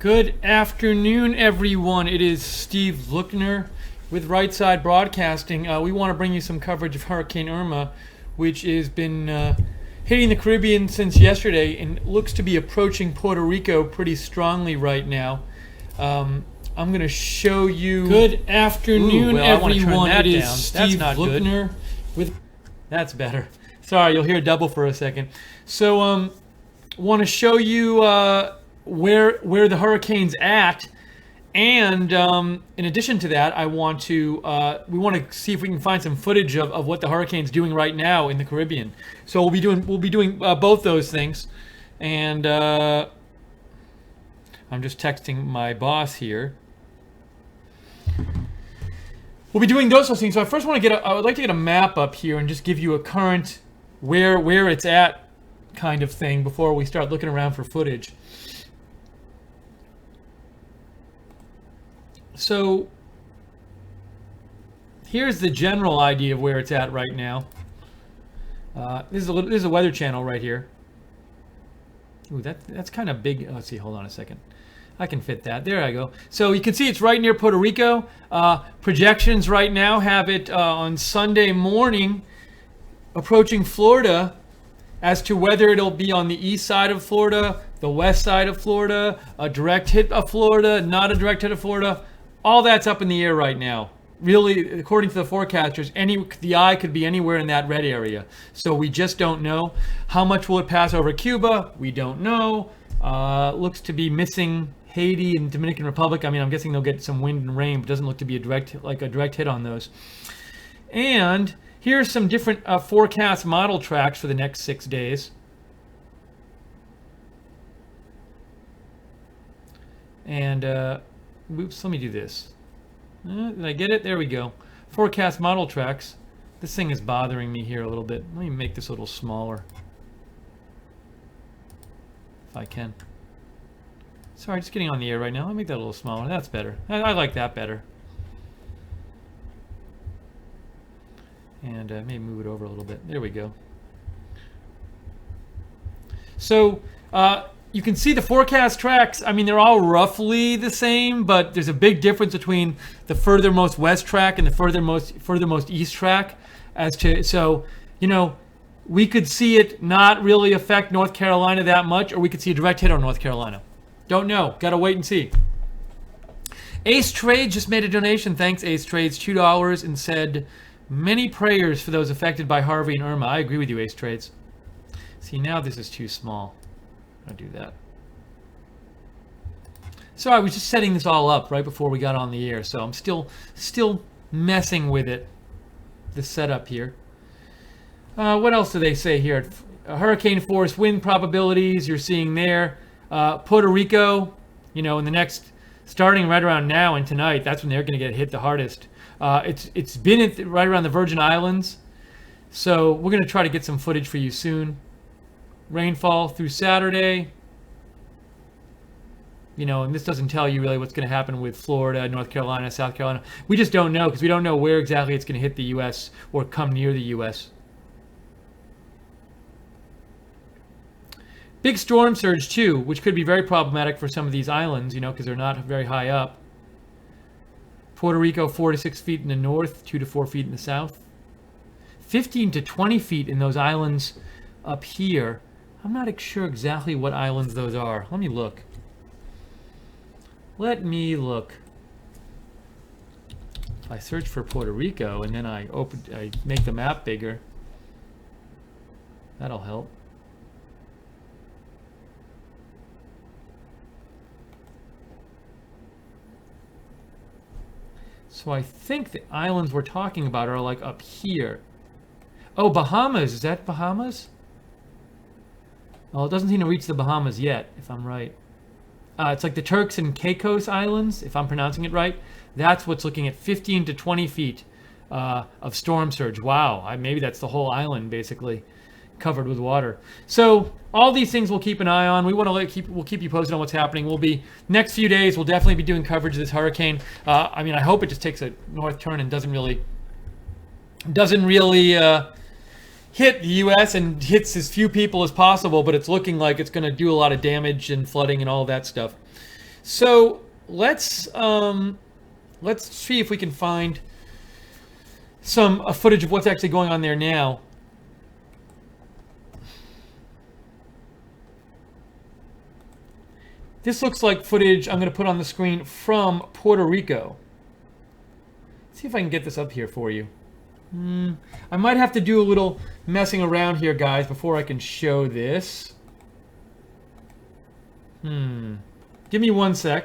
Good afternoon, everyone. It is Steve Lookner with Right Side Broadcasting. We want to bring you some coverage of Hurricane Irma, which has been hitting the Caribbean since yesterday and looks to be approaching Puerto Rico pretty strongly right now. I'm going to show you. Good afternoon, everyone. It is Steve Lookner with. That's better. Sorry, you'll hear double for a second. So, want to show you where the hurricane's at, and in addition to that, we want to see if we can find some footage of what the hurricane's doing right now in the Caribbean. So we'll be doing both those things, and I'm just texting my boss here. We'll be doing those things. So I first want to I would like to get a map up here and just give you a current where it's at kind of thing before we start looking around for footage. So here's the general idea of where it's at right now. This is a weather channel right here. Ooh, that's kind of big. Let's see. Hold on a second. I can fit that. There I go. So you can see it's right near Puerto Rico. Projections right now have it on Sunday morning approaching Florida. As to whether it'll be on the east side of Florida, the west side of Florida, a direct hit of Florida, not a direct hit of Florida. All that's up in the air right now. Really, according to the forecasters, the eye could be anywhere in that red area. So we just don't know. How much will it pass over Cuba? We don't know. Looks to be missing Haiti and Dominican Republic. I mean, I'm guessing they'll get some wind and rain, but doesn't look to be a direct hit on those. And here's some different forecast model tracks for the next 6 days. And oops, let me do this. Did I get it? There we go. Forecast model tracks. This thing is bothering me here a little bit. Let me make this a little smaller, if I can. Sorry, just getting on the air right now. Let me make that a little smaller. That's better. I like that better. And maybe move it over a little bit. There we go. So you can see the forecast tracks. I mean, they're all roughly the same, but there's a big difference between the furthermost west track and the furthermost east track. So, we could see it not really affect North Carolina that much, or we could see a direct hit on North Carolina. Don't know. Got to wait and see. Ace Trades just made a donation. Thanks, Ace Trades. $2 and said, many prayers for those affected by Harvey and Irma. I agree with you, Ace Trades. See, now this is too small. I'll do that. So I was just setting this all up right before we got on the air, so I'm still messing with it, the setup here. What else do they say here? Hurricane force wind probabilities you're seeing there. Puerto Rico, in the next, starting right around now and tonight, that's when they're going to get hit the hardest. It's been right around the Virgin Islands, so we're going to try to get some footage for you soon. Rainfall through Saturday, and this doesn't tell you really what's going to happen with Florida, North Carolina, South Carolina. We just don't know because we don't know where exactly it's going to hit the U.S. or come near the U.S. Big storm surge too, which could be very problematic for some of these islands, because they're not very high up. Puerto Rico, 4 to 6 feet in the north, 2 to 4 feet in the south. 15 to 20 feet in those islands up here. I'm not sure exactly what islands those are. Let me look. If I search for Puerto Rico and then I make the map bigger, that'll help. So I think the islands we're talking about are like up here. Oh, Bahamas. Is that Bahamas? Well, it doesn't seem to reach the Bahamas yet, if I'm right. It's like the Turks and Caicos Islands, if I'm pronouncing it right. That's what's looking at 15 to 20 feet of storm surge. Wow, maybe that's the whole island, basically, covered with water. So all these things we'll keep an eye on. We'll keep you posted on what's happening. Next few days, we'll definitely be doing coverage of this hurricane. I hope it just takes a north turn and doesn't really hit the U.S. and hits as few people as possible, but it's looking like it's going to do a lot of damage and flooding and all that stuff. So let's see if we can find some footage of what's actually going on there now. This looks like footage I'm going to put on the screen from Puerto Rico. Let's see if I can get this up here for you. I might have to do a little messing around here, guys, before I can show this. Give me 1 sec.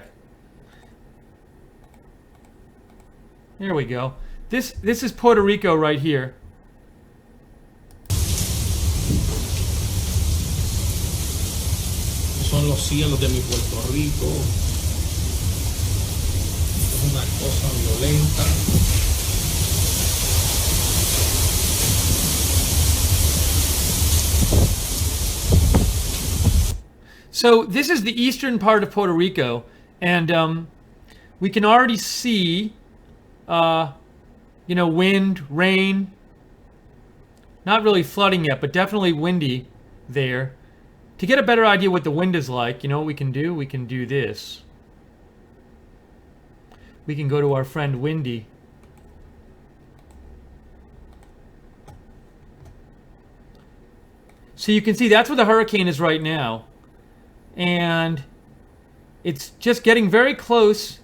There we go. This is Puerto Rico right here. Son los cielos de mi Puerto Rico. Es una cosa violenta. So this is the eastern part of Puerto Rico, and we can already see, wind, rain. Not really flooding yet, but definitely windy there. To get a better idea what the wind is like, you know what we can do? We can do this. We can go to our friend Windy. So you can see that's where the hurricane is right now. And it's just getting very close.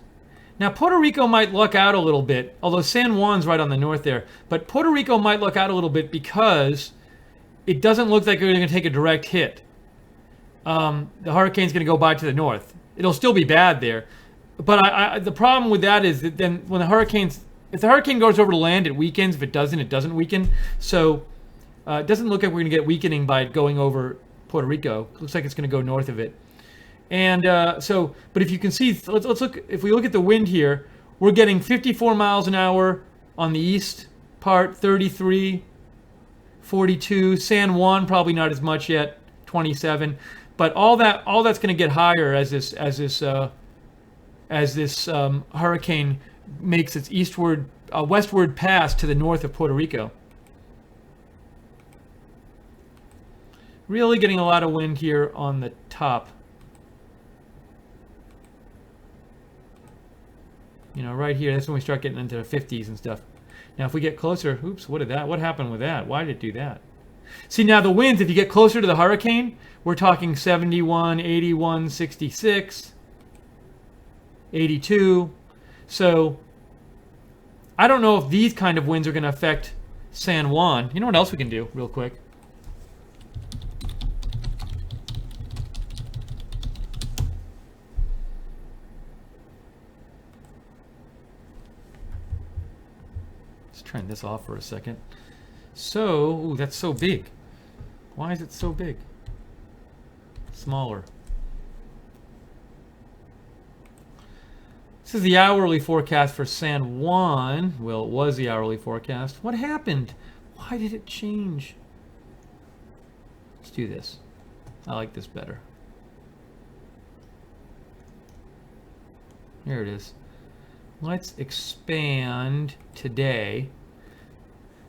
Now, Puerto Rico might luck out a little bit, although San Juan's right on the north there. But Puerto Rico might luck out a little bit because it doesn't look like they're going to take a direct hit. The hurricane's going to go by to the north. It'll still be bad there. But the problem with that is that then when if the hurricane goes over to land, it weakens. If it doesn't weaken. So it doesn't look like we're going to get weakening by it going over Puerto Rico. It looks like it's going to go north of it. And but if you can see, let's look. If we look at the wind here, we're getting 54 miles an hour on the east part, 33, 42. San Juan probably not as much yet, 27. But all that's going to get higher as this hurricane makes its westward pass to the north of Puerto Rico. Really getting a lot of wind here on the top. You know, right here, that's when we start getting into the 50s and stuff. Now, if we get closer, oops, what happened with that? Why did it do that? See, now the winds, if you get closer to the hurricane, we're talking 71, 81, 66, 82. So, I don't know if these kind of winds are going to affect San Juan. You know what else we can do, real quick? Turn this off for a second. So, ooh, that's so big. Why is it so big? Smaller. This is the hourly forecast for San Juan. Well, it was the hourly forecast. What happened? Why did it change? Let's do this. I like this better. Here it is. Let's expand today.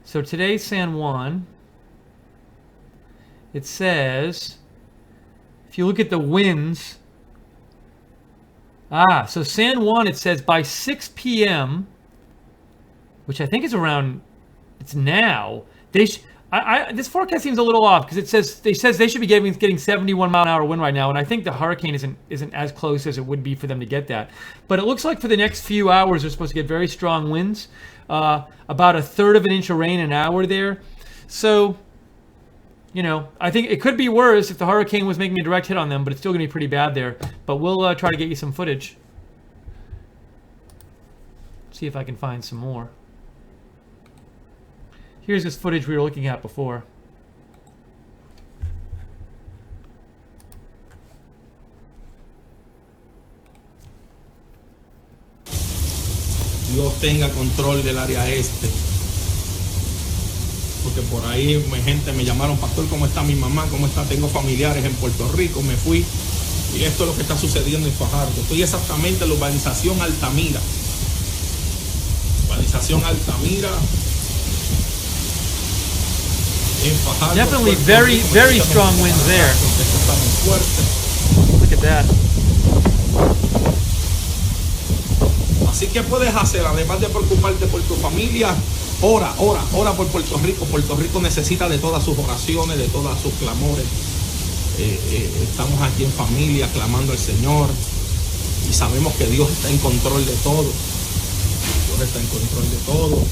So today's San Juan. It says, if you look at the winds, so San Juan, it says by 6 p.m., which I think is around, it's now, this forecast seems a little off because it says they should be getting 71 mile an hour wind right now, and I think the hurricane isn't as close as it would be for them to get that. But it looks like for the next few hours they're supposed to get very strong winds, about 1/3 of an inch of rain an hour there. So, you know, I think it could be worse if the hurricane was making a direct hit on them, but it's still going to be pretty bad there. But we'll try to get you some footage. See if I can find some more. Here's this footage we were looking at before. Dios tenga control del área este. Porque por ahí gente me llamaron, pastor, ¿cómo está mi mamá? ¿Cómo está? Tengo familiares en Puerto Rico, me fui. Y esto es lo que está sucediendo en Fajardo. Estoy exactamente en la urbanización Altamira. Urbanización Altamira. Definitely very, very strong winds there. Look at that. Así que puedes hacer, además de preocuparte por tu familia, ora por Puerto Rico. Puerto Rico necesita de todas sus oraciones, de todos sus clamores. Estamos aquí en familia clamando al Señor y sabemos que Dios está en control de todo. Dios está en control de todo.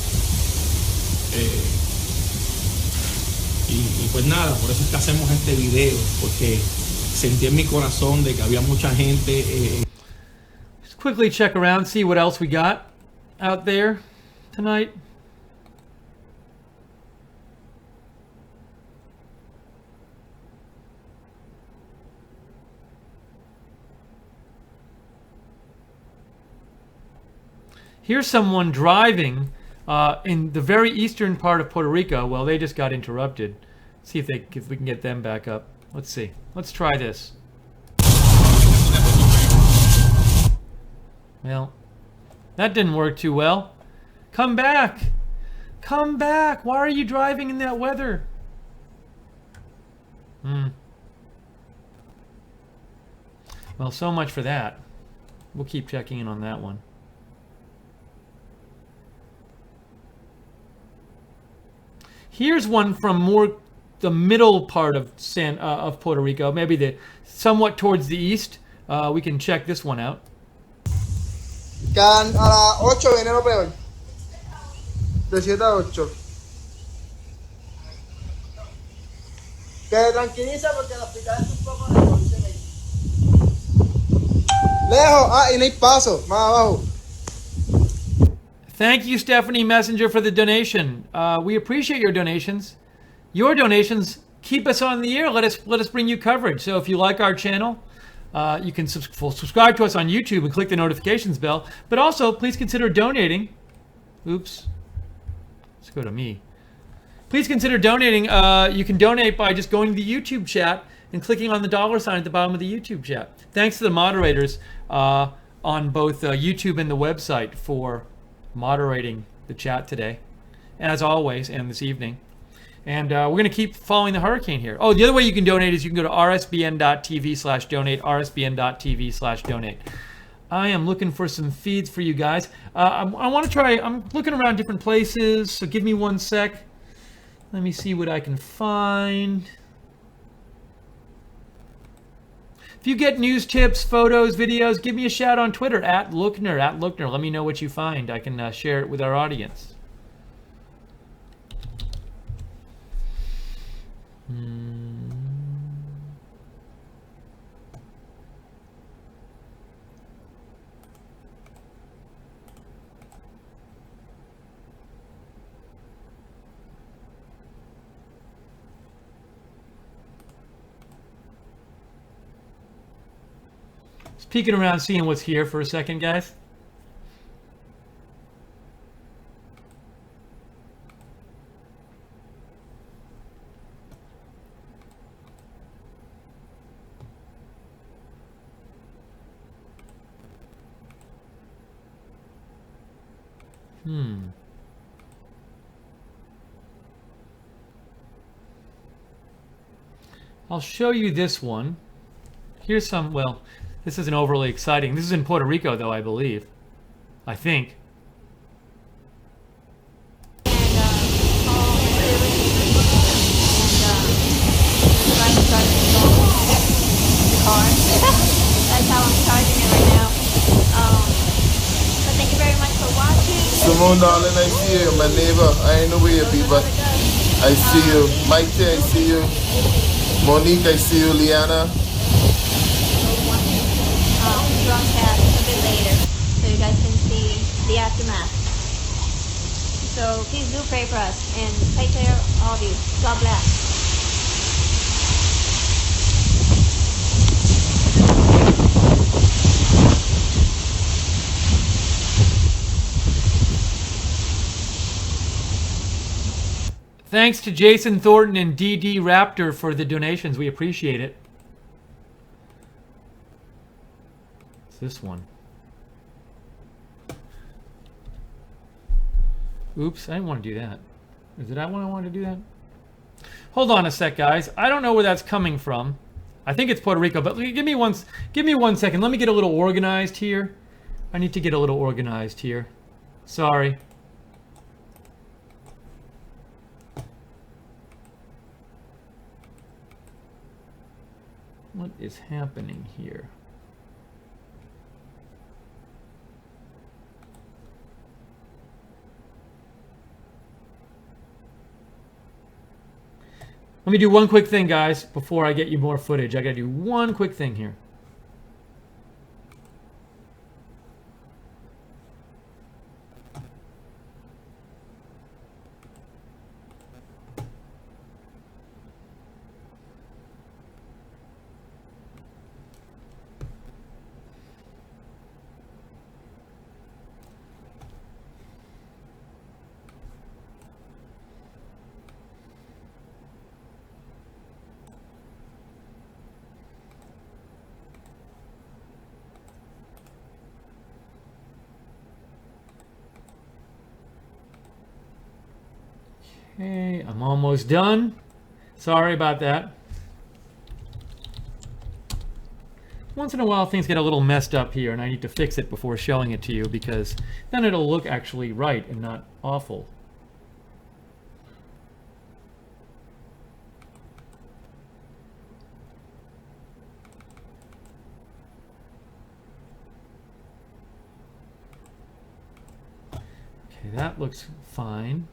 Y pues nada, por eso es que hacemos este video, porque sentí en mi corazón de que había mucha gente. Just quickly check around, see what else we got out there tonight. Here's someone driving in the very eastern part of Puerto Rico. Well, they just got interrupted. See if we can get them back up. Let's see. Let's try this. Well, that didn't work too well. Come back. Come back. Why are you driving in that weather? Well, so much for that. We'll keep checking in on that one. Here's one from the middle part of Puerto Rico, maybe somewhat towards the east. We can check this one out. A las 8 viene lo peor. De 7 a 8. Que se tranquiliza porque el hospital es un poco lejos. Lejos, y no hay paso, más abajo. Thank you, Stephanie Messenger, for the donation. We appreciate your donations. Your donations keep us on the air. Let us bring you coverage. So if you like our channel, you can subscribe to us on YouTube and click the notifications bell. But also, please consider donating. Oops. Let's go to me. Please consider donating. You can donate by just going to the YouTube chat and clicking on the $ at the bottom of the YouTube chat. Thanks to the moderators on both YouTube and the website for moderating the chat today, as always, and this evening. And we're going to keep following the hurricane here. Oh, the other way you can donate is you can go to rsbn.tv/donate, rsbn.tv/donate. I am looking for some feeds for you guys. I want to try, I'm looking around different places, so give me one sec. Let me see what I can find. If you get news tips, photos, videos, give me a shout on Twitter at Lookner. Let me know what you find. I can share it with our audience. Just peeking around, seeing what's here for a second, guys. I'll show you this one. Here's some, well, this isn't overly exciting. This is in Puerto Rico, though, I believe. I think. That's how I'm charging it right now. But thank you very much for watching. Simone, darling, I see you. My neighbor. I ain't know where you be, but I see you. Maite, I see you. Monique, I see you. Liana. Broadcast a bit later so you guys can see the aftermath. So please do pray for us and take care of all of you. God bless. Thanks to Jason Thornton and DD Raptor for the donations. We appreciate it. It's this one. Oops, I didn't want to do that. Is it that one I wanted to do that? Hold on a sec, guys. I don't know where that's coming from. I think it's Puerto Rico, but give me one second. Let me get a little organized here. I need to get a little organized here. Sorry. What is happening here? Let me do one quick thing, guys, before I get you more footage. I gotta do one quick thing here. Okay, I'm almost done. Sorry about that. Once in a while things get a little messed up here and I need to fix it before showing it to you because then it'll look actually right and not awful. Okay, that looks fine.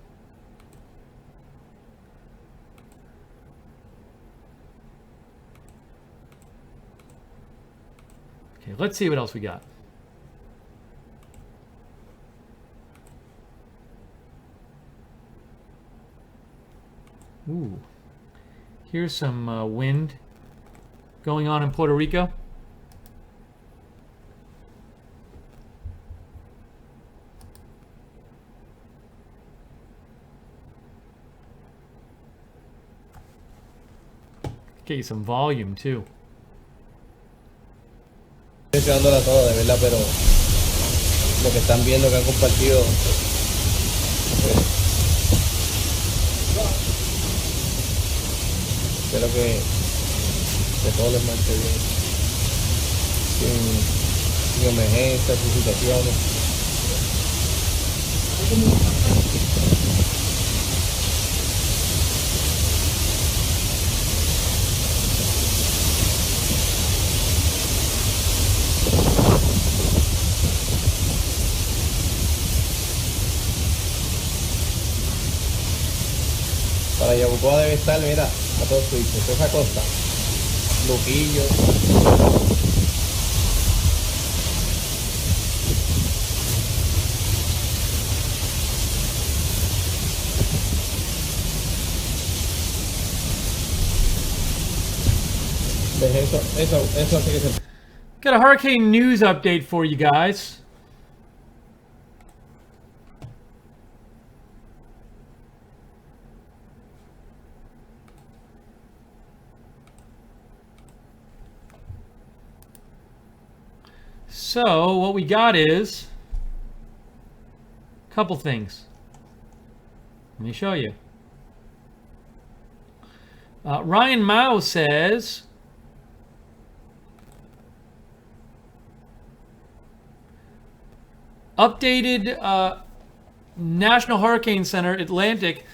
Okay, let's see what else we got. Ooh, here's some wind going on in Puerto Rico. Get you some volume too. Mencionándola todo, de verdad, pero lo que están viendo que han compartido, espero que todo les marche bien, sin emergencias, sin situaciones. Para Yabucoa debe estar, mira, a todo switch, toda esa costa, Luquillo. Eso hace que se... Got a hurricane news update for you guys. So what we got is a couple things. Let me show you. Ryan Mao says updated National Hurricane Center Atlantic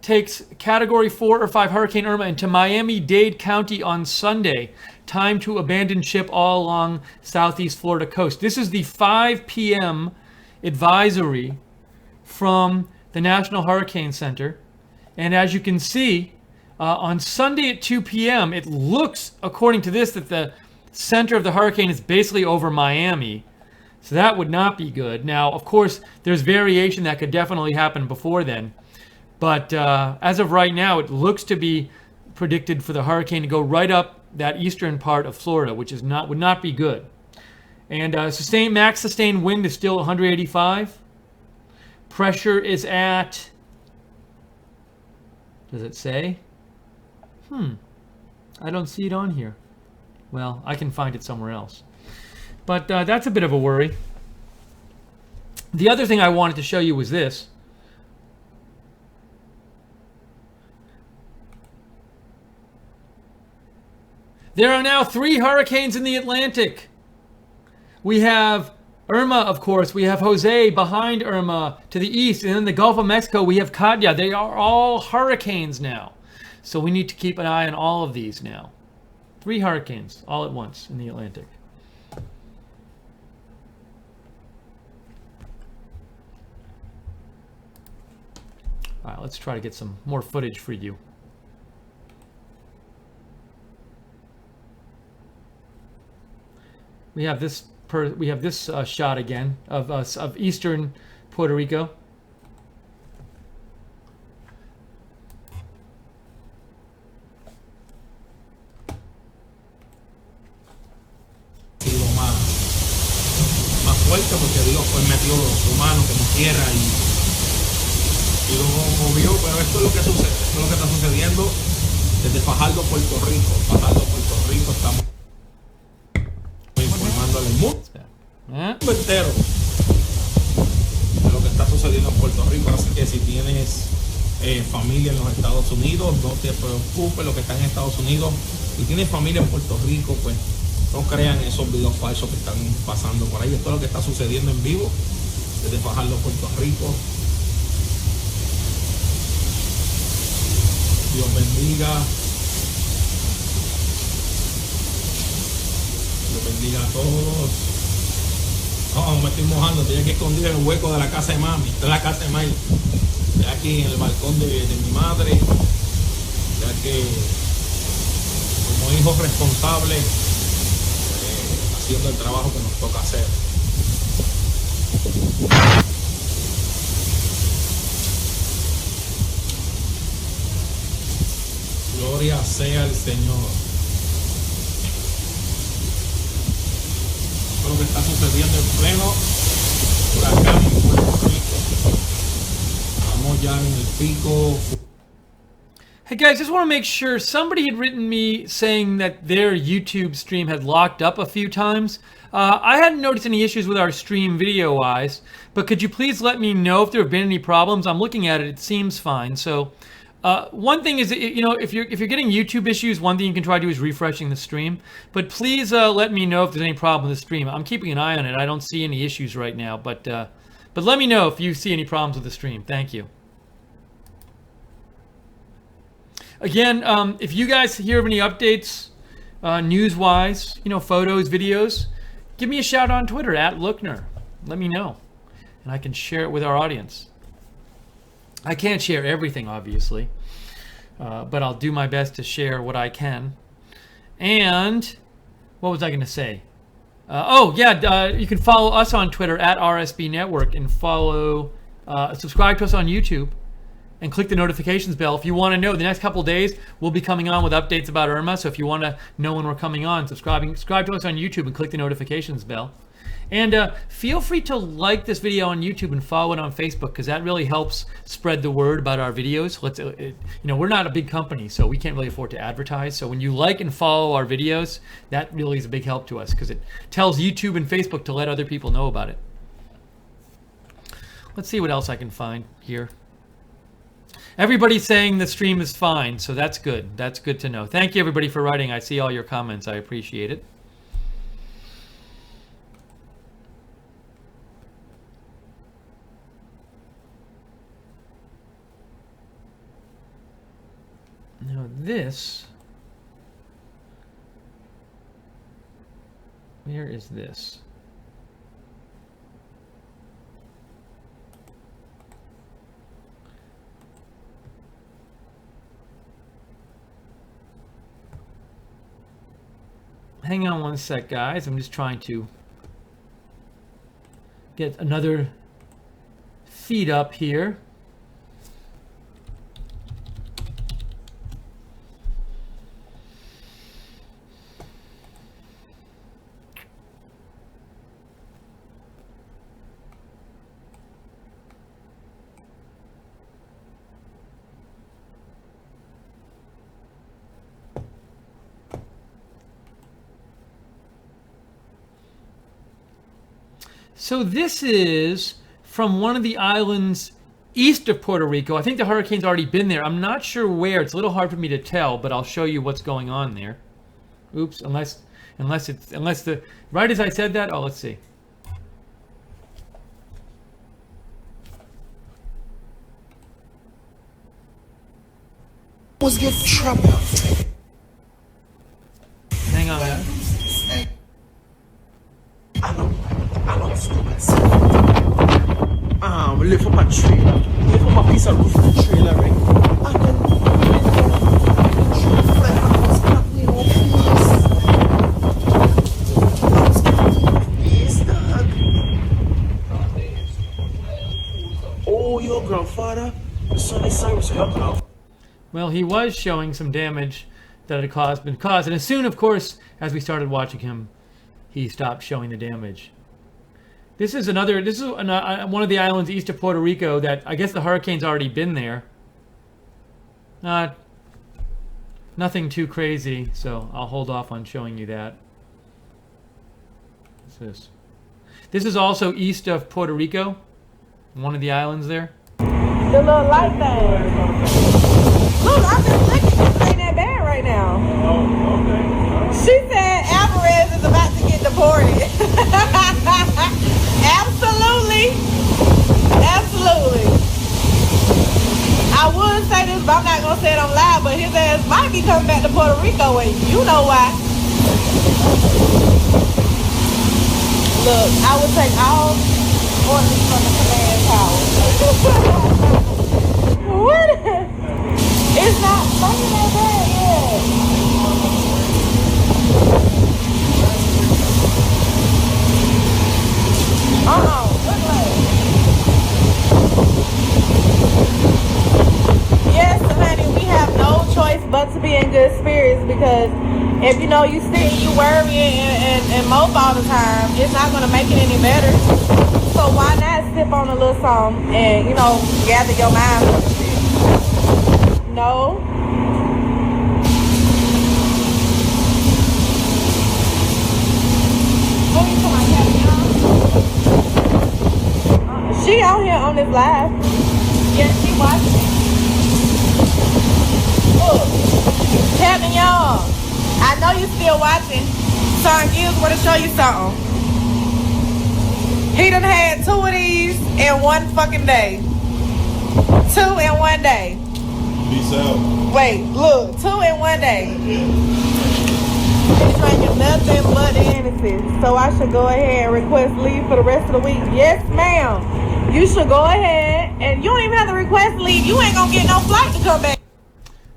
takes Category 4 or 5 Hurricane Irma into Miami-Dade County on Sunday. Time to abandon ship all along southeast Florida coast. This is the 5 p.m. advisory from the National Hurricane Center. And as you can see, on Sunday at 2 p.m., it looks, according to this, that the center of the hurricane is basically over Miami. So that would not be good. Now, of course, there's variation that could definitely happen before then. But as of right now, it looks to be predicted for the hurricane to go right up that eastern part of Florida, which is would not be good. And max sustained wind is still 185. Pressure is at, does it say? I don't see it on here. Well, I can find it somewhere else. But that's a bit of a worry. The other thing I wanted to show you was this. There are now 3 hurricanes in the Atlantic. We have Irma, of course. We have Jose behind Irma to the east. And in the Gulf of Mexico, we have Katya. They are all hurricanes now. So we need to keep an eye on all of these now. 3 hurricanes all at once in the Atlantic. All right, let's try to get some more footage for you. We have this shot again of eastern Puerto Rico. Más fuerte porque Dios pues metió su mano como tierra y lo movió, pero esto es lo que sucede, esto es lo que está sucediendo desde Fajardo, Puerto Rico. Estamos informando al mundo entero de lo que está sucediendo en Puerto Rico. Así que si tienes familia en los Estados Unidos, no te preocupes, lo que está en Estados Unidos. Si tienes familia en Puerto Rico, pues no crean esos videos falsos que están pasando por ahí. Esto es lo que está sucediendo en vivo desde Fajardo, Puerto Rico. Dios bendiga. Dios bendiga a todos. No, me estoy mojando. Estoy aquí escondido en el hueco de la casa de mami. Esta es la casa de Mike. Estoy aquí en el balcón de mi madre. Ya que como hijo responsable haciendo el trabajo que nos toca hacer. Gloria sea el Señor. Esto es lo que está sucediendo en pleno huracán en Puerto Rico. Estamos ya en el pico. Hey guys, just want to make sure, somebody had written me saying that their YouTube stream had locked up a few times. I hadn't noticed any issues with our stream video-wise, but could you please let me know if there have been any problems? I'm looking at it, it seems fine. So one thing is, you know, if you're getting YouTube issues, one thing you can try to do is refreshing the stream. But please let me know if there's any problem with the stream. I'm keeping an eye on it. I don't see any issues right now, but let me know if you see any problems with the stream. Thank you. Again, if you guys hear of any updates, news-wise, you know, photos, videos, give me a shout on Twitter at Lookner. Let me know, and I can share it with our audience. I can't share everything, obviously, but I'll do my best to share what I can. And what was I going to say? You can follow us on Twitter at RSB Network and subscribe to us on YouTube. And click the notifications bell if you want to know. The next couple of days, we'll be coming on with updates about Irma. So if you want to know when we're coming on, subscribe to us on YouTube and click the notifications bell. And feel free to like this video on YouTube and follow it on Facebook, because that really helps spread the word about our videos. We're not a big company, so we can't really afford to advertise. So when you like and follow our videos, that really is a big help to us, because it tells YouTube and Facebook to let other people know about it. Let's see what else I can find here. Everybody's saying the stream is fine, so that's good. That's good to know. Thank you, everybody, for writing. I see all your comments. I appreciate it. Now this... Where is this? Hang on one sec, guys. I'm just trying to get another feed up here. So this is from one of the islands east of Puerto Rico. I think the hurricane's already been there. I'm not sure where. It's a little hard for me to tell, but I'll show you what's going on there. Oops, unless right as I said that. Oh, let's see. was get trapped. Hang on, man. I know, stupid. Lift up a trailer. Lift up a piece of roof of the trailer, right? And then fly across that way, oh, please. Yes, dog. Oh, your grandfather? The son is Cyrus, help out. Well, he was showing some damage that had been caused, and as soon, of course, as we started watching him, he stopped showing the damage. This is one of the islands east of Puerto Rico that I guess the hurricane's already been there. Nothing too crazy, so I'll hold off on showing you that. What's this? This is also east of Puerto Rico, one of the islands there. The little light thing. Look, I'm just looking. This ain't that bad right now. Oh, okay. She said Alvarez is about to get deported. Absolutely. Absolutely. I would say this, but I'm not going to say it on live, but his ass might be coming back to Puerto Rico, and you know why. Look, I would take all orders from the command tower. What? It's not fucking that bad yet. Look like. Yes, honey, we have no choice but to be in good spirits, because if you know you sit and you worry and mope all the time, it's not going to make it any better. So why not sip on a little something and, you know, gather your mind for the shit? No. Who you talking about, she out here on this live. Yeah, she watching it. Look, Captain Young, I know you still watching. Son Gibbs want to show you something. He done had 2 of these in one fucking day. 2 in one day. Peace out. Wait, look, 2 in one day. He's drinking nothing but Hennessy. So I should go ahead and request leave for the rest of the week. Yes, ma'am. You should go ahead, and you don't even have to request leave. You ain't gonna get no flight to come back.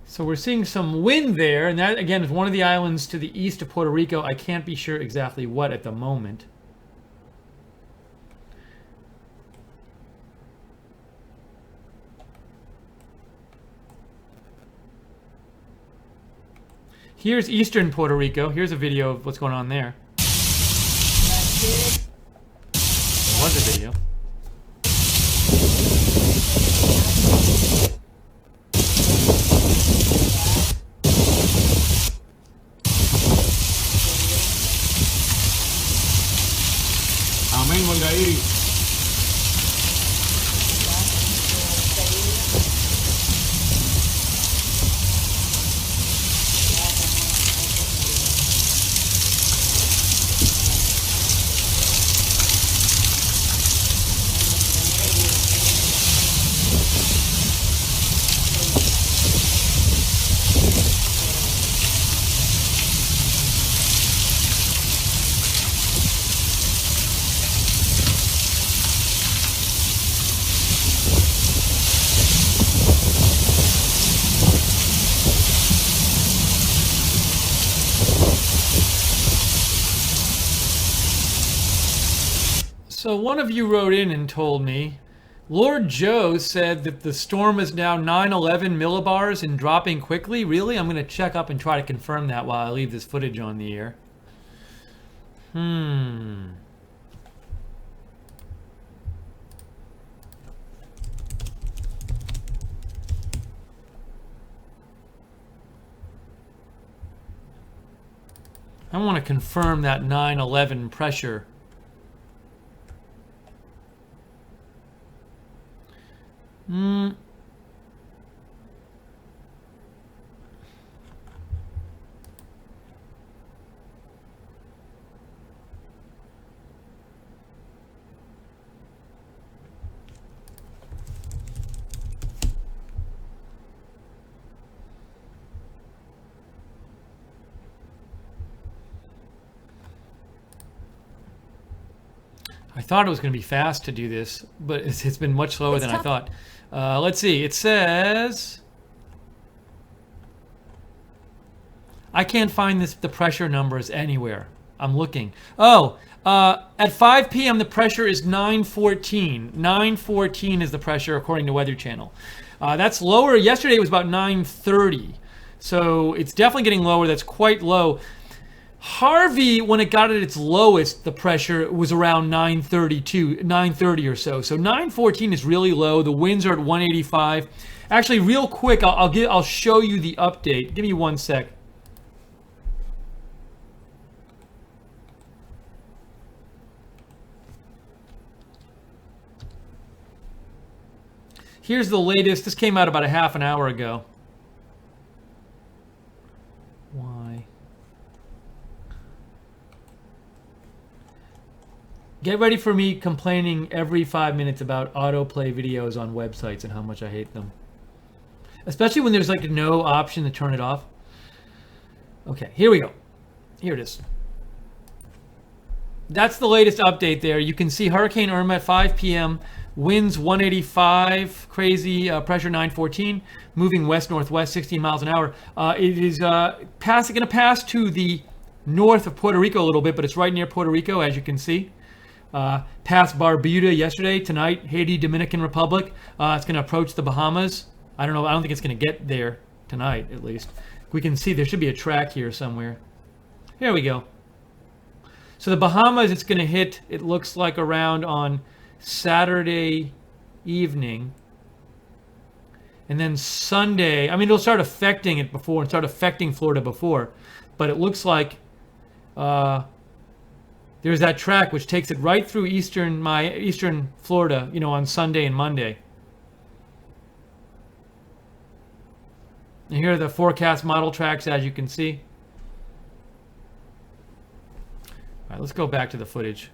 So we're seeing some wind there, and that again is one of the islands to the east of Puerto Rico. I can't be sure exactly what at the moment. Here's eastern Puerto Rico. Here's a video of what's going on there. There was a video. Amén, Margarita. So one of you wrote in and told me, Lord Joe said that the storm is now 911 millibars and dropping quickly. Really? I'm going to check up and try to confirm that while I leave this footage on the air. I want to confirm that 911 pressure. I thought it was going to be fast to do this, but it's been much slower than I thought. Let's see. It says... I can't find the pressure numbers anywhere. I'm looking. Oh, at 5 p.m. the pressure is 914. 914 is the pressure according to Weather Channel. That's lower. Yesterday it was about 930. So it's definitely getting lower. That's quite low. Harvey, when it got at its lowest, the pressure was around 930 or so. So 914 is really low. The winds are at 185. Actually, real quick, I'll show you the update. Give me one sec. Here's the latest. This came out about a half an hour ago. Why? Get ready for me complaining every 5 minutes about autoplay videos on websites and how much I hate them. Especially when there's like no option to turn it off. Okay, here we go. Here it is. That's the latest update there. You can see Hurricane Irma at 5 p.m. Winds 185, crazy, pressure 914, moving west-northwest, 16 miles an hour. It is going to pass to the north of Puerto Rico a little bit, but it's right near Puerto Rico, as you can see. Passed Barbuda yesterday, tonight, Haiti, Dominican Republic. It's going to approach the Bahamas. I don't know, I don't think it's going to get there tonight, at least. We can see there should be a track here somewhere. Here we go. So the Bahamas, it's going to hit, it looks like around on Saturday evening, and then Sunday, I mean, it'll start affecting it before and start affecting Florida before, but it looks like there's that track which takes it right through eastern Florida, you know, on Sunday and Monday. And here are the forecast model tracks, as you can see. All right, let's go back to the footage.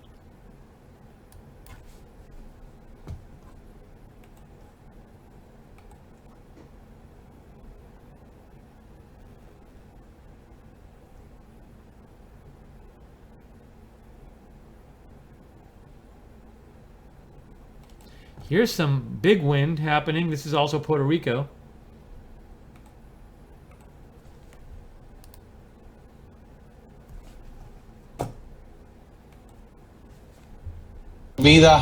Here's some big wind happening. This is also Puerto Rico. Vida,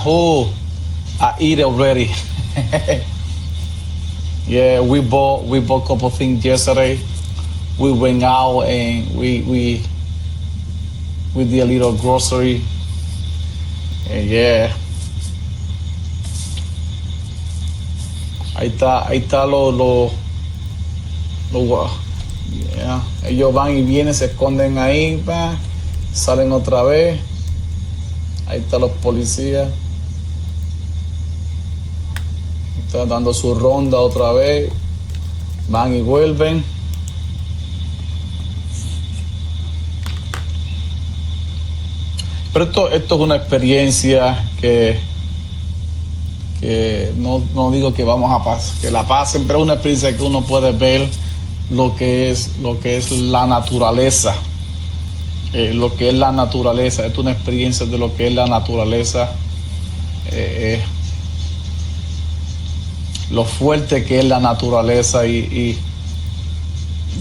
I eat already. Yeah, we bought a couple things yesterday. We went out and we did a little grocery. And yeah. Ahí está yeah. Ellos van y vienen, se esconden ahí, salen otra vez. Ahí están los policías. Están dando su ronda otra vez. Van y vuelven. Pero esto es una experiencia que no digo que que la pasen, pero es una experiencia que uno puede ver lo que es la naturaleza. Lo que es la naturaleza, es una experiencia de lo que es la naturaleza, lo fuerte que es la naturaleza y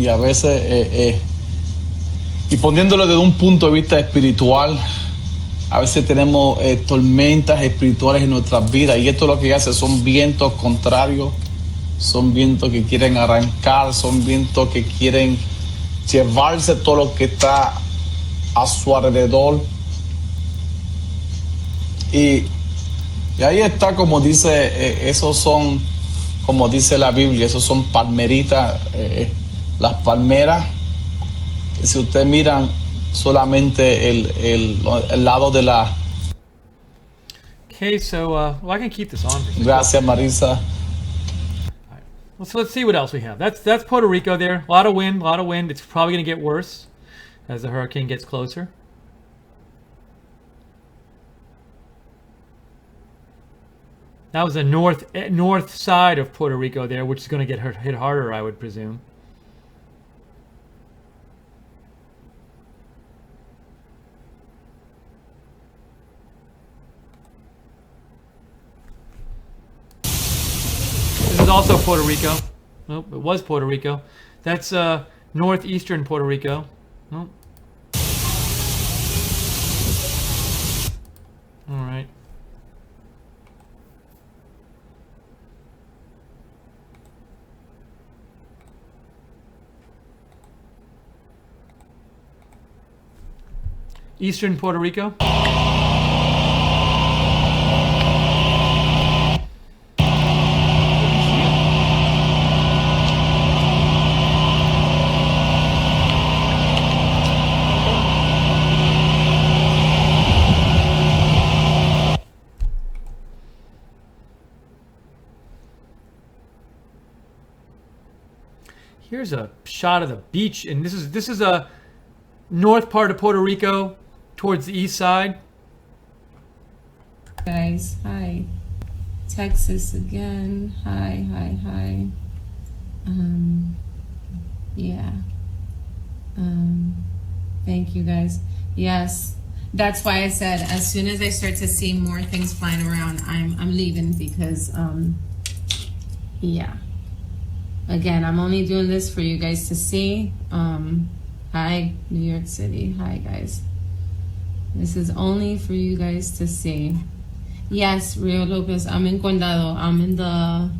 a veces, y poniéndolo desde un punto de vista espiritual, a veces tenemos tormentas espirituales en nuestras vidas y esto lo que hace son vientos contrarios, son vientos que quieren arrancar, son vientos que quieren llevarse todo lo que está a su alrededor y ahí está, como dice, esos son, como dice la Biblia, esos son palmeritas, las palmeras, si ustedes miran solamente el lado de la... Okay, so well, I can keep this on. Gracias, Marisa. Right. Well, so let's see what else we have. That's Puerto Rico there. A lot of wind. It's probably going to get worse as the hurricane gets closer. That was the north side of Puerto Rico there, which is going to get hit harder, I would presume. also Puerto Rico. Nope, it was Puerto Rico. That's northeastern Puerto Rico. Nope. All right. Eastern Puerto Rico. Here's a shot of the beach, and this is a north part of Puerto Rico, towards the east side. Guys, hi. Texas again. Hi. Yeah. Thank you guys. Yes, that's why I said as soon as I start to see more things flying around, I'm leaving because yeah. Again, I'm only doing this for you guys to see. Hi, New York City. Hi, guys. This is only for you guys to see. Yes, Rio Lopez. I'm in Condado. I'm in the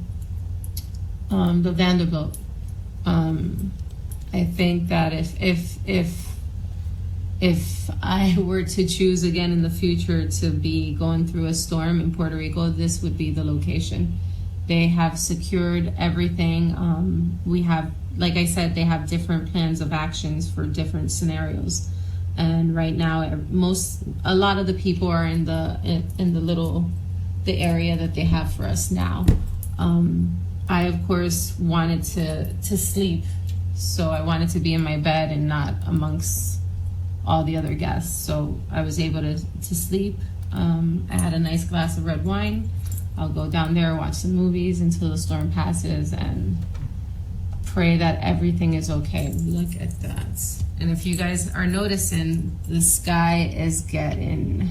Vanderbilt. I think that if I were to choose again in the future to be going through a storm in Puerto Rico, this would be the location. They have secured everything. We have, like I said, they have different plans of actions for different scenarios. And right now, a lot of the people are in the area that they have for us now. I of course wanted to sleep, so I wanted to be in my bed and not amongst all the other guests. So I was able to sleep. I had a nice glass of red wine. I'll go down there, watch some movies until the storm passes, and pray that everything is okay. Look at that. And if you guys are noticing, the sky is getting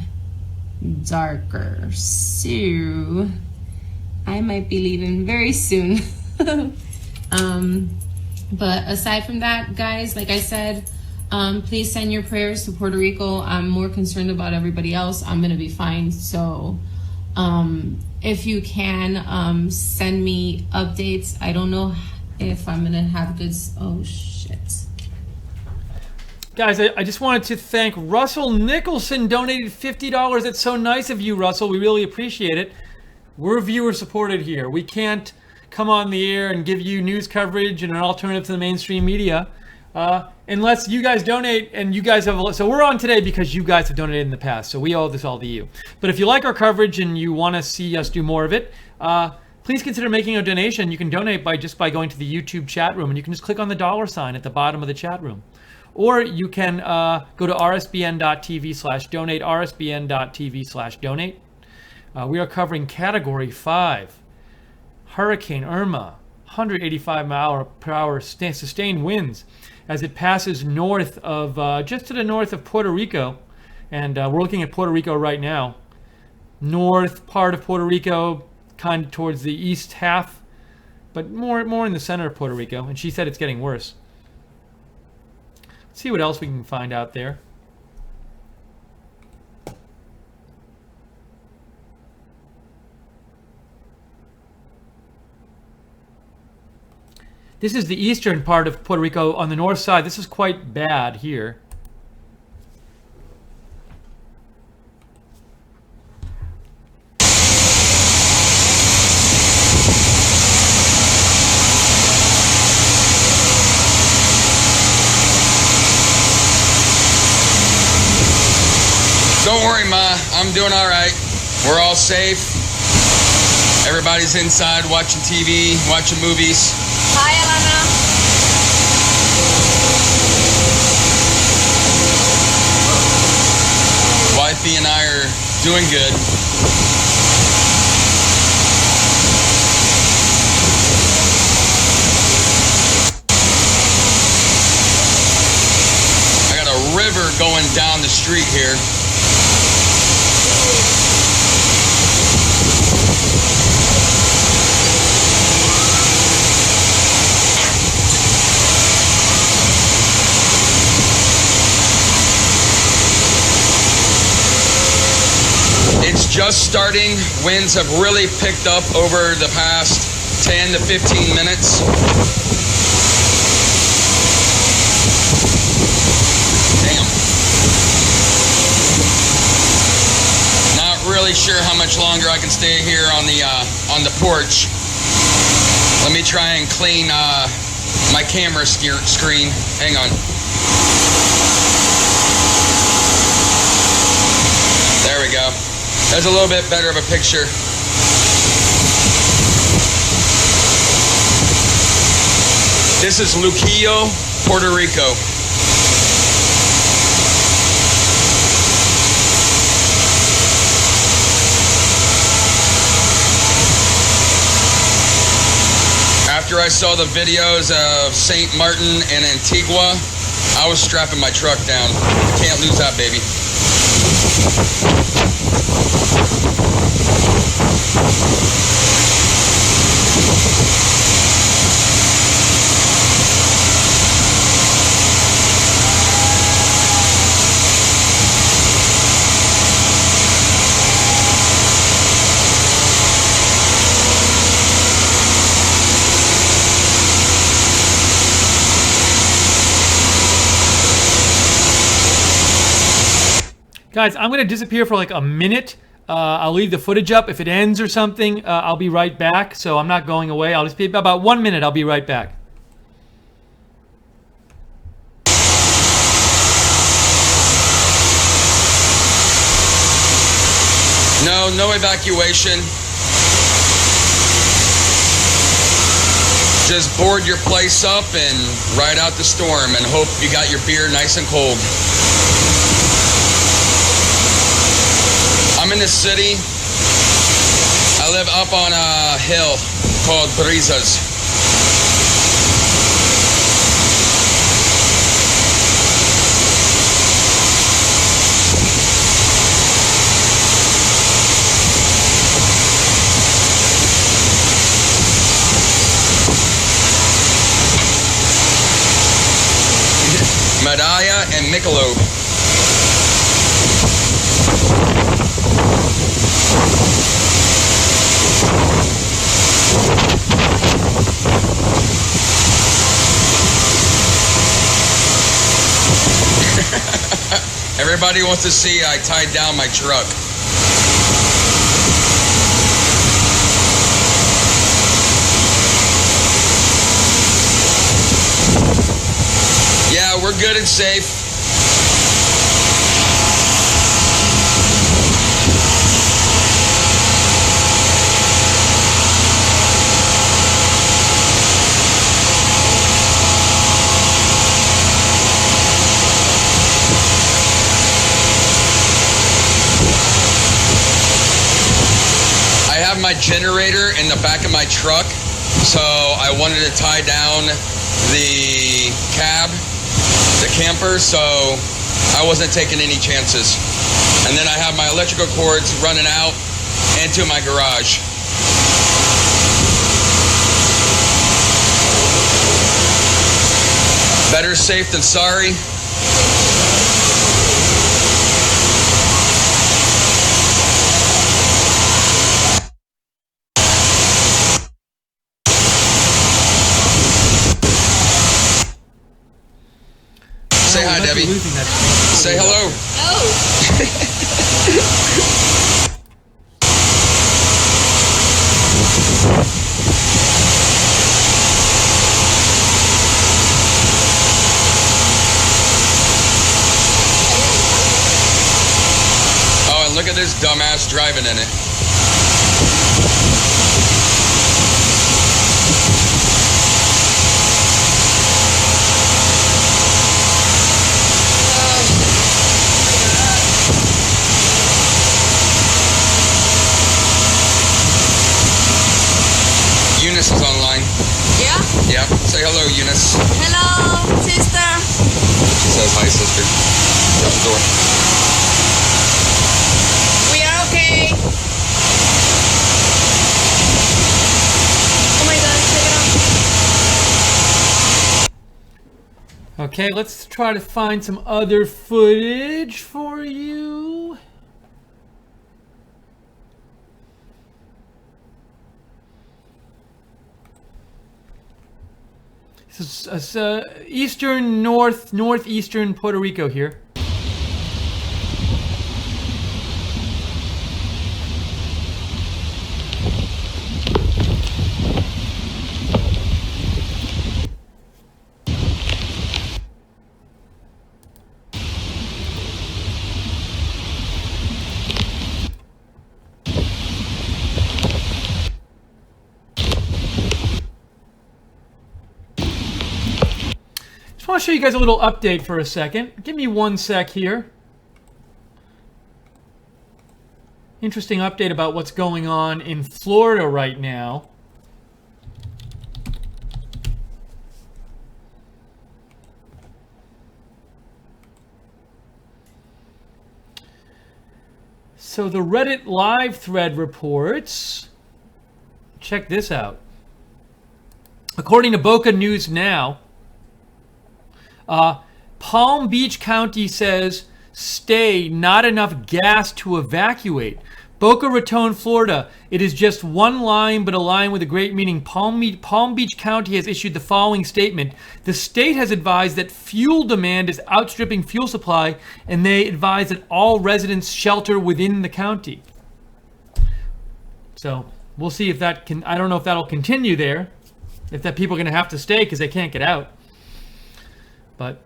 darker. So I might be leaving very soon. But aside from that, guys, like I said, please send your prayers to Puerto Rico. I'm more concerned about everybody else. I'm gonna be fine. So if you can send me updates. I don't know if I'm gonna have good. Oh shit. Guys, I just wanted to thank Russell Nicholson, donated $50. That's so nice of you, Russell. We really appreciate it. We're viewer supported here. We can't come on the air and give you news coverage and an alternative to the mainstream media unless you guys donate, and you guys have. So we're on today because you guys have donated in the past. So we owe this all to you. But if you like our coverage and you want to see us do more of it, please consider making a donation. You can donate by going to the YouTube chat room, and you can just click on the $ at the bottom of the chat room. Or you can go to rsbn.tv/donate, rsbn.tv/donate. We are covering Category 5, Hurricane Irma, 185-mile-per-hour sustained winds as it passes north of, just to the north of Puerto Rico. And we're looking at Puerto Rico right now. North part of Puerto Rico, kind of towards the east half, but more in the center of Puerto Rico. And she said it's getting worse. See what else we can find out there. This is the eastern part of Puerto Rico on the north side. This is quite bad here. Don't worry, Ma. I'm doing all right. We're all safe. Everybody's inside watching TV, watching movies. Hi, Alana. Wifey and I are doing good. I got a river going down the street here. just starting. Winds have really picked up over the past 10 to 15 minutes. Damn. Not really sure how much longer I can stay here on the porch. Let me try and clean my camera screen. Hang on. There we go. There's a little bit better of a picture. This is Luquillo, Puerto Rico. After I saw the videos of St. Martin and Antigua, I was strapping my truck down. Can't lose that baby. Guys, I'm going to disappear for like a minute. I'll leave the footage up. If it ends or something, I'll be right back. So I'm not going away. I'll just be about 1 minute. I'll be right back. No evacuation. Just board your place up and ride out the storm and hope you got your beer nice and cold. I'm in the city. I live up on a hill called Brisas. Medalla and Michelob. Everybody wants to see I tied down my truck. Yeah, we're good and safe. I have my generator in the back of my truck, so I wanted to tie down the cab, the camper, so I wasn't taking any chances. And then I have my electrical cords running out into my garage. Better safe than sorry. Say hi, Debbie. Say hello. Oh, and look at this dumbass driving in it. Eunice is online. Yeah? Yeah. Say hello, Eunice. Hello, sister. She says hi, sister. Shut the door. We are okay. Oh my god, check it out. Okay, let's try to find some other footage for you. This is eastern, northeastern Puerto Rico here. I want to show you guys a little update for a second. Give me 1 sec here. Interesting update about what's going on in Florida right now. So the Reddit live thread reports, check this out. According to Boca News Now, Palm Beach County says, stay, not enough gas to evacuate. Boca Raton, Florida. It is just one line, but a line with a great meaning. Palm Beach County has issued the following statement. The state has advised that fuel demand is outstripping fuel supply, and they advise that all residents shelter within the county. So we'll see if that can, I don't know if that'll continue there, if that people are going to have to stay because they can't get out. But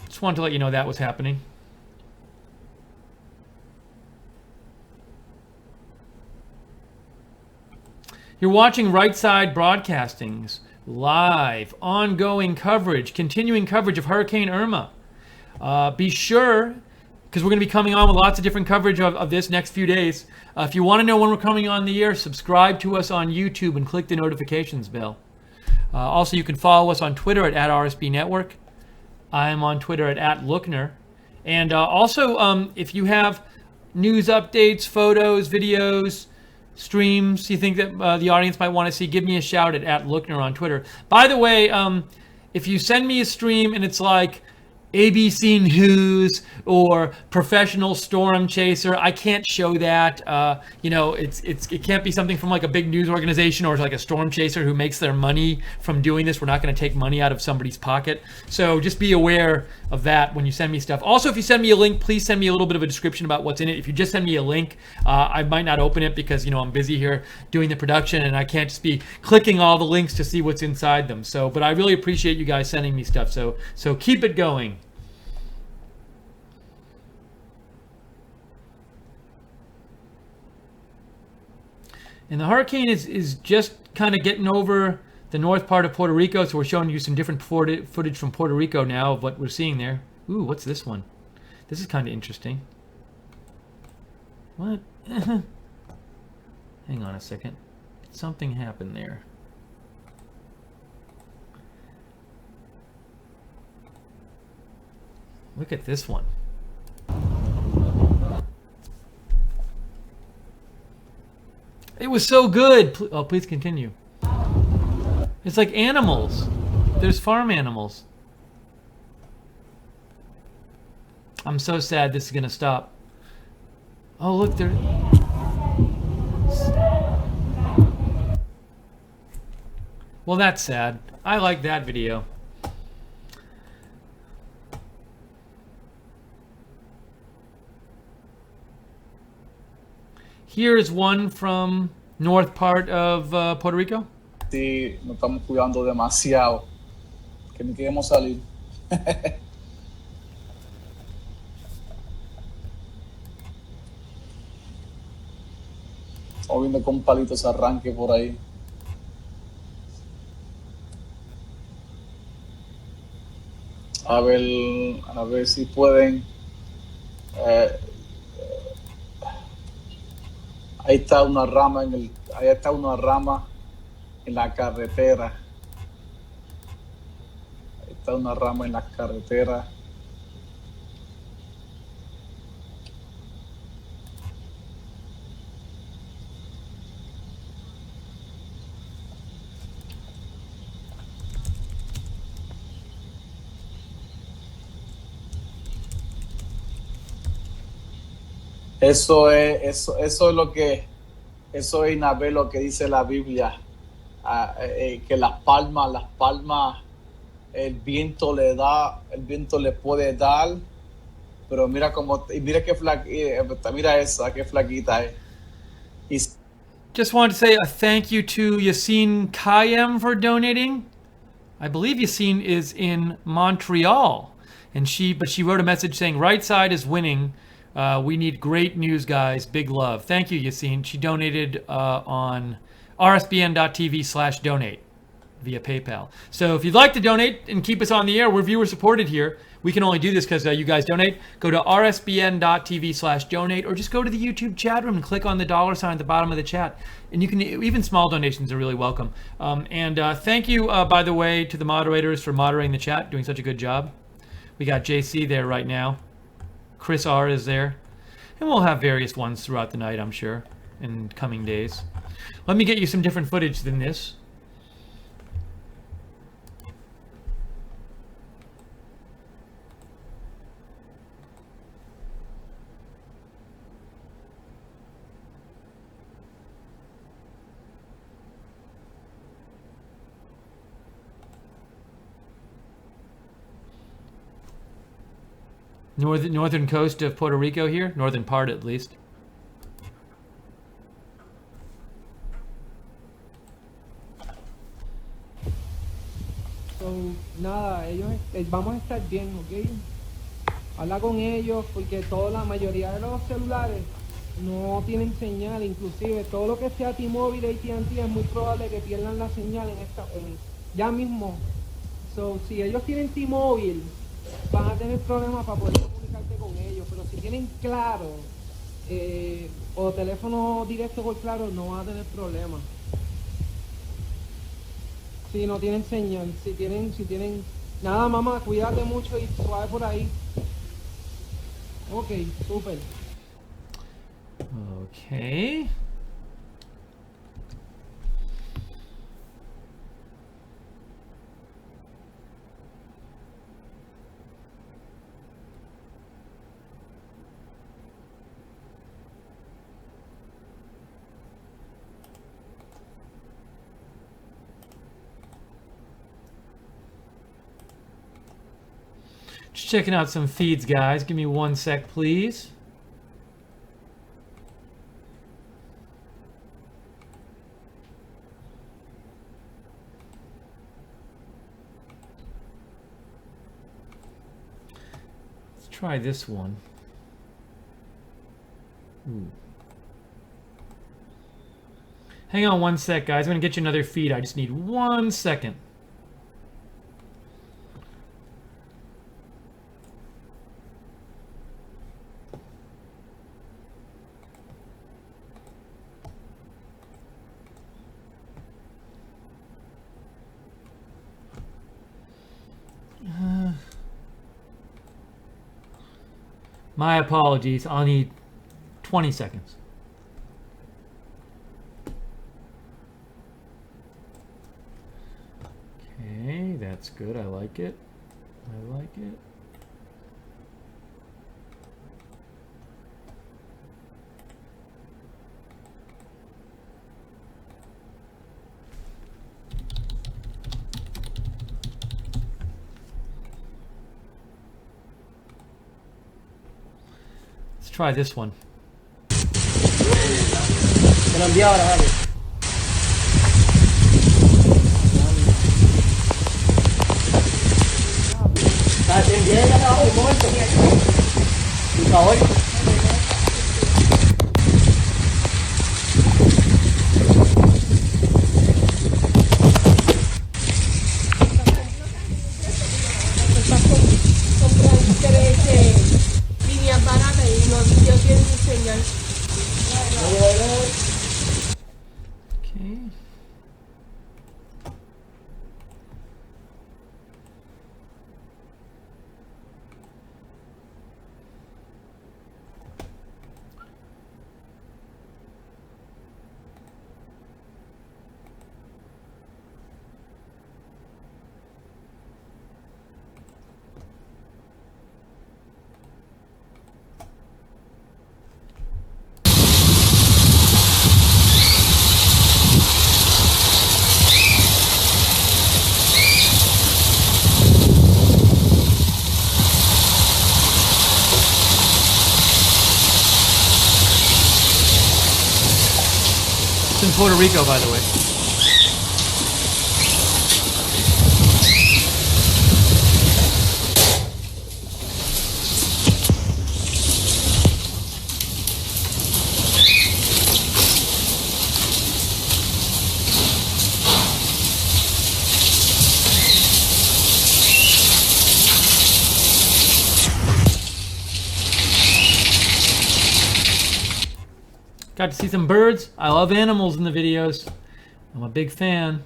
just wanted to let you know that was happening. You're watching Right Side Broadcasting's live, ongoing coverage, continuing coverage of Hurricane Irma. Be sure, because we're going to be coming on with lots of different coverage of this next few days. If you want to know when we're coming on the air, subscribe to us on YouTube and click the notifications bell. Also, you can follow us on Twitter at @RSB Network. I am on Twitter at @Lookner. And also, if you have news updates, photos, videos, streams you think that the audience might want to see, give me a shout at Lookner on Twitter. By the way, if you send me a stream and it's like ABC News or Professional Storm Chaser, I can't show that. You know, it can't be something from like a big news organization or like a storm chaser who makes their money from doing this. We're not going to take money out of somebody's pocket. So just be aware of that when you send me stuff. Also, if you send me a link, please send me a little bit of a description about what's in it. If you just send me a link, I might not open it because, you know, I'm busy here doing the production and I can't just be clicking all the links to see what's inside them. So, but I really appreciate you guys sending me stuff. So keep it going. And the hurricane is just kind of getting over the north part of Puerto Rico, so we're showing you some different footage from Puerto Rico now of what we're seeing there. Ooh, what's this one? This is kind of interesting. What? Hang on a second. Something happened there. Look at this one. It was so good. Oh, please continue. It's like animals. There's farm animals. I'm so sad this is going to stop. Oh, look, there. Well, that's sad. I like that video. Here is one from north part of Puerto Rico. Sí, nos estamos cuidando demasiado. Que ni queremos salir. O viendo con palitos arranque por ahí. A ver si pueden. Ahí está una rama en la carretera. Ahí está una rama en la carretera. Eso es Inabel, lo que dice la Biblia, que las palmas el viento le puede dar, pero mira mira qué mira esa, qué flaquita es. Just wanted to say a thank you to Yassine Kayem for donating. I believe Yassine is in Montreal, and she wrote a message saying right side is winning. We need great news, guys. Big love. Thank you, Yassine. She donated on rsbn.tv/donate via PayPal. So if you'd like to donate and keep us on the air, we're viewer supported here. We can only do this because you guys donate. Go to rsbn.tv/donate, or just go to the YouTube chat room and click on the $ at the bottom of the chat. And you can, even small donations are really welcome. And thank you, by the way, to the moderators for moderating the chat, doing such a good job. We got JC there right now. Chris R is there. And we'll have various ones throughout the night, I'm sure, in coming days. Let me get you some different footage than this. Northern coast of Puerto Rico here, northern part at least. So, nada, vamos a estar bien, ¿ok? Habla con ellos porque la mayoría de los celulares no tienen señal, inclusive todo lo que sea T-Mobile y AT&T es muy probable que pierdan la señal ya mismo. So, si ellos tienen T-Mobile, van a tener problemas para poder comunicarte con ellos, pero si tienen Claro o teléfono directo por Claro, no van a tener problemas. Si no tienen señal, si tienen nada, mamá, cuídate mucho y suave por ahí. Ok, super. Okay. Just checking out some feeds, guys. Give me 1 sec, please. Let's try this one. Ooh. Hang on 1 sec, guys. I'm going to get you another feed. I just need 1 second. My apologies. I'll need 20 seconds. Okay, that's good. I like it. I like it. Try this one. Te lo envío ahora, dale. Te envié el trabajo un momento. Por favor. in Puerto Rico, by the way. Got to see some birds. I love animals in the videos. I'm a big fan.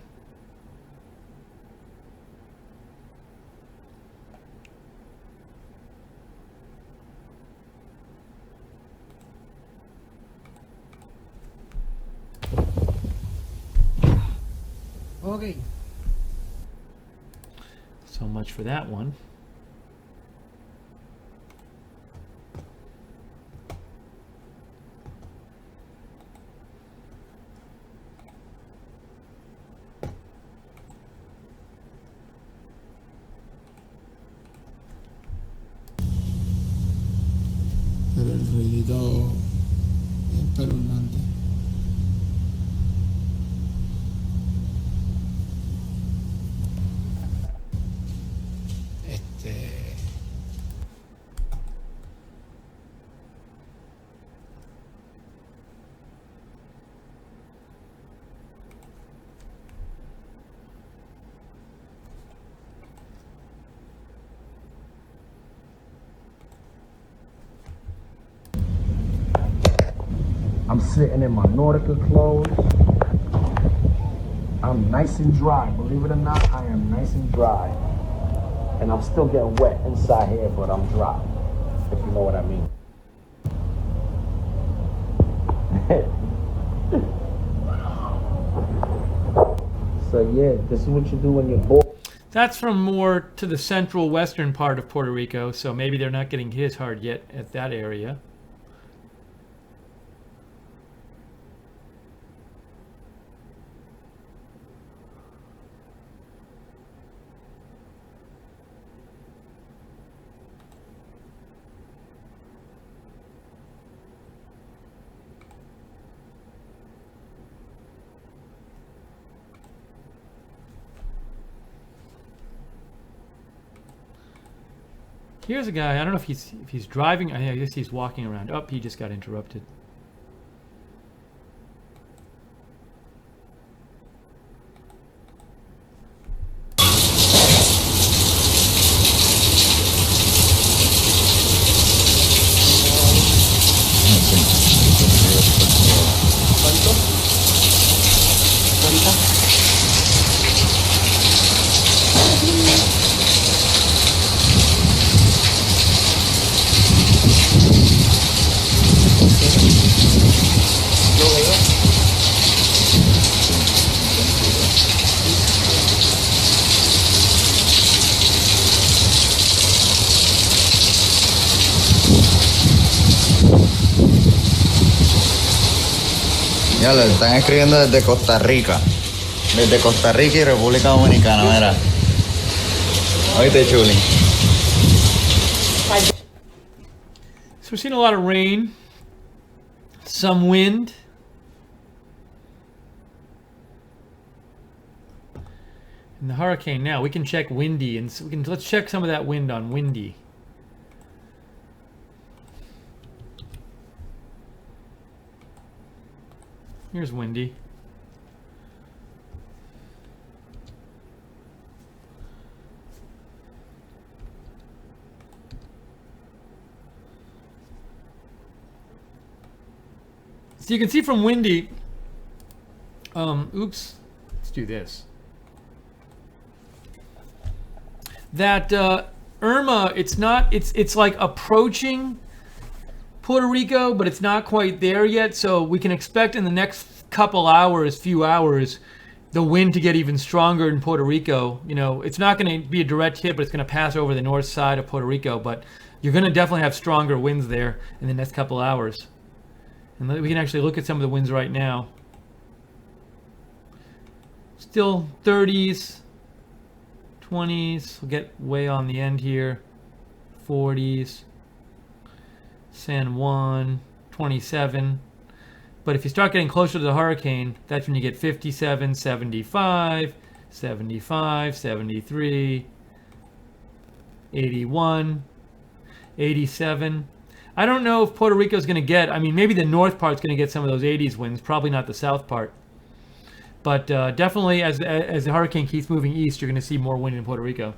Okay. So much for that one. Pero el ruidito es espeluznante. I'm sitting in my nautical clothes. I'm nice and dry. Believe it or not, I am nice and dry. And I'm still getting wet inside here, but I'm dry, if you know what I mean. So yeah, this is what you do when you're bored. That's from more to the central western part of Puerto Rico, so maybe they're not getting hit as hard yet at that area. Here's a guy. I don't know if he's driving. I guess he's walking around. Oh, he just got interrupted. Ya le están escribiendo desde Costa Rica. Desde Costa Rica y República Dominicana, mira. Oíste, Chuli. So we're seeing a lot of rain, some wind. And the hurricane now, we can check windy, and so let's check some of that wind on windy. Here's windy. So you can see from windy, oops, let's do this. That Irma, it's like approaching Puerto Rico, but it's not quite there yet, so we can expect in the next few hours, the wind to get even stronger in Puerto Rico. You know, it's not going to be a direct hit, but it's going to pass over the north side of Puerto Rico, but you're going to definitely have stronger winds there in the next couple hours. And we can actually look at some of the winds right now. Still 30s, 20s, we'll get way on the end here, 40s. San Juan, 27. But if you start getting closer to the hurricane, that's when you get 57, 75, 75, 73, 81, 87. I don't know if Puerto Rico is going to get, I mean, maybe the north part's going to get some of those 80s winds, probably not the south part. But definitely as the hurricane keeps moving east, you're going to see more wind in Puerto Rico.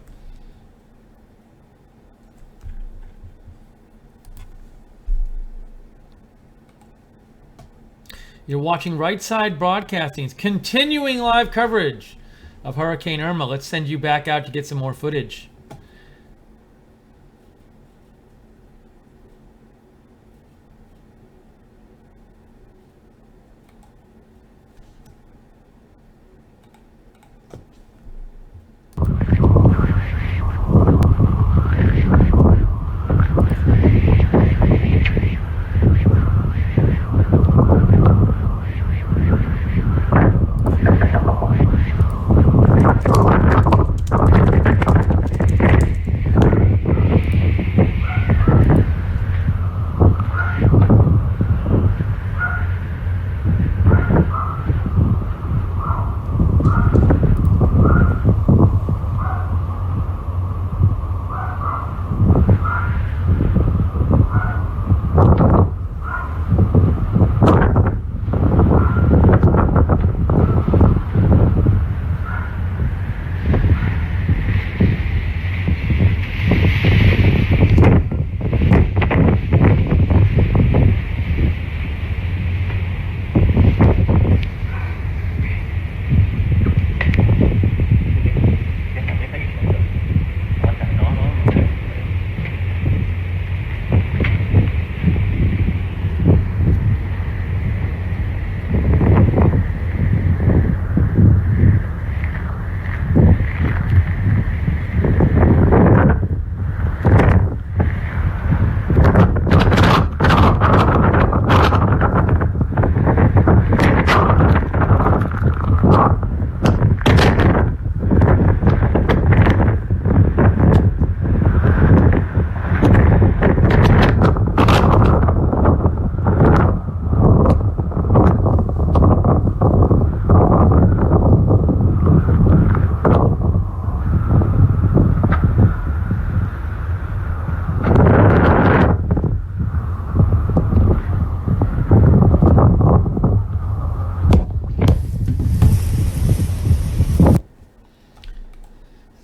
You're watching Right Side Broadcasting's continuing live coverage of Hurricane Irma. Let's send you back out to get some more footage.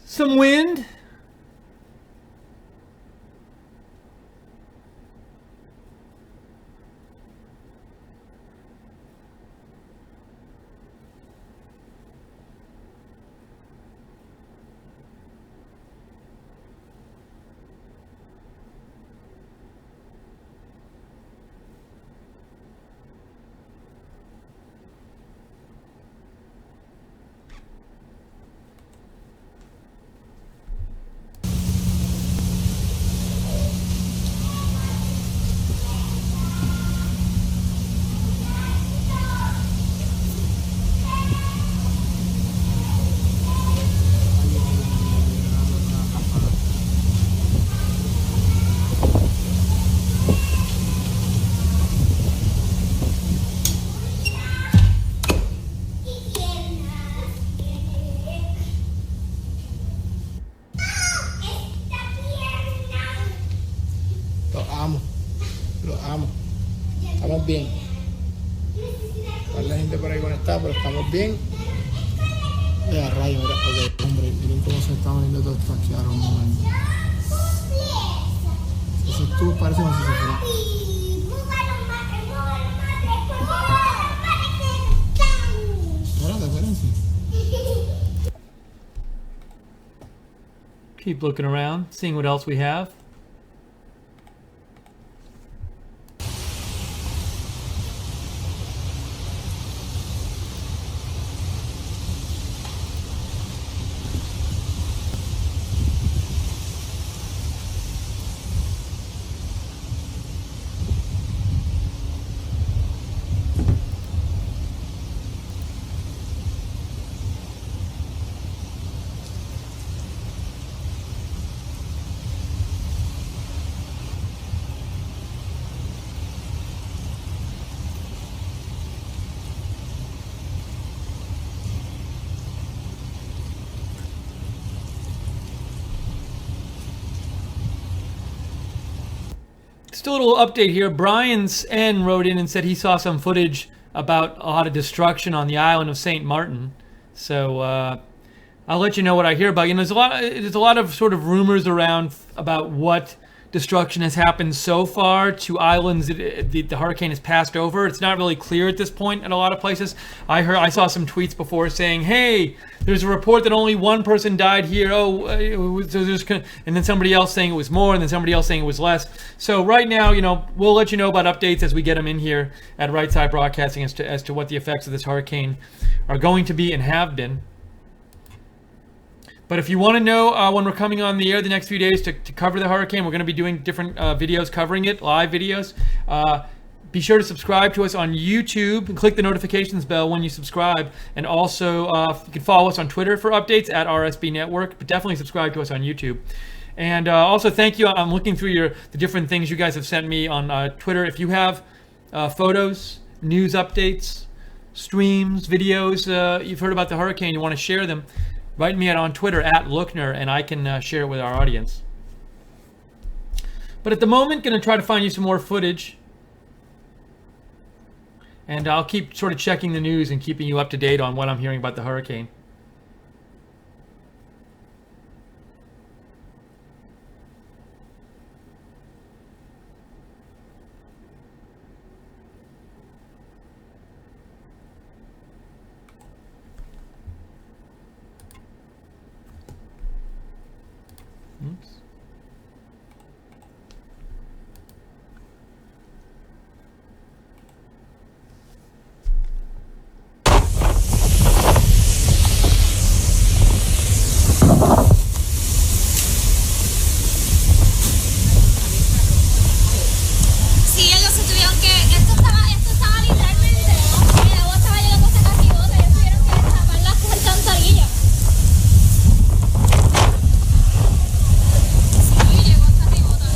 Some wind. Estamos bien. Está la gente por ahí conectada, pero estamos bien. Mira, rayo, mira, ok, hombre, miren cómo se está moviendo todo esto aquí ahora un momento. Eso tú parece como si se fuera. Keep looking around, seeing what else we have. Just a little update here. Brian's N wrote in and said he saw some footage about a lot of destruction on the island of St. Martin. So I'll let you know what I hear about. You know, there's a lot of sort of rumors around about what destruction has happened so far to islands that the hurricane has passed over. It's not really clear at this point in a lot of places. I saw some tweets before saying, "Hey, there's a report that only one person died here." So and then somebody else saying it was more, and then somebody else saying it was less. So right now, you know, we'll let you know about updates as we get them in here at Right Side Broadcasting as to what the effects of this hurricane are going to be and have been. But if you want to know when we're coming on the air the next few days to cover the hurricane, we're going to be doing different videos covering it, live videos. Be sure to subscribe to us on YouTube and click the notifications bell when you subscribe. And also, you can follow us on Twitter for updates at RSB Network, but definitely subscribe to us on YouTube. And also, thank you. I'm looking through the different things you guys have sent me on Twitter. If you have photos, news updates, streams, videos, you've heard about the hurricane, you want to share them, write me on Twitter at Lookner, and I can share it with our audience. But at the moment, going to try to find you some more footage. And I'll keep sort of checking the news and keeping you up to date on what I'm hearing about the hurricane. Oops. Sí, ellos se tuvieron que... Esto estaba literalmente... El agua estaba llegando hasta casi bota. Ellos tuvieron que tapar las alcantarillas. Sí, llegó hasta arribota.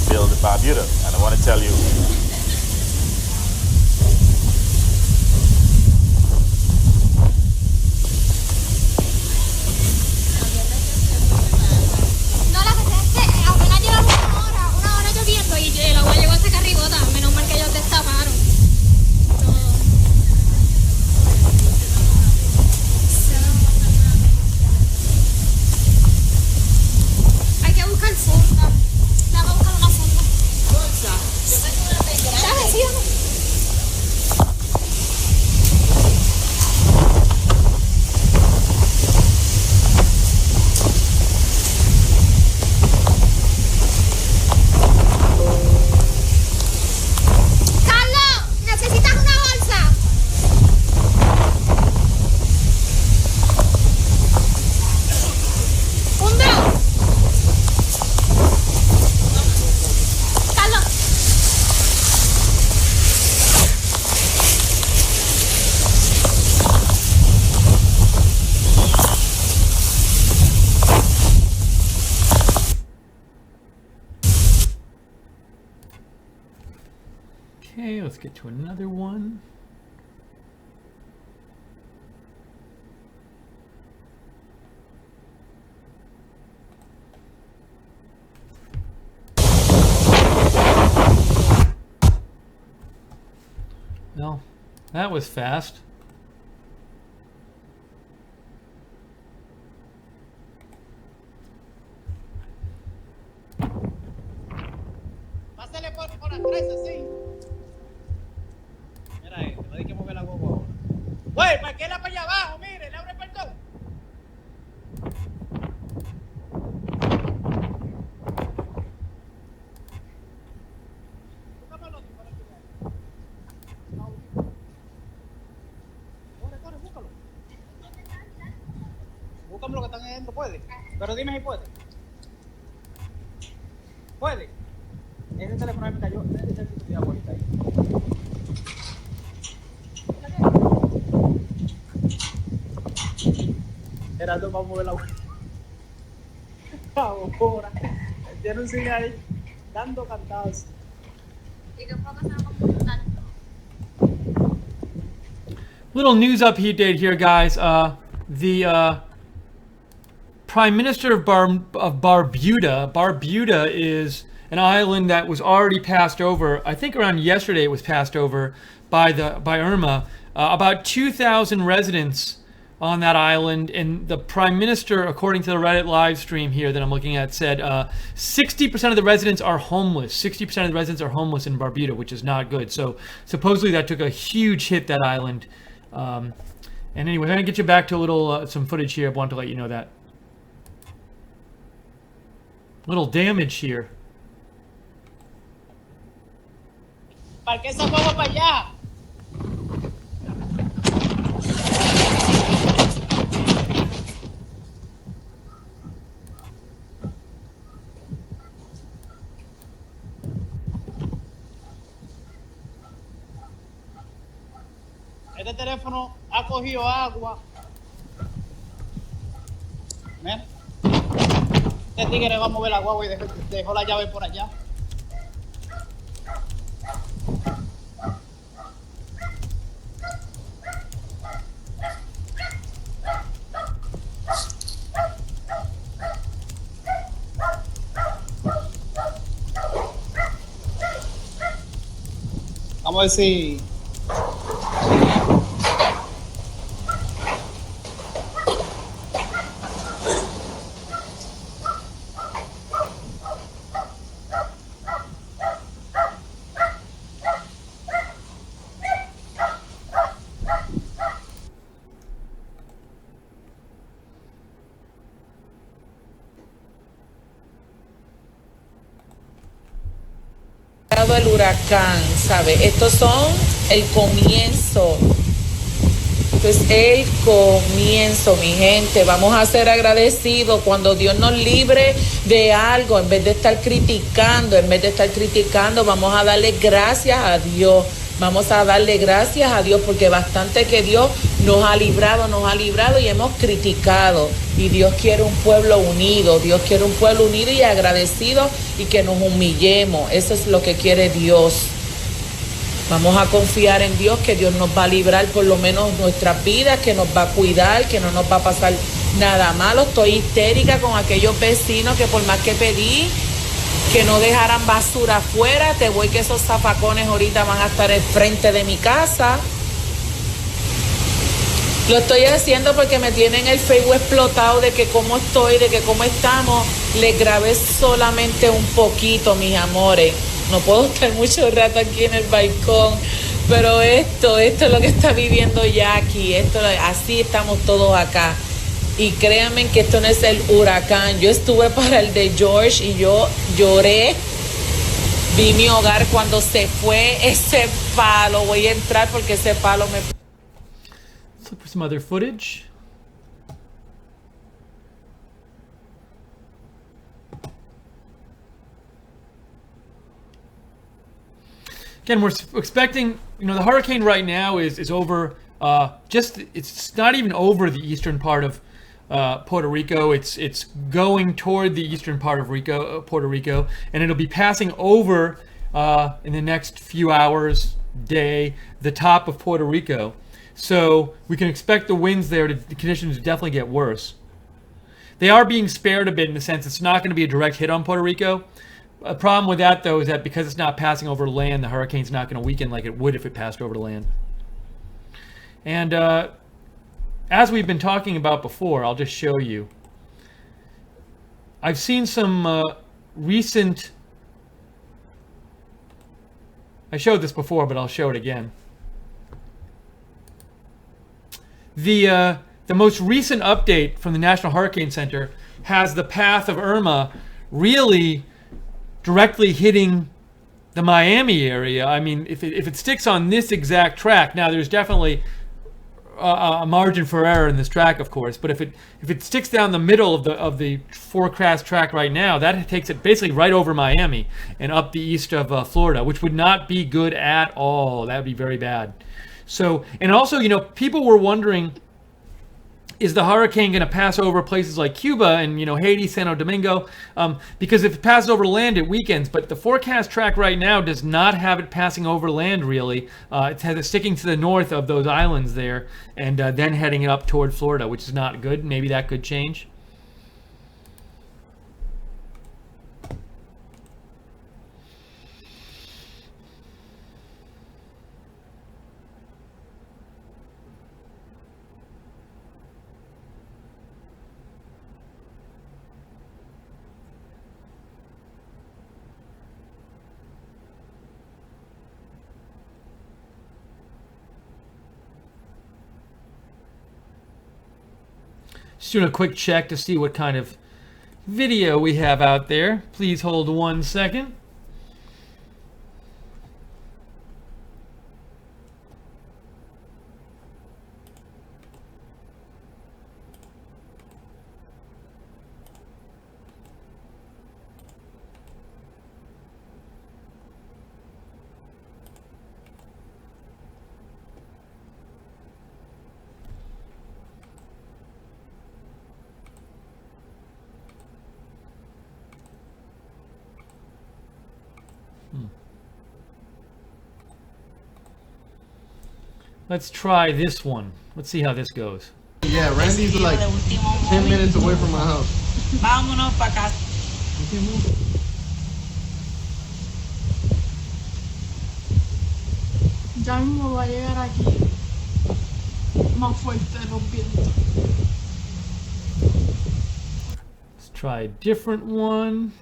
Bill to Barbuda, and I want to tell you. No, la cosa es que apenas llevamos una hora lloviendo y el agua llegó hasta acá arribota. Menos mal que ellos destaparon. Hay que buscar funda. La voy a buscar una funda. ¿Sabes? Sí, ¿o no? Carlos, necesitas una bolsa. Un dedo. Carlos. Okay, let's get to another one. Well, that was fast. Pásale por atrás así. Mira no hay que mover la guagua ahora. Güey, parquéla para allá abajo, mire, le abre el perdón. Corre, búscalo. Búscame lo que están adentro, puede. Pero dime si puede. ¿Puede? Ese teléfono ahí me cayó. Ese es el de abuelita ahí. Gerardo va a mover la abuela. Ahora. Tiene un cine ahí dando cantados. Y que poco se va a comportar. Little news update here, guys. The Prime Minister of Barbuda. Barbuda is an island that was already passed over. I think around yesterday it was passed over by Irma. About 2,000 residents on that island, and the Prime Minister, according to the Reddit live stream here that I'm looking at, said 60% of the residents are homeless. 60% of the residents are homeless in Barbuda, which is not good. So supposedly that took a huge hit, that island. And anyway, I'm gonna get you back to a little some footage here. I want to let you know that. Little damage here. ¿Para qué esa fuego para allá? Este teléfono ha cogido agua. ¿Ven? Este tigre va a mover la guagua y dejó la llave por allá. Vamos a ver si... el huracán, ¿sabe? Estos son el comienzo. Esto es el comienzo, mi gente. Vamos a ser agradecidos cuando Dios nos libre de algo. En vez de estar criticando, vamos a darle gracias a Dios. Vamos a darle gracias a Dios porque bastante que Dios nos ha librado y hemos criticado. Y Dios quiere un pueblo unido, y agradecido y que nos humillemos. Eso es lo que quiere Dios. Vamos a confiar en Dios, que Dios nos va a librar por lo menos nuestras vidas, que nos va a cuidar, que no nos va a pasar nada malo. Estoy histérica con aquellos vecinos que por más que pedí que no dejaran basura afuera, te voy que esos zafacones ahorita van a estar enfrente de mi casa. Lo estoy haciendo porque me tienen el Facebook explotado de que cómo estoy, de que cómo estamos. Les grabé solamente un poquito, mis amores. No puedo estar mucho rato aquí en el balcón, pero esto es lo que está viviendo Jackie. Así estamos todos acá. Y créanme que esto no es el huracán. Yo estuve para el de George y yo lloré. Vi mi hogar cuando se fue ese palo. Voy a entrar porque ese palo me... Let's look for some other footage. Again, we're expecting, the hurricane right now is over, it's not even over the eastern part of Puerto Rico. It's going toward the eastern part of Puerto Rico, and it'll be passing over in the next few hours, day, the top of Puerto Rico. So we can expect the winds there, the conditions to definitely get worse. They are being spared a bit in the sense it's not going to be a direct hit on Puerto Rico. A problem with that, though, is that because it's not passing over land, the hurricane's not going to weaken like it would if it passed over the land. And as we've been talking about before, I'll just show you. I've seen some recent... I showed this before, but I'll show it again. The most recent update from the National Hurricane Center has the path of Irma really directly hitting the Miami area. I mean, if it sticks on this exact track, now there's definitely a margin for error in this track, of course, but if it sticks down the middle of the forecast track right now, that takes it basically right over Miami and up the east of Florida, which would not be good at all. That would be very bad. So, and also, people were wondering is the hurricane going to pass over places like Cuba and, Haiti, Santo Domingo? Because if it passes over land, it weakens. But the forecast track right now does not have it passing over land, really. It has it sticking to the north of those islands there and then heading up toward Florida, which is not good. Maybe that could change. Just doing a quick check to see what kind of video we have out there. Please hold 1 second. Let's try this one. Let's see how this goes. Yeah, Randy's like 10 minutes away from my house. Vámonos para acá. Ya mismo va a llegar aquí más fuerte los vientos. Let's try a different one.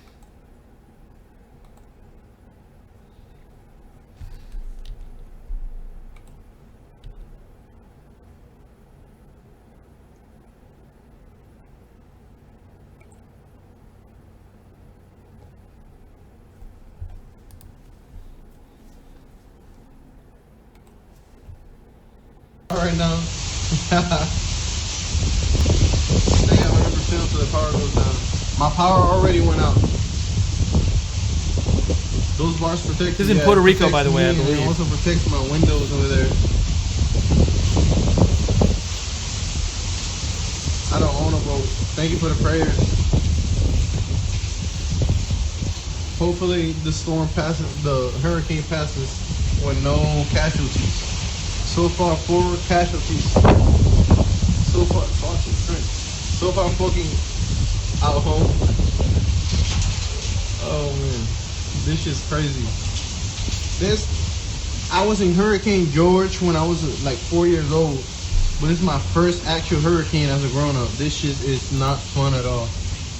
Right now. Stay at 100% until the power goes down. My power already went out. Those bars protect. This is in Puerto Rico, by the way, I believe. It also protects my windows over there. I don't own a boat. Thank you for the prayers. Hopefully the storm passes, the hurricane passes with no casualties. So far, 4 casualties. So far, fucking out home. Oh man, this shit's crazy. I was in Hurricane George when I was like 4 years old, but this is my first actual hurricane as a grown up. This shit is not fun at all.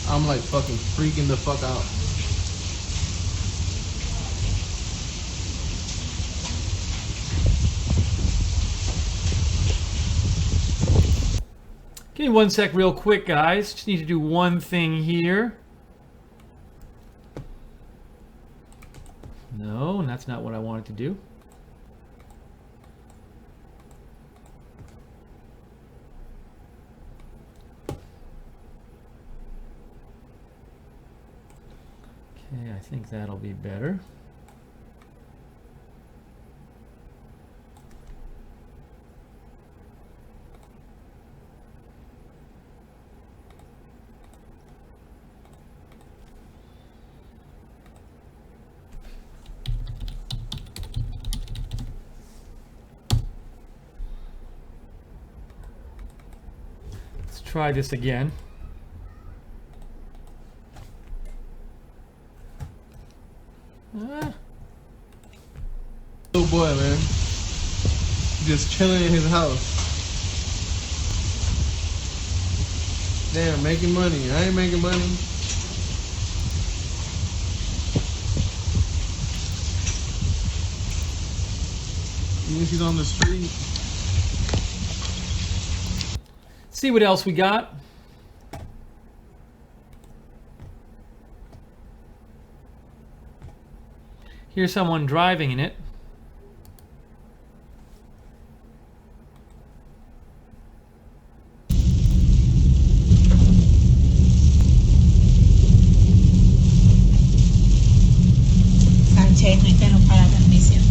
I'm like fucking freaking the fuck out. Give me 1 sec real quick, guys. Just need to do one thing here. No, and that's not what I wanted to do. Okay, I think that'll be better. Try this again. Little boy, man, just chilling in his house. Damn, making money. I ain't making money. Even if he's on the street. See what else we got. Here's someone driving in it. Sánchez, tuítelo para la transmisión.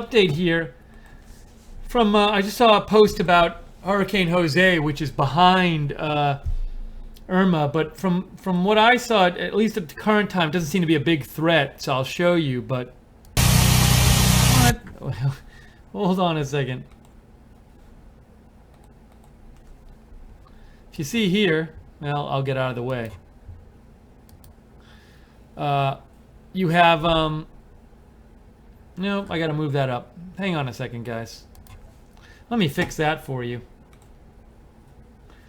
update here from I just saw a post about Hurricane Jose, which is behind Irma, but from what I saw, at least at the current time, it doesn't seem to be a big threat. So I'll show you. But what? Hold on a second. If you see here, well, I'll get out of the way. You have nope, I gotta move that up. Hang on a second, guys. Let me fix that for you.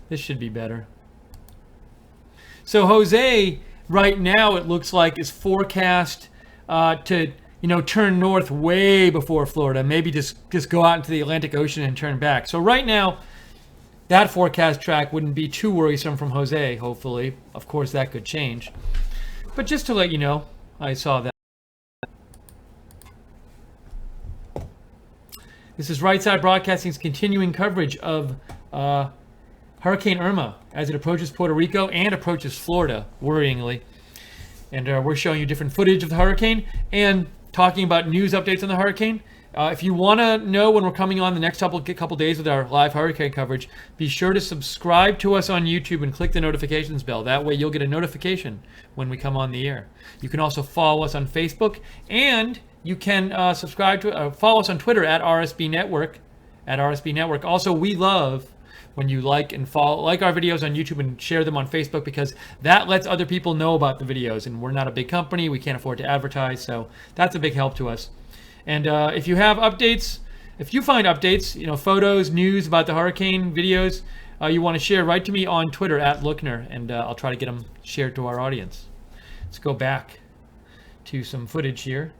This should be better. So Jose, right now, it looks like is forecast to turn north way before Florida. Maybe just go out into the Atlantic Ocean and turn back. So right now, that forecast track wouldn't be too worrisome from Jose, hopefully. Of course, that could change. But just to let you know, I saw that. This is Right Side Broadcasting's continuing coverage of Hurricane Irma as it approaches Puerto Rico and approaches Florida, worryingly. And we're showing you different footage of the hurricane and talking about news updates on the hurricane. If you want to know when we're coming on the next couple days with our live hurricane coverage, be sure to subscribe to us on YouTube and click the notifications bell. That way you'll get a notification when we come on the air. You can also follow us on Facebook, and you can follow us on Twitter at RSB Network. Also, we love when you like our videos on YouTube and share them on Facebook, because that lets other people know about the videos. And we're not a big company; we can't afford to advertise, so that's a big help to us. And if you have updates, if you find updates, photos, news about the hurricane, videos, you want to share, write to me on Twitter at Lookner, and I'll try to get them shared to our audience. Let's go back to some footage here.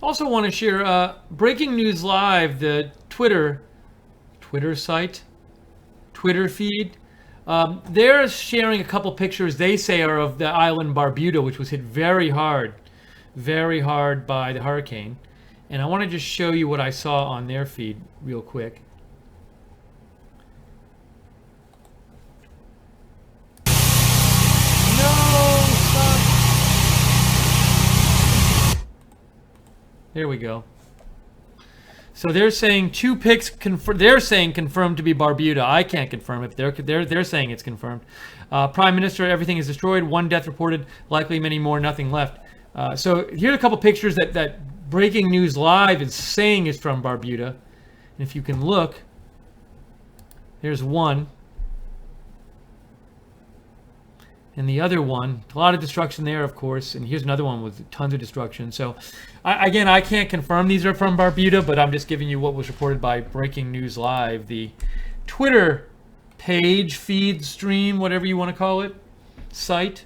Also want to share Breaking News Live, the Twitter feed. They're sharing a couple pictures they say are of the island Barbuda, which was hit very hard by the hurricane. And I want to just show you what I saw on their feed real quick. There we go. So they're saying two pics. They're saying confirmed to be Barbuda. I can't confirm it. They're saying it's confirmed. Prime Minister, everything is destroyed. 1 death reported. Likely many more. Nothing left. So here's a couple pictures that Breaking News Live is saying is from Barbuda. And if you can look, there's one. And the other one, a lot of destruction there, of course. And here's another one with tons of destruction. So, I can't confirm these are from Barbuda, but I'm just giving you what was reported by Breaking News Live, the Twitter page, feed, stream, whatever you want to call it, site.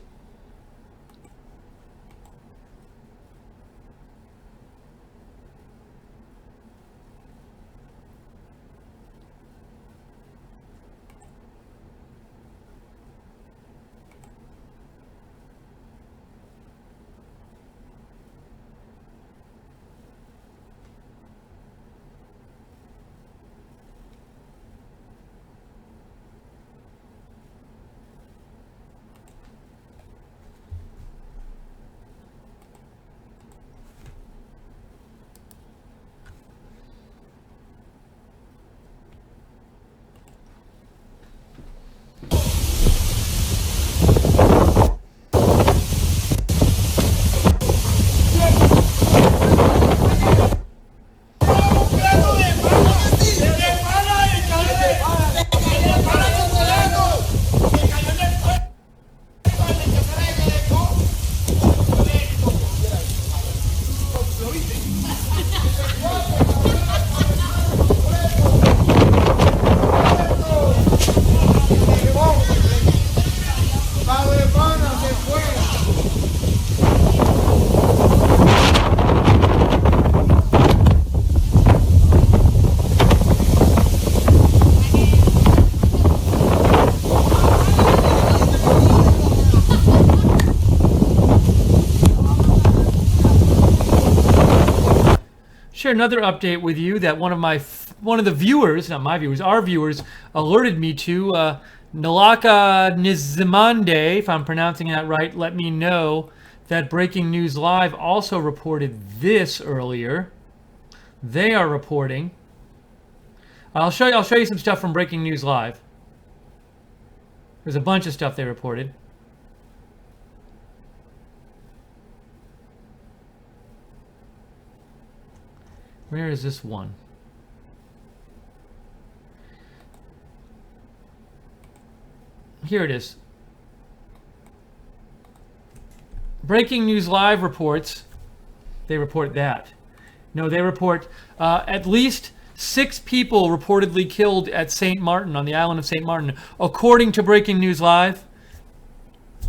share another update with you that one of the viewers, not my viewers, our viewers, alerted me to. Nalaka Nizimande, if I'm pronouncing that right, let me know that Breaking News Live also reported this earlier. They are reporting. I'll show you some stuff from Breaking News Live. There's a bunch of stuff they reported. Where is this one? Here it is. Breaking News Live reports. They report that. No, they report at least 6 people reportedly killed at St. Martin, on the island of St. Martin. According to Breaking News Live,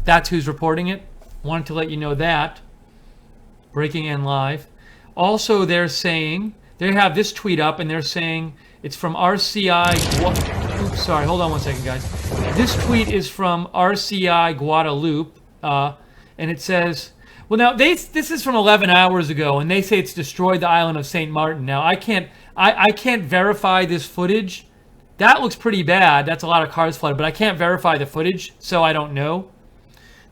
that's who's reporting it. Wanted to let you know that. Breaking and Live. Also, they're saying, they have this tweet up, and they're saying it's from RCI. Oops, sorry, hold on one second, guys. This tweet is from RCI Guadalupe, and it says, well, now this is from 11 hours ago, and they say it's destroyed the island of St. Martin. Now, I can't verify this footage. That looks pretty bad. That's a lot of cars flooded, but I can't verify the footage, so I don't know.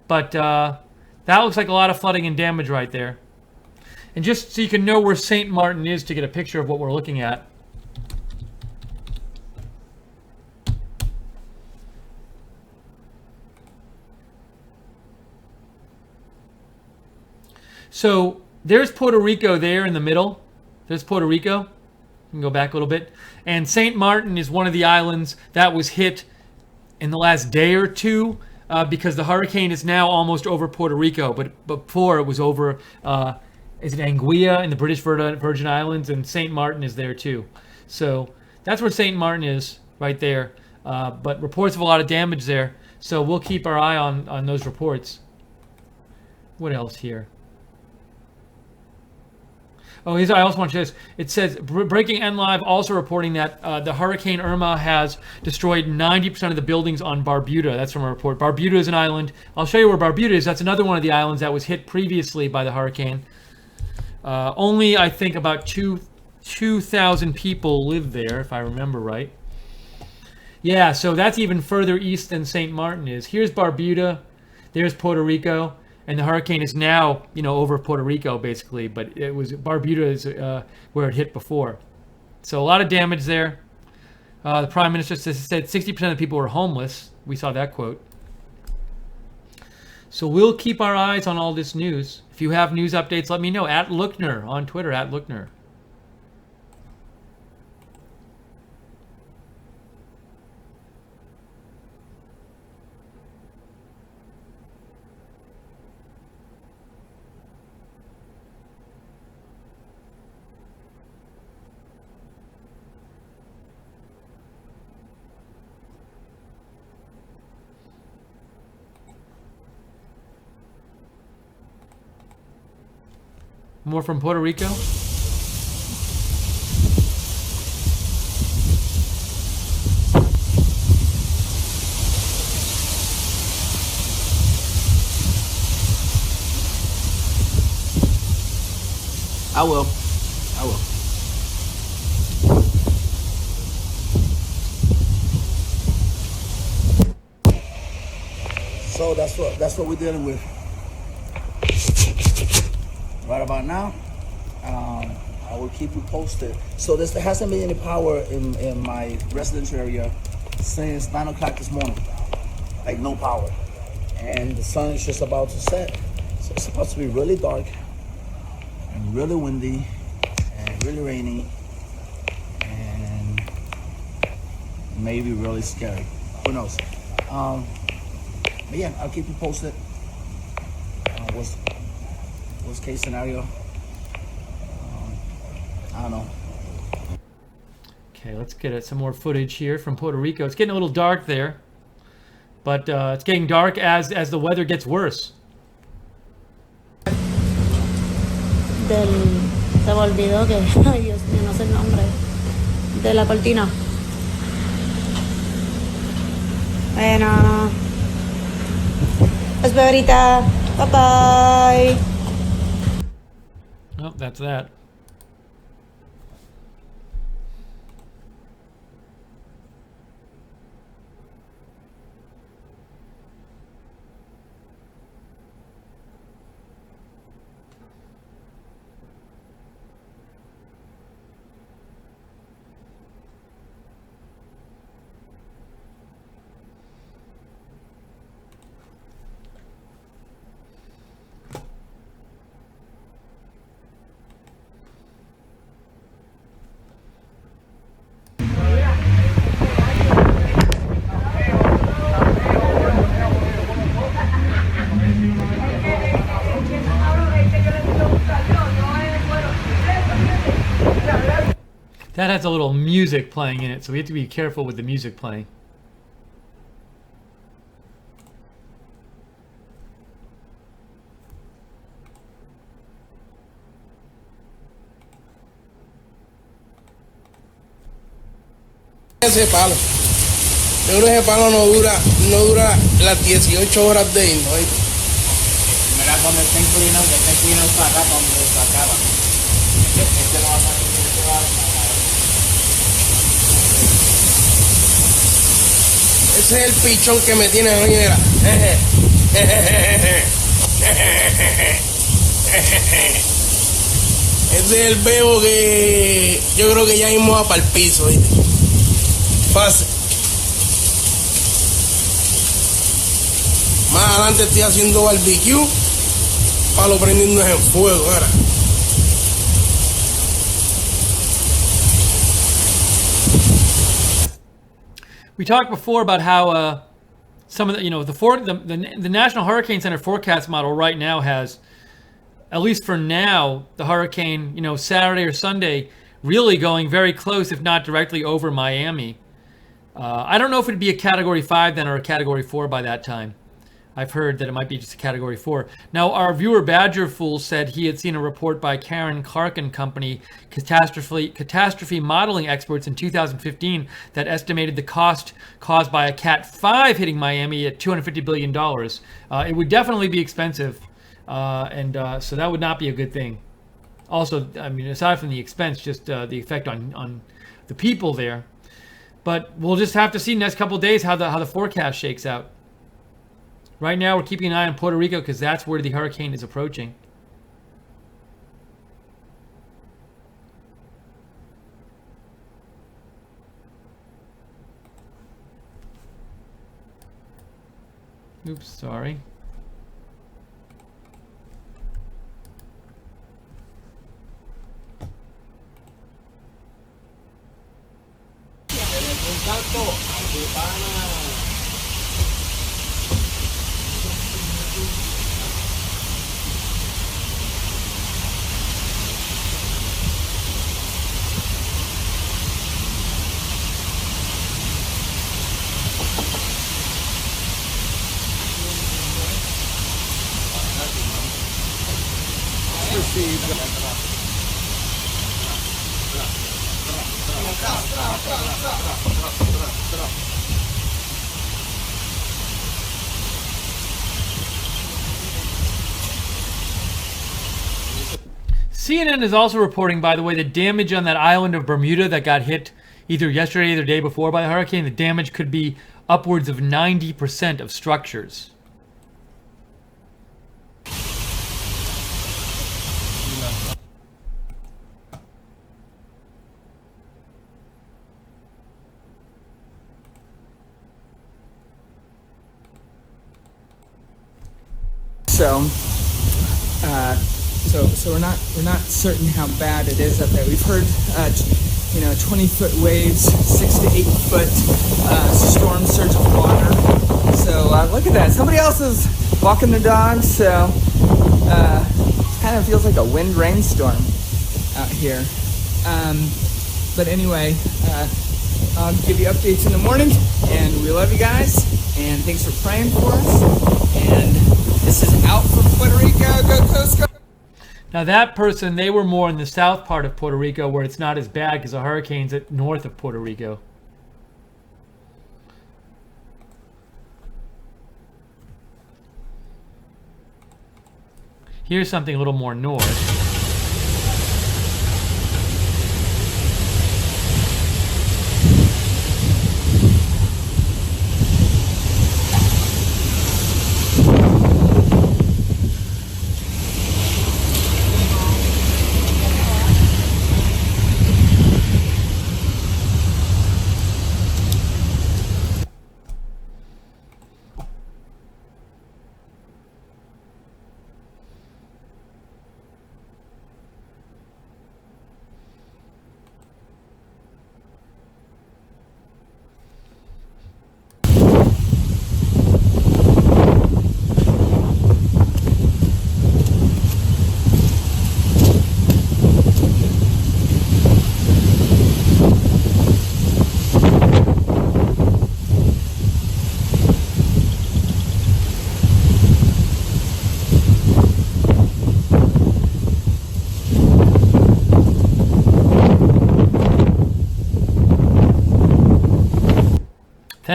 But that looks like a lot of flooding and damage right there. And just so you can know where St. Martin is to get a picture of what we're looking at. So there's Puerto Rico there in the middle. There's Puerto Rico. You can go back a little bit. And St. Martin is one of the islands that was hit in the last day or two because the hurricane is now almost over Puerto Rico. But before it was over, is it Anguilla in the British Virgin Islands? And St. Martin is there too. So that's where St. Martin is, right there. But reports of a lot of damage there. So we'll keep our eye on those reports. What else here? Oh, I also want to say this. It says, Breaking N Live also reporting that the Hurricane Irma has destroyed 90% of the buildings on Barbuda. That's from a report. Barbuda is an island. I'll show you where Barbuda is. That's another one of the islands that was hit previously by the hurricane. Only, I think, about 2,000 people live there, if I remember right. Yeah, so that's even further east than St. Martin is. Here's Barbuda. There's Puerto Rico. And the hurricane is now, over Puerto Rico, basically. But it was Barbuda is where it hit before. So a lot of damage there. The Prime Minister said 60% of the people were homeless. We saw that quote. So we'll keep our eyes on all this news. If you have news updates, let me know. At Lookner on Twitter, at Lookner. More from Puerto Rico. I will. So that's what we're dealing with. Right about now, I will keep you posted. So there hasn't been any power in my residential area since 9 o'clock this morning. Like no power. And the sun is just about to set. So it's supposed to be really dark and really windy and really rainy and maybe really scary. Who knows? But yeah, I'll keep you posted. Worst case scenario, I don't know. Okay, let's get some more footage here from Puerto Rico. It's getting a little dark there, but it's getting dark as the weather gets worse. Se me olvidó que, ay Dios mío, no sé el nombre de la cortina. Bueno, nos vemos ahorita. Bye bye. Oh, that's that. That has a little music playing in it, so we have to be careful with the music playing. Ese palo. Yo creo que ese palo no dura las 18 horas de irnos. Mira cuando está inclinado, que está inclinado para acá, para donde se acaba. Este no va a salir, este va a salir. Ese es el pichón que me tiene hoy, mira. Ese es el bebo que yo creo que ya mismo va para el piso, ¿viste? Fácil. Más adelante estoy haciendo barbecue, palo prendiéndose en fuego, ¿verdad? We talked before about how some of the, the National Hurricane Center forecast model right now has, at least for now, the hurricane, Saturday or Sunday, really going very close, if not directly over Miami. I don't know if it'd be a Category 5 then or a Category 4 by that time. I've heard that it might be just a Category 4. Now, our viewer Badger Fool said he had seen a report by Karen Clark and Company, catastrophe modeling experts in 2015, that estimated the cost caused by a Cat 5 hitting Miami at $250 billion. It would definitely be expensive, so that would not be a good thing. Also, I mean, aside from the expense, just the effect on the people there. But we'll just have to see next couple of days how the forecast shakes out. Right now, we're keeping an eye on Puerto Rico because that's where the hurricane is approaching. Oops, sorry. CNN is also reporting, by the way, the damage on that island of Bermuda that got hit either yesterday or the day before by the hurricane. The damage could be upwards of 90% of structures. So we're not certain how bad it is up there. We've heard 20-foot waves, 6 to 8 foot storm surge of water. So look at that. Somebody else is walking their dog. So it kind of feels like a wind rainstorm out here. But anyway, I'll give you updates in the morning. And we love you guys. And thanks for praying for us. And this is out from Puerto Rico. Go Coast Guard. Now that person, they were more in the south part of Puerto Rico where it's not as bad because the hurricane's at north of Puerto Rico. Here's something a little more north.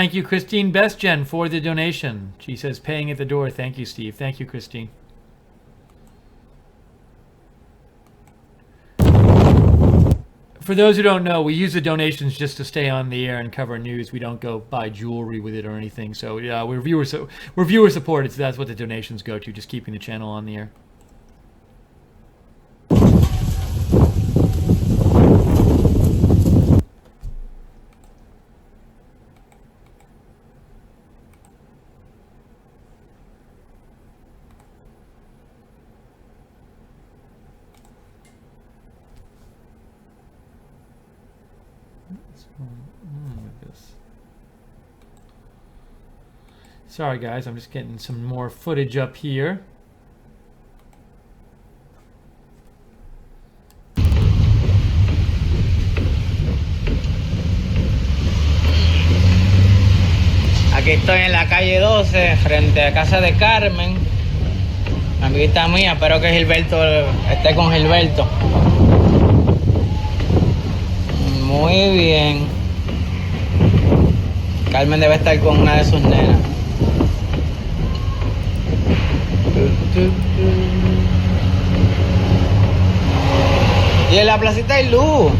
Thank you, Christine Bestgen, for the donation. She says paying at the door. Thank you, Steve. Thank you, Christine. For those who don't know, we use the donations just to stay on the air and cover news. We don't go buy jewelry with it or anything. So yeah, we're viewer supported. So that's what the donations go to, just keeping the channel on the air. Sorry guys, I'm just getting some more footage up here. Aquí estoy en la calle 12, frente a casa de Carmen, amiguita mía. Espero que Gilberto esté con Gilberto. Muy bien. Carmen debe estar con una de sus nenas. Y en la placita hay luz.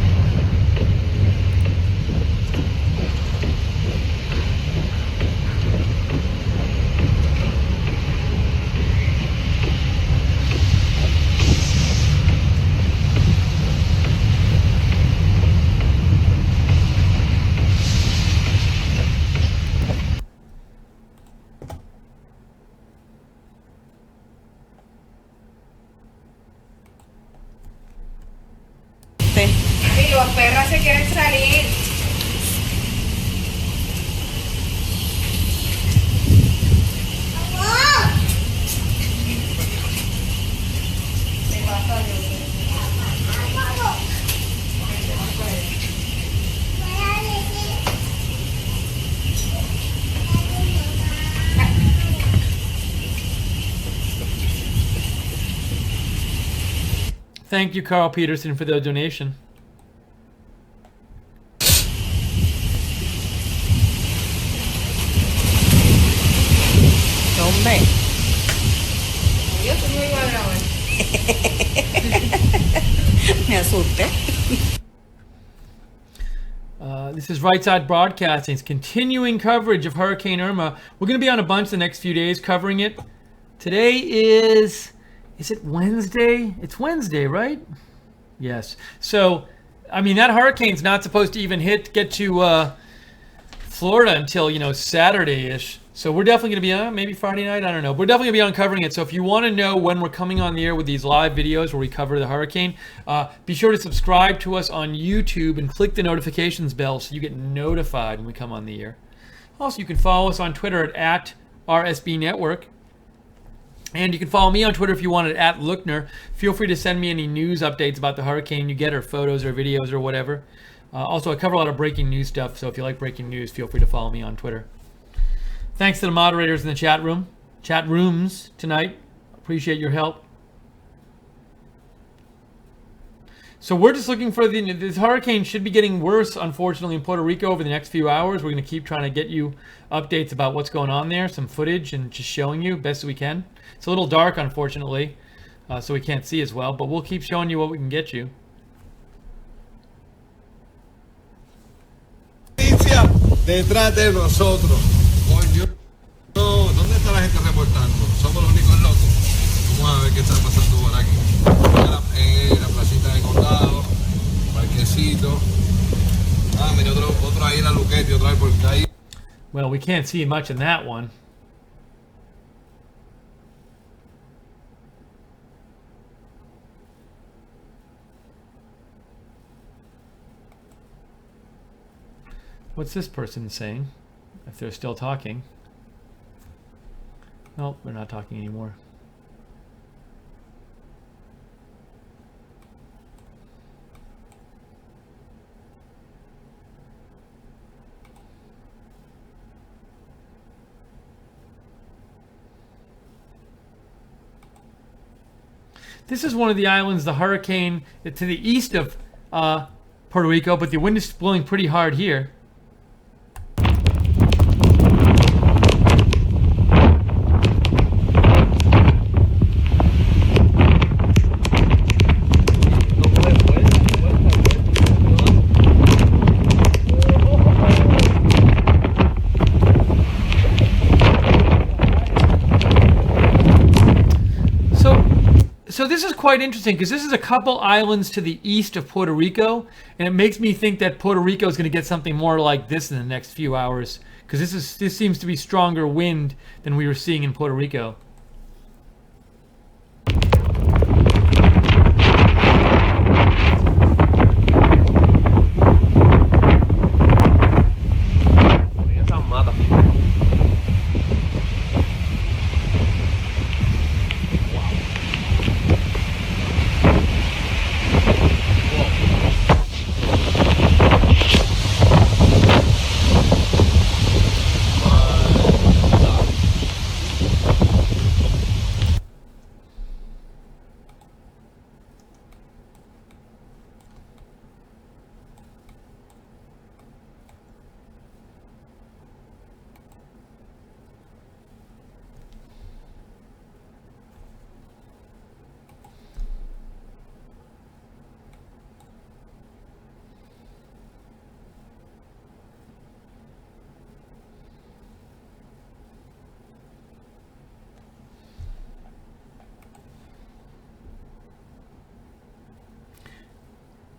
Y los perros se quieren salir. Thank you, Carl Peterson, for the donation. Hombre. Yo soy muy buena hoy. Me asusté. This is Right Side Broadcasting's continuing coverage of Hurricane Irma. We're going to be on a bunch the next few days covering it. Today is it Wednesday? It's Wednesday, right? Yes. So, I mean, that hurricane's not supposed to even get to Florida until, Saturday-ish. So we're definitely going to be on, maybe Friday night, I don't know. We're definitely going to be on covering it. So if you want to know when we're coming on the air with these live videos where we cover the hurricane, be sure to subscribe to us on YouTube and click the notifications bell so you get notified when we come on the air. Also, you can follow us on Twitter at RSB Network. And you can follow me on Twitter if you want it at Lookner. Feel free to send me any news updates about the hurricane you get, or photos or videos or whatever. Also, I cover a lot of breaking news stuff, so if you like breaking news, feel free to follow me on Twitter. Thanks to the moderators in the chat rooms tonight. Appreciate your help. So we're just looking for this hurricane should be getting worse, unfortunately, in Puerto Rico over the next few hours. We're going to keep trying to get you updates about what's going on there, some footage, and just showing you best we can. It's a little dark, unfortunately, so we can't see as well, but we'll keep showing you what we can get you. Detrás de nosotros. Coño. No, ¿dónde está la gente reportando? Somos los únicos locos. Vamos a ver qué está pasando por aquí. En la placita de condado, parquecito. Ah, mira, otro ahí en la Luquete, otro ahí por ahí. Well, we can't see much in that one. What's this person saying? If they're still talking. Nope, they're not talking anymore. This is one of the islands, the hurricane to the east of Puerto Rico, but the wind is blowing pretty hard here. So this is quite interesting because this is a couple islands to the east of Puerto Rico, and it makes me think that Puerto Rico is going to get something more like this in the next few hours because this seems to be stronger wind than we were seeing in Puerto Rico.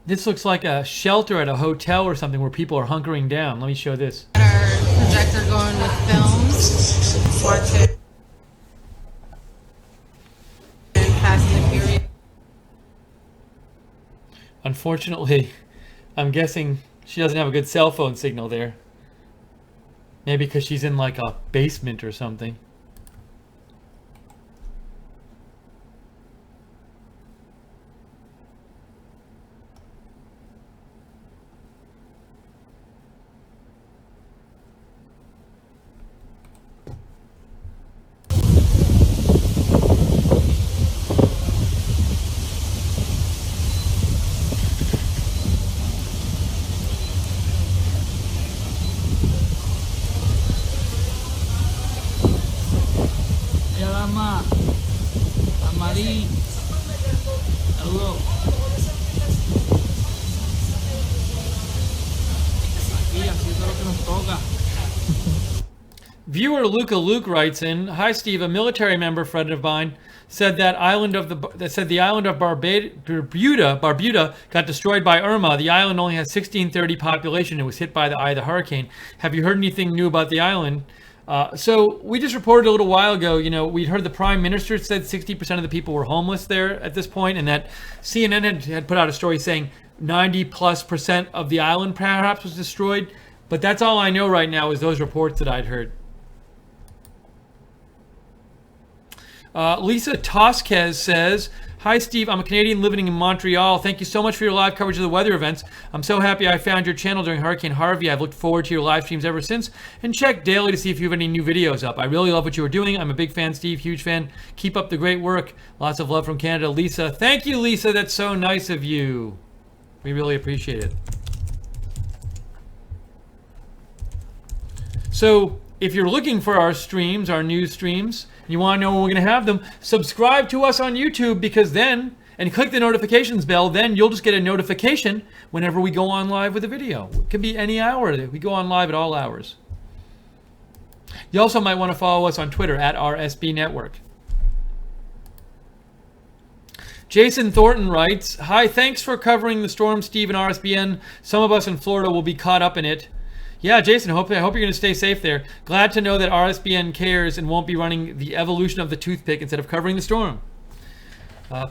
This looks like a shelter at a hotel or something where people are hunkering down. Let me show this. Projector going with films. Watch it. And passing the period. Unfortunately, I'm guessing she doesn't have a good cell phone signal there. Maybe because she's in like a basement or something. Viewer Luke writes in, "Hi Steve, a military member friend of mine said that the island of Barbuda got destroyed by Irma. The island only has 1630 population. It was hit by the eye of the hurricane. Have you heard anything new about the island?" So we just reported a little while ago, we'd heard the Prime Minister said 60% of the people were homeless there at this point, and that CNN had put out a story saying 90+% of the island perhaps was destroyed. But that's all I know right now is those reports that I'd heard. Lisa Tosquez says, "Hi Steve, I'm a Canadian living in Montreal. Thank you so much for your live coverage of the weather events. I'm so happy I found your channel during Hurricane Harvey. I've looked forward to your live streams ever since and checked daily to see if you have any new videos up. I really love what you were doing. I'm a big fan, Steve, huge fan. Keep up the great work. Lots of love from Canada." Lisa, thank you, Lisa. That's so nice of you. We really appreciate it. So if you're looking for our streams, our news streams, and you want to know when we're going to have them, subscribe to us on YouTube, because then, and click the notifications bell, then you'll just get a notification whenever we go on live with a video. It can be any hour. We go on live at all hours. You also might want to follow us on Twitter at RSB Network. Jason Thornton writes, "Hi, thanks for covering the storm, Steve, and RSBN. Some of us in Florida will be caught up in it." Yeah, Jason, I hope you're going to stay safe there. Glad to know that RSBN cares and won't be running the evolution of the toothpick instead of covering the storm.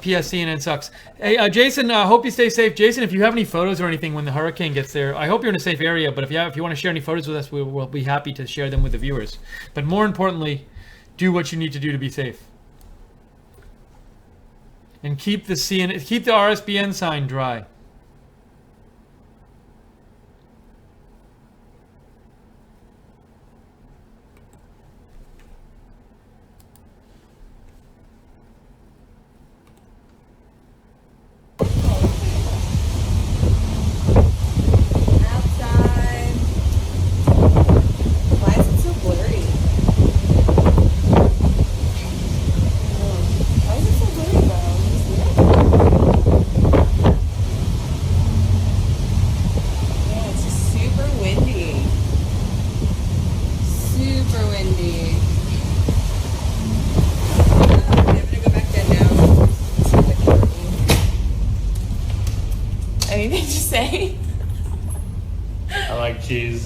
P.S. CNN sucks. Hey, Jason, hope you stay safe. Jason, if you have any photos or anything when the hurricane gets there, I hope you're in a safe area, but if you want to share any photos with us, we'll be happy to share them with the viewers. But more importantly, do what you need to do to be safe. And keep the RSBN sign dry.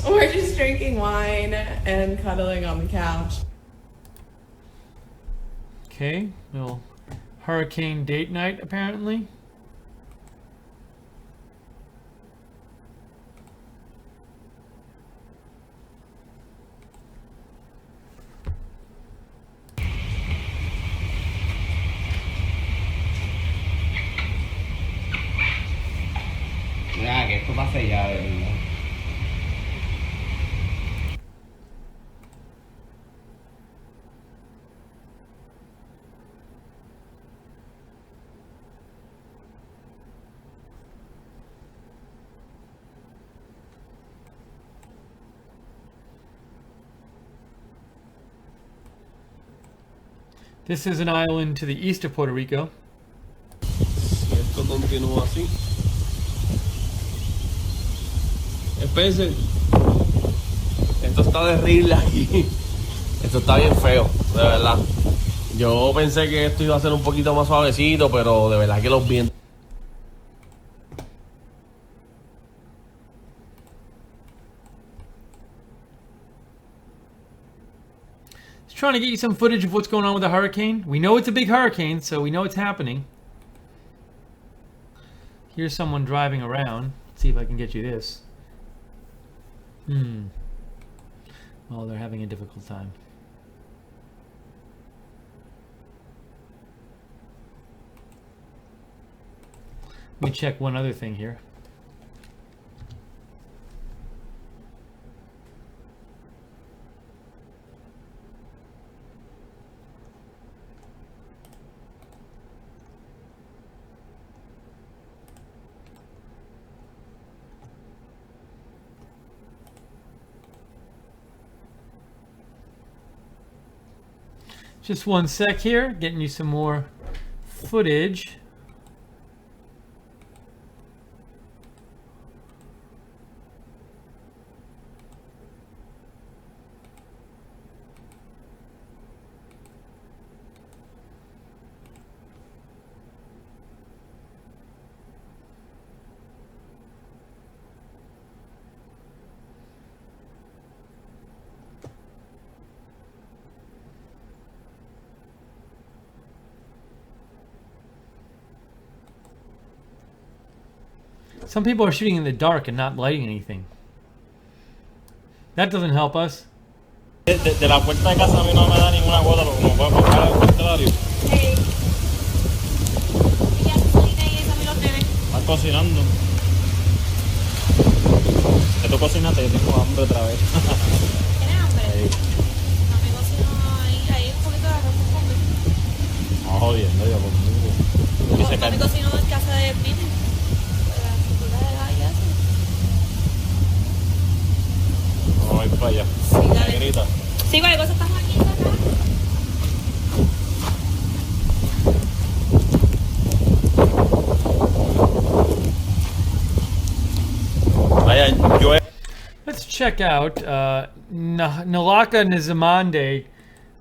We're just drinking wine and cuddling on the couch. Okay, little hurricane date night apparently. Mira, que esto pase ya, de verdad. This is an island to the east of Puerto Rico. Si esto continúa así. Espérense. Esto está terrible aquí. Esto está bien feo, de verdad. Yo pensé que esto iba a ser un poquito más suavecito, pero de verdad que los vientos. Trying to get you some footage of what's going on with the hurricane. We know it's a big hurricane, so we know it's happening. Here's someone driving around. Let's see if I can get you this. Well, they're having a difficult time. Let me check one other thing here. Just one sec here, getting you some more footage. Some people are shooting in the dark and not lighting anything. That doesn't help us. De la puerta de casa a mí no me da ninguna gota, lo como puedo buscar al cancelario. Hey. ¿Y ya cocina y eso, los nenes? Están cocinando. Que tú cocinaste, yo tengo hambre otra vez. ¿Tienes hambre? Sí. No me cocino ahí un poquito de arroz con pollo. No jodiendo yo conmigo. Dice No me cocino en casa de Pini. Vamos a ir para allá. Sí, dale. Negrita. Sí, cualquier cosa estamos aquí acá. Let's check out. Nalaka Nizamande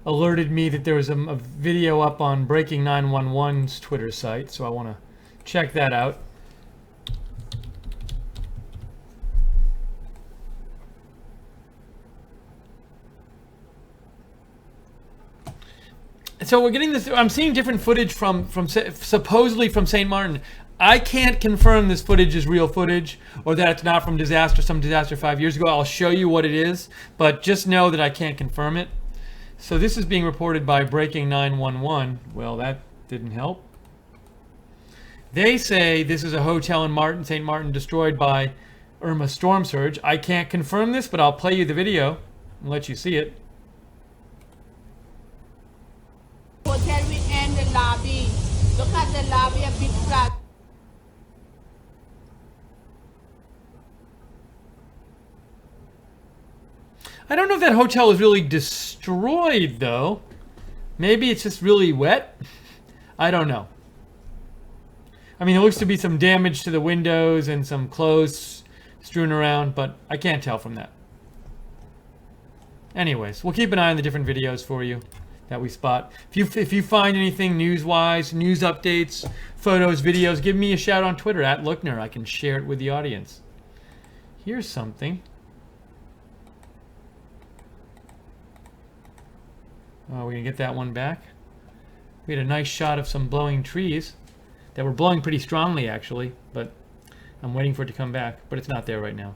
alerted me that there was a video up on Breaking 911's Twitter site, so I want to check that out. So we're getting this. I'm seeing different footage from supposedly from St. Martin. I can't confirm this footage is real footage or that it's not from some disaster 5 years ago. I'll show you what it is, but just know that I can't confirm it. So this is being reported by Breaking 911. Well, that didn't help. They say this is a hotel in St. Martin destroyed by Irma storm surge. I can't confirm this, but I'll play you the video and let you see it. Hotel we end the lobby. Look at the lobby, a big flat. I don't know if that hotel is really destroyed, though. Maybe it's just really wet. I don't know. I mean, there looks to be some damage to the windows and some clothes strewn around, but I can't tell from that. Anyways, we'll keep an eye on the different videos for you that we spot. If you find anything news-wise, news updates, photos, videos, give me a shout on Twitter @Lookner. I can share it with the audience. Here's something. We're going to get that one back. We had a nice shot of some blowing trees that were blowing pretty strongly, actually, but I'm waiting for it to come back, but it's not there right now.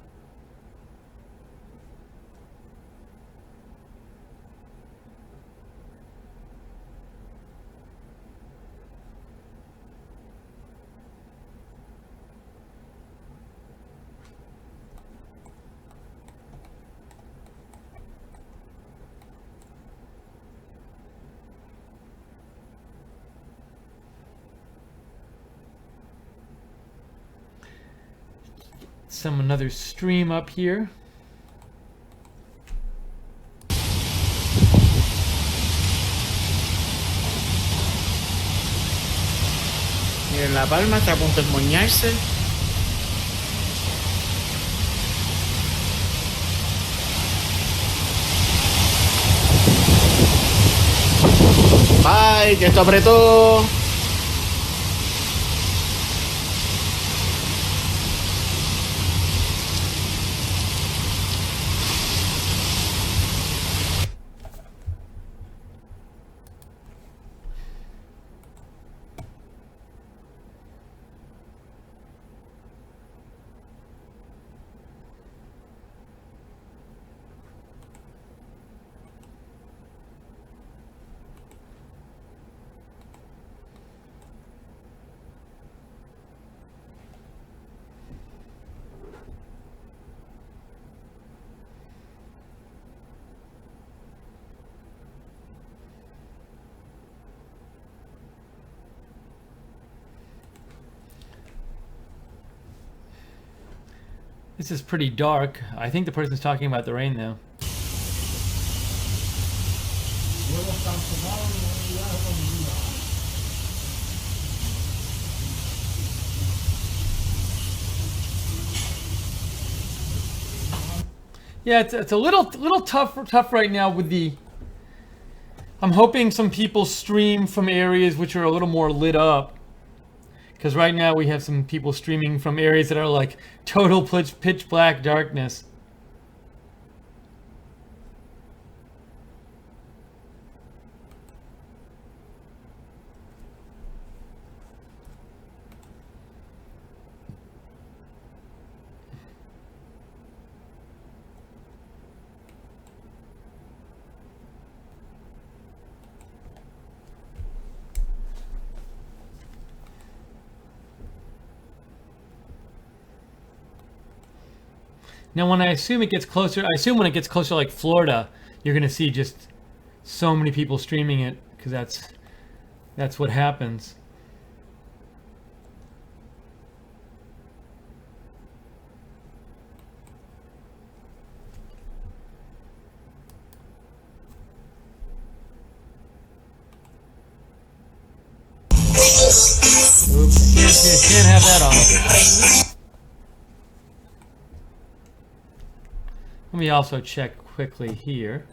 Another stream up here. Miren, La Palma está a punto de moñarse. Bye, que esto apretó. This is pretty dark. I think the person's talking about the rain, though. Yeah, it's a little tough right now with the. I'm hoping some people stream from areas which are a little more lit up. Because right now we have some people streaming from areas that are like total pitch black darkness. Now, when I assume it gets closer, when it gets closer like Florida, you're going to see just so many people streaming it, because that's what happens. Oops, can't have that on. Let me also check quickly here.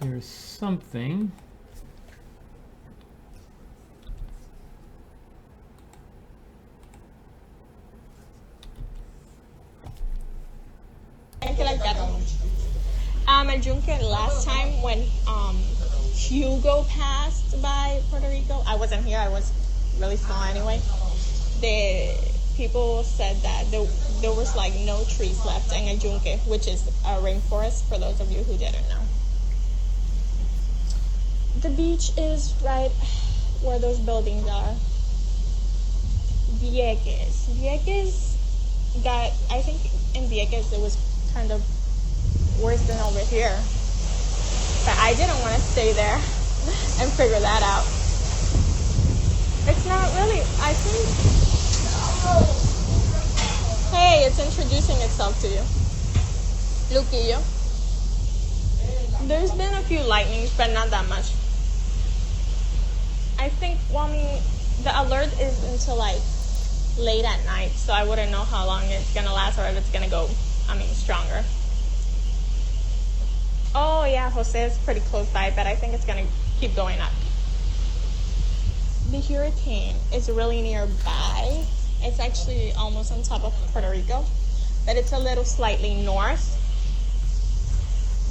Here's something. El Junket last time when Hugo passed by Puerto Rico, I wasn't here, I was really small anyway. The people said that there was like no trees left in El Junket, which is a rainforest for those of you who didn't know. The beach is right where those buildings are. Vieques got, I think in Vieques it was kind of worse than over here. But I didn't want to stay there and figure that out. It's not really, I think, hey, it's introducing itself to you. Luquillo. There's been a few lightnings, but not that much. I think, well, I mean, the alert is until like late at night, so I wouldn't know how long it's gonna last or if it's gonna go, stronger. Oh yeah, Jose is pretty close by, but I think it's gonna keep going up. The hurricane is really nearby. It's actually almost on top of Puerto Rico, but it's a little slightly north.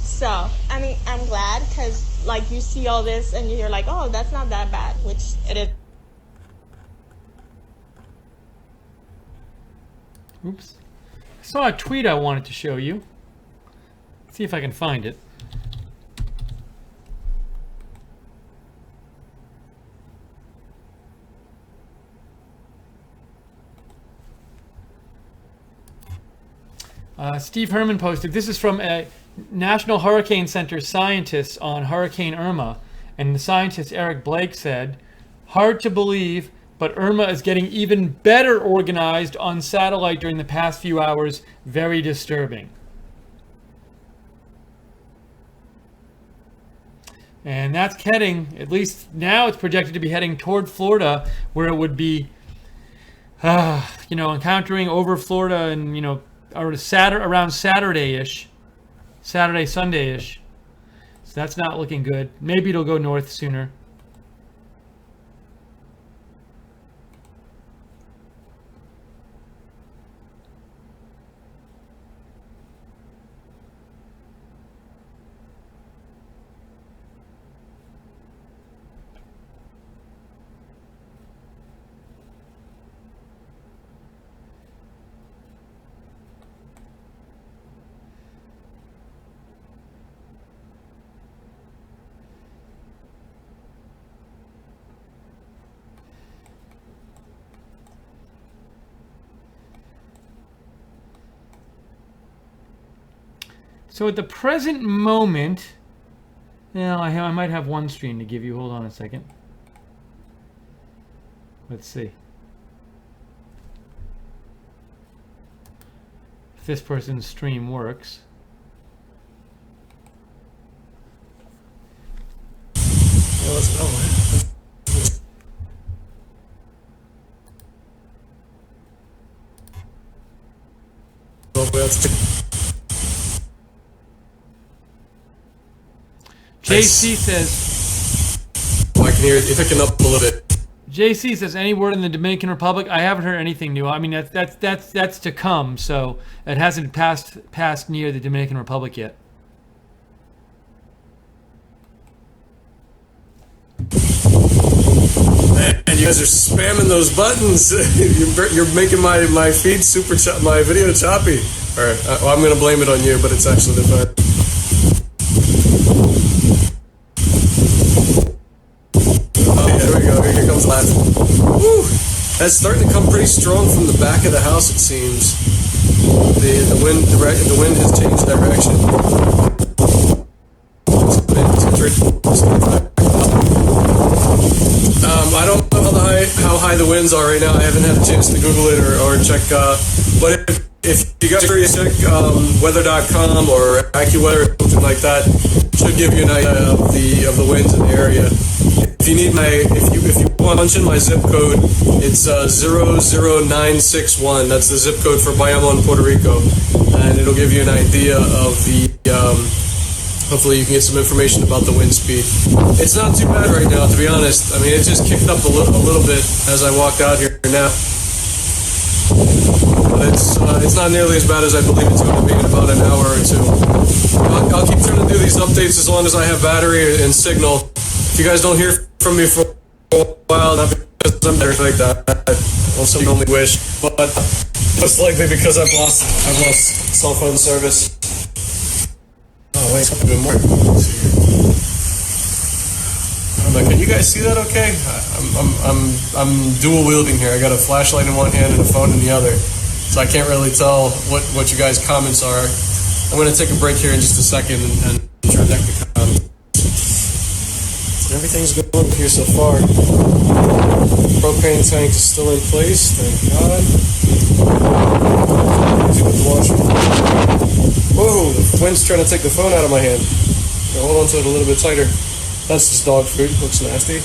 So, I'm glad, because like you see all this and you're like, oh, that's not that bad, which it is. Oops. I saw a tweet I wanted to show you. Let's see if I can find it. Steve Herman posted, this is from a National Hurricane Center scientist on Hurricane Irma, and the scientist Eric Blake said, hard to believe, but Irma is getting even better organized on satellite during the past few hours. Very disturbing. And that's heading, at least now it's projected to be heading toward Florida, where it would be, encountering over Florida and, or around Saturday-ish. Saturday, Sunday-ish. So that's not looking good. Maybe it'll go north sooner. So at the present moment, I might have one stream to give you. Hold on a second. Let's see. If this person's stream works. Well, let's go, man. JC says, I can hear it picking up a little bit. JC says, any word in the Dominican Republic? I haven't heard anything new. That's to come, so it hasn't passed near the Dominican Republic yet. Man, you guys are spamming those buttons. You're making my feed my video choppy. All right, I'm gonna blame it on you, but it's actually the fact. Here comes last. Woo! That's starting to come pretty strong from the back of the house, it seems. The wind has changed direction. I don't know how high the winds are right now. I haven't had a chance to Google it or check. But if you guys check weather.com or AccuWeather or something like that, should give you an idea of the winds in the area. If you need if you want to punch in my zip code, it's 00961. That's the zip code for Bayamon, Puerto Rico, and it'll give you an idea of the. Hopefully, you can get some information about the wind speed. It's not too bad right now, to be honest. I mean, it just kicked up a little bit as I walked out here now. But it's not nearly as bad as I believe it's going to be in about an hour or two. I'll keep trying to do these updates as long as I have battery and signal. If you guys don't hear from me for a while, not because I'm there like that. Well, some only wish, but most likely because I've lost cell phone service. Oh wait, something more. Can you guys see that? Okay, I'm dual wielding here. I got a flashlight in one hand and a phone in the other, so I can't really tell what you guys' comments are. I'm going to take a break here in just a second and try to check the comments. Everything's going here so far. Propane tank is still in place, thank God. Easy with the washer. Whoa, the wind's trying to take the phone out of my hand. I'll hold on to it a little bit tighter. That's just dog food. Looks nasty.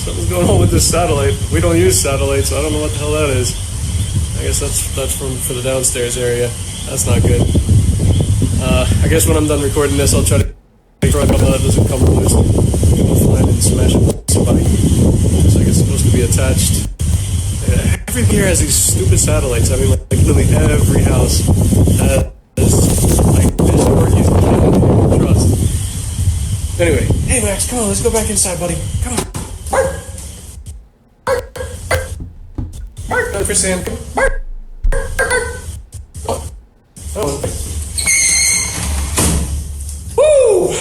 Something's going on with this satellite. We don't use satellites, so I don't know what the hell that is. I guess that's for the downstairs area. That's not good. I guess when I'm done recording this, I'll try to make sure that doesn't come loose. I'll find and smash it with somebody. It's like it's supposed to be attached. Everything here has these stupid satellites. I mean, like literally every house has like this or you can't trust. Anyway, hey Max, come on, let's go back inside, buddy. Come on. Mark, for Sam. Mark. Oh. Woo!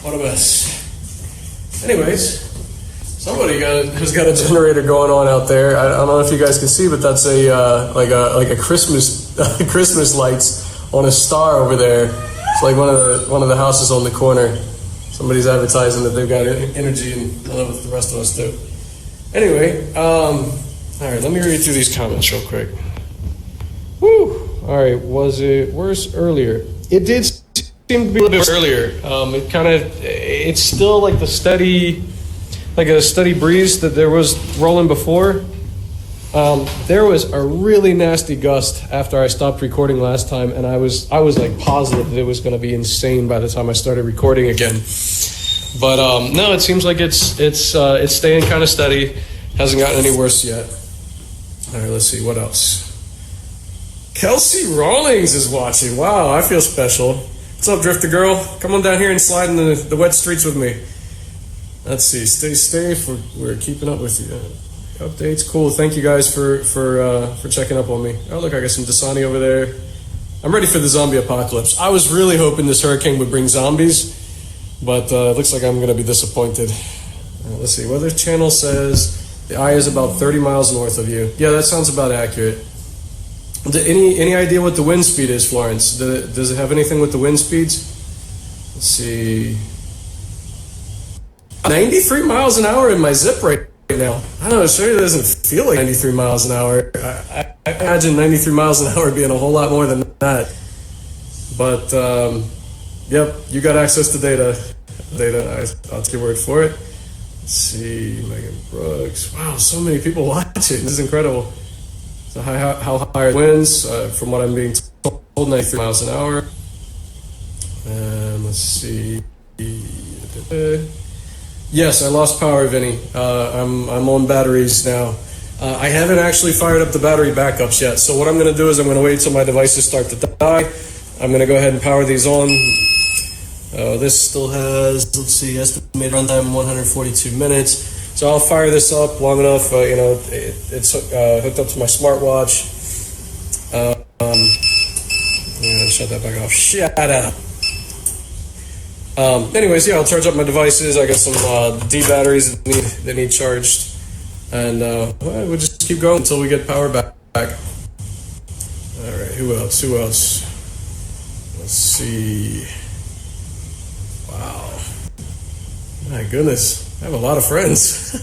What a mess. Anyways, somebody has got a generator going on out there. I don't know if you guys can see, but that's like a Christmas Christmas lights on a star over there. It's like one of the houses on the corner. Somebody's advertising that they've got energy, and I don't know if the rest of us do. Anyway, all right, let me read through these comments real quick. Woo! All right, was it worse earlier? It did seem to be a little bit earlier. It's still like a steady breeze that there was rolling before. There was a really nasty gust after I stopped recording last time, and I was like positive that it was going to be insane by the time I started recording again. But no, it seems like it's staying kind of steady. Hasn't gotten any worse yet. All right, let's see what else. Kelsey Rawlings is watching. Wow, I feel special. What's up, Drifter Girl? Come on down here and slide in the wet streets with me. Let's see. Stay safe. We're keeping up with you. Updates, cool. Thank you guys for checking up on me. Oh, look, I got some Dasani over there. I'm ready for the zombie apocalypse. I was really hoping this hurricane would bring zombies, but it looks like I'm going to be disappointed. Let's see. Weather Channel says the eye is about 30 miles north of you. Yeah, that sounds about accurate. Any idea what the wind speed is, Florence? Does it have anything with the wind speeds? Let's see. 93 miles an hour in my zip right now. I don't know, it sure doesn't feel like 93 miles an hour. I imagine 93 miles an hour being a whole lot more than that. But, yep, you got access to data. I'll take your word for it. Let's see, Megan Brooks. Wow, so many people watching. This is incredible. So how high are the winds? From what I'm being told, 93 miles an hour. And let's see. Yes, I lost power, Vinny. I'm on batteries now. I haven't actually fired up the battery backups yet. So what I'm going to do is I'm going to wait till my devices start to die. I'm going to go ahead and power these on. This still has, let's see, estimated runtime 142 minutes. So I'll fire this up long enough. It's hooked up to my smartwatch. I'm going to shut that back off. Shut up. Anyways, yeah, I'll charge up my devices. I got some D batteries that need charged, and we'll just keep going until we get power back. All right, who else? Let's see. Wow, my goodness, I have a lot of friends.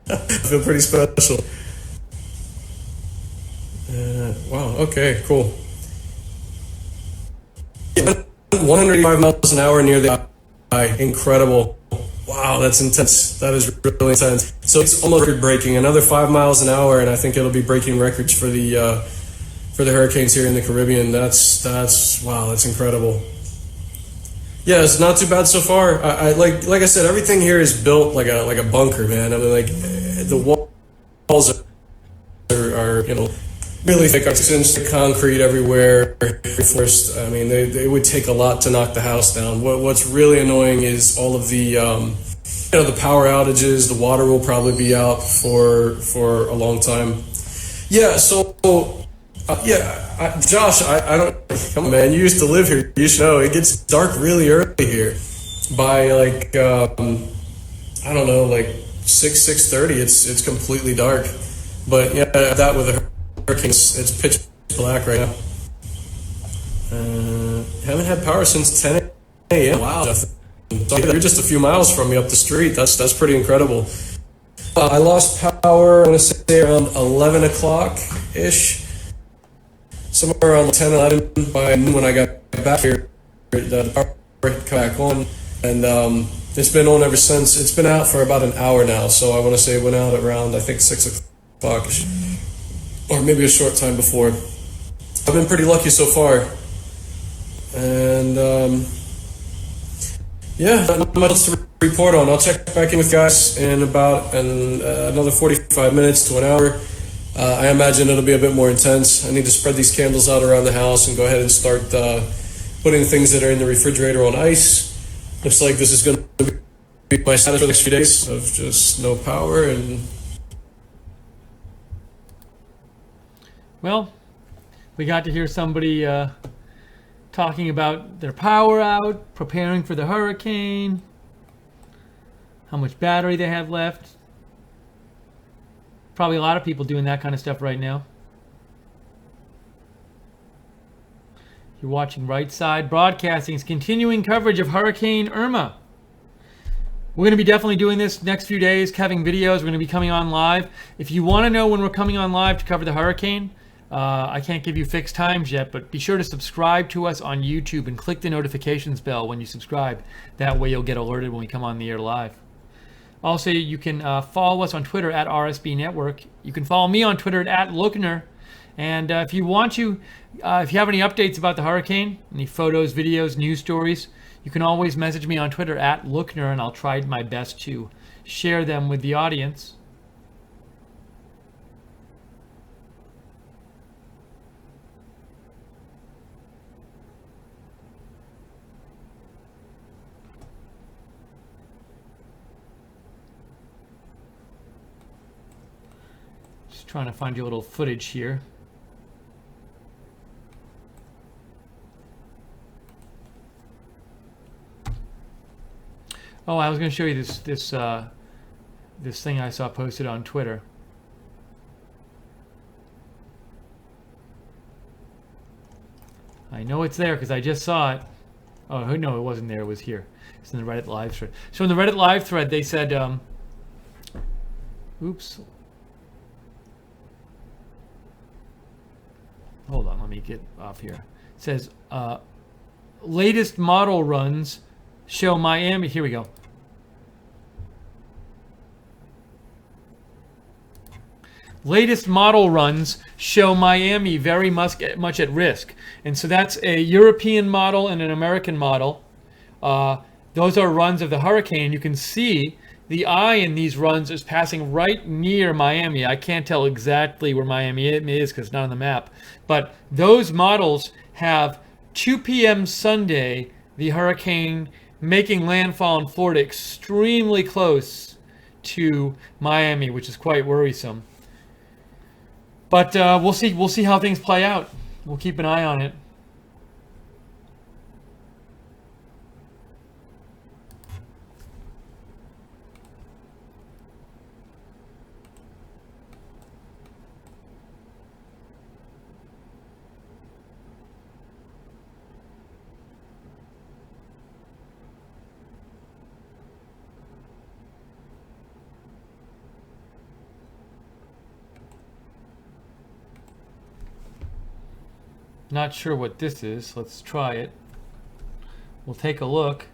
I feel pretty special. Wow. Okay. Cool. 185 miles an hour near the eye. Incredible. Wow, that's intense. That is really intense. So it's almost record breaking. Another 5 miles an hour, and I think it'll be breaking records for the hurricanes here in the Caribbean. That's wow, that's incredible. Yeah, it's not too bad so far. I like I said, everything here is built like a bunker, man. I mean, like the walls are really thick, concrete everywhere. First, I mean, they would take a lot to knock the house down. What's really annoying is all of the the power outages. The water will probably be out for a long time. Yeah. So Josh, I don't. Come on, man. You used to live here. You should know it gets dark really early here. By like I don't know, like 6:30. It's completely dark. But yeah, that with a hurricane, it's pitch black right now. Haven't had power since 10 a.m. Wow. You're just a few miles from me up the street. That's pretty incredible. I lost power, I want to say around 11 o'clock-ish. Somewhere around 10, 11 by noon when I got back here. The power had come back on. And it's been on ever since. It's been out for about an hour now. So I want to say it went out around, I think, 6 o'clock-ish. Or maybe a short time before. I've been pretty lucky so far. And yeah, not much else to report on. I'll check back in with guys in about another 45 minutes to an hour. I imagine it'll be a bit more intense. I need to spread these candles out around the house and go ahead and start putting things that are in the refrigerator on ice. Looks like this is going to be my status for the next few days of just no power. And well, we got to hear somebody talking about their power out, preparing for the hurricane, how much battery they have left. Probably a lot of people doing that kind of stuff right now. You're watching Right Side Broadcasting's continuing coverage of Hurricane Irma. We're going to be definitely doing this next few days, having videos. We're going to be coming on live. If you want to know when we're coming on live to cover the hurricane, I can't give you fixed times yet, but be sure to subscribe to us on YouTube and click the notifications bell when you subscribe. That way you'll get alerted when we come on the air live. Also, you can follow us on Twitter at RSB Network. You can follow me on Twitter at Lookner. And if you want to, if you have any updates about the hurricane, any photos, videos, news stories, you can always message me on Twitter at Lookner, and I'll try my best to share them with the audience. Just trying to find you a little footage here. Oh, I was going to show you this thing I saw posted on Twitter. I know it's there because I just saw it. Oh no, it wasn't there. It was here. It's in the Reddit live thread. So in the Reddit live thread, they said, "Oops, hold on, let me get off here." It says, "Latest model runs show Miami." Here we go. Latest model runs show Miami very much at risk. And so that's a European model and an American model. Those are runs of the hurricane. You can see the eye in these runs is passing right near Miami. I can't tell exactly where Miami is because it's not on the map. But those models have 2 p.m. Sunday, the hurricane making landfall in Florida extremely close to Miami, which is quite worrisome. But we'll see how things play out. We'll keep an eye on it. Not sure what this is. Let's try it. We'll take a look.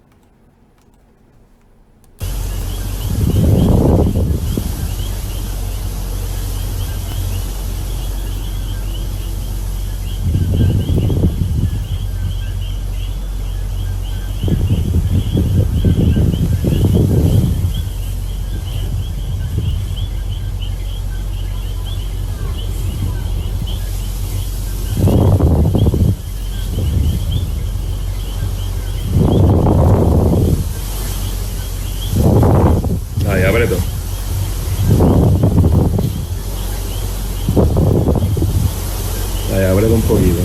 Ábrete un poquito.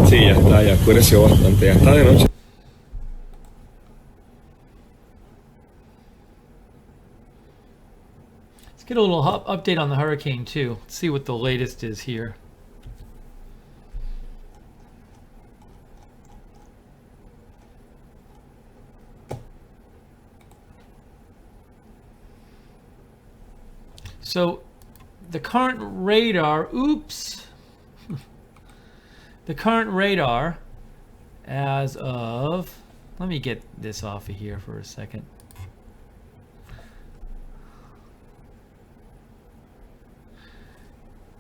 Sí, ya está, ya oscureció bastante, ya está de noche. Get a little update on the hurricane too. Let's see what the latest is here. So the current radar, oops. The current radar as of, let me get this off of here for a second.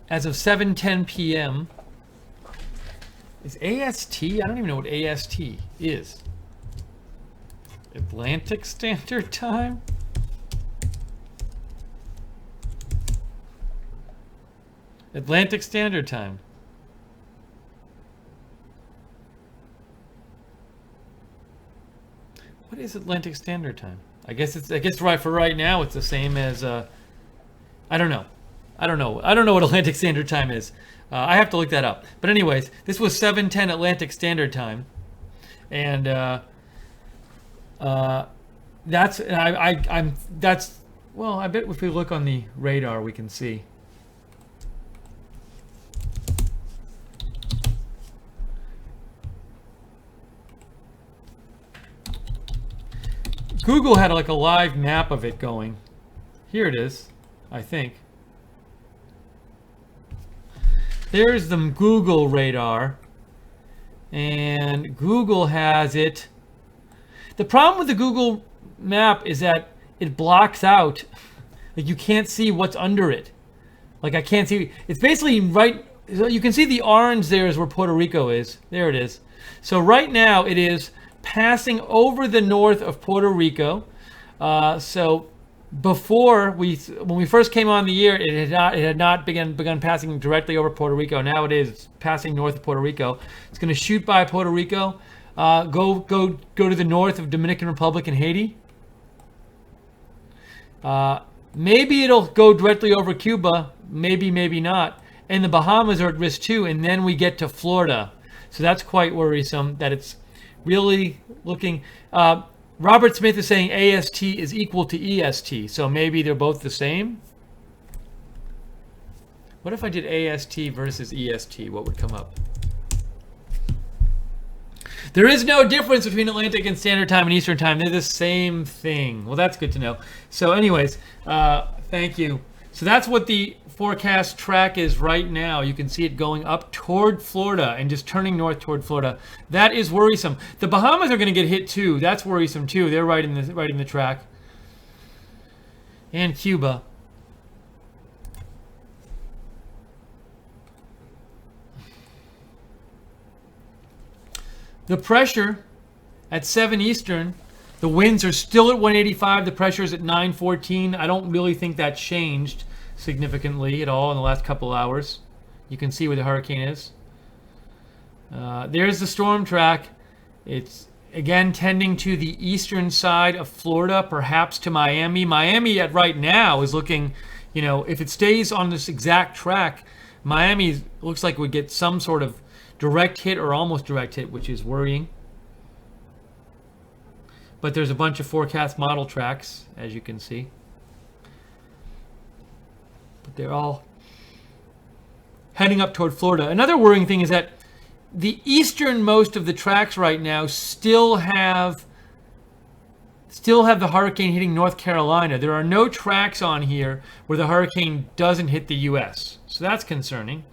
As of 7:10 p.m. is AST? I don't even know what AST is. Atlantic Standard Time? Atlantic Standard Time. What is Atlantic Standard Time? I guess right for right now it's the same as I don't know. I don't know what Atlantic Standard Time is. I have to look that up. But anyways, this was 7:10 Atlantic Standard Time, and that's well. I bet if we look on the radar, we can see. Google had like a live map of it going. Here it is, I think. There's the Google radar, and Google has it. The problem with the Google map is that it blocks out, like you can't see what's under it. Like I can't see, it's basically right, so you can see the orange there is where Puerto Rico is. There it is. So right now it is passing over the north of Puerto Rico. So before when we first came on the year, it had not begun passing directly over Puerto Rico. Now it is passing north of Puerto Rico. It's going to shoot by Puerto Rico, go to the north of Dominican Republic and Haiti. Maybe it'll go directly over Cuba. Maybe not. And the Bahamas are at risk too. And then we get to Florida. So that's quite worrisome that it's really looking. Robert Smith is saying AST is equal to EST, so maybe they're both the same. What if I did AST versus EST? What would come up? There is no difference between Atlantic and Standard Time and Eastern Time. They're the same thing. Well, that's good to know. So anyways, thank you. So that's what the forecast track is right now. You can see it going up toward Florida and just turning north toward Florida. That is worrisome. The Bahamas are going to get hit too. That's worrisome too. They're right in the track. And Cuba. The pressure at 7 Eastern, the winds are still at 185. The pressure is at 914. I don't really think that changed significantly at all in the last couple hours. You can see where the hurricane is. There's the storm track. It's again tending to the eastern side of Florida, perhaps to Miami. Miami at right now is looking, if it stays on this exact track, Miami looks like it would get some sort of direct hit or almost direct hit, which is worrying. But there's a bunch of forecast model tracks, as you can see. But they're all heading up toward Florida. Another worrying thing is that the easternmost of the tracks right now still have the hurricane hitting North Carolina. There are no tracks on here where the hurricane doesn't hit the U.S. So that's concerning.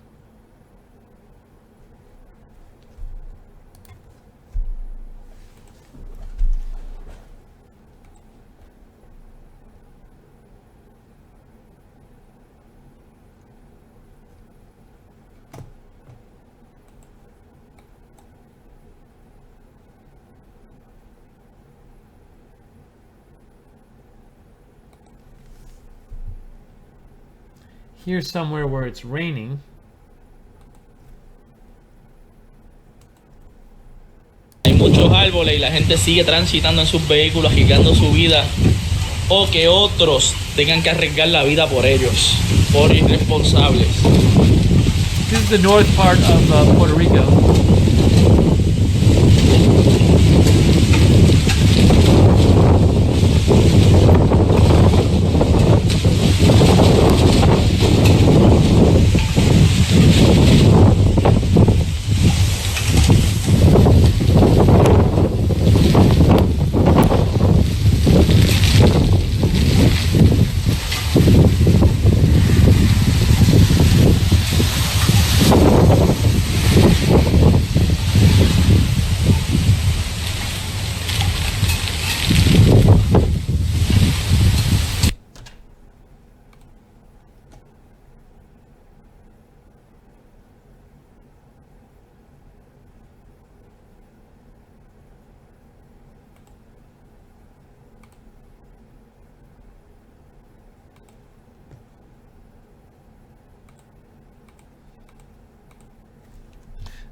Here's somewhere where it's raining. Hay muchos árboles y la gente sigue transitando en sus vehículos, arriesgando su vida, o que otros tengan que arriesgar la vida por ellos, por irresponsables. This is the north part of Puerto Rico.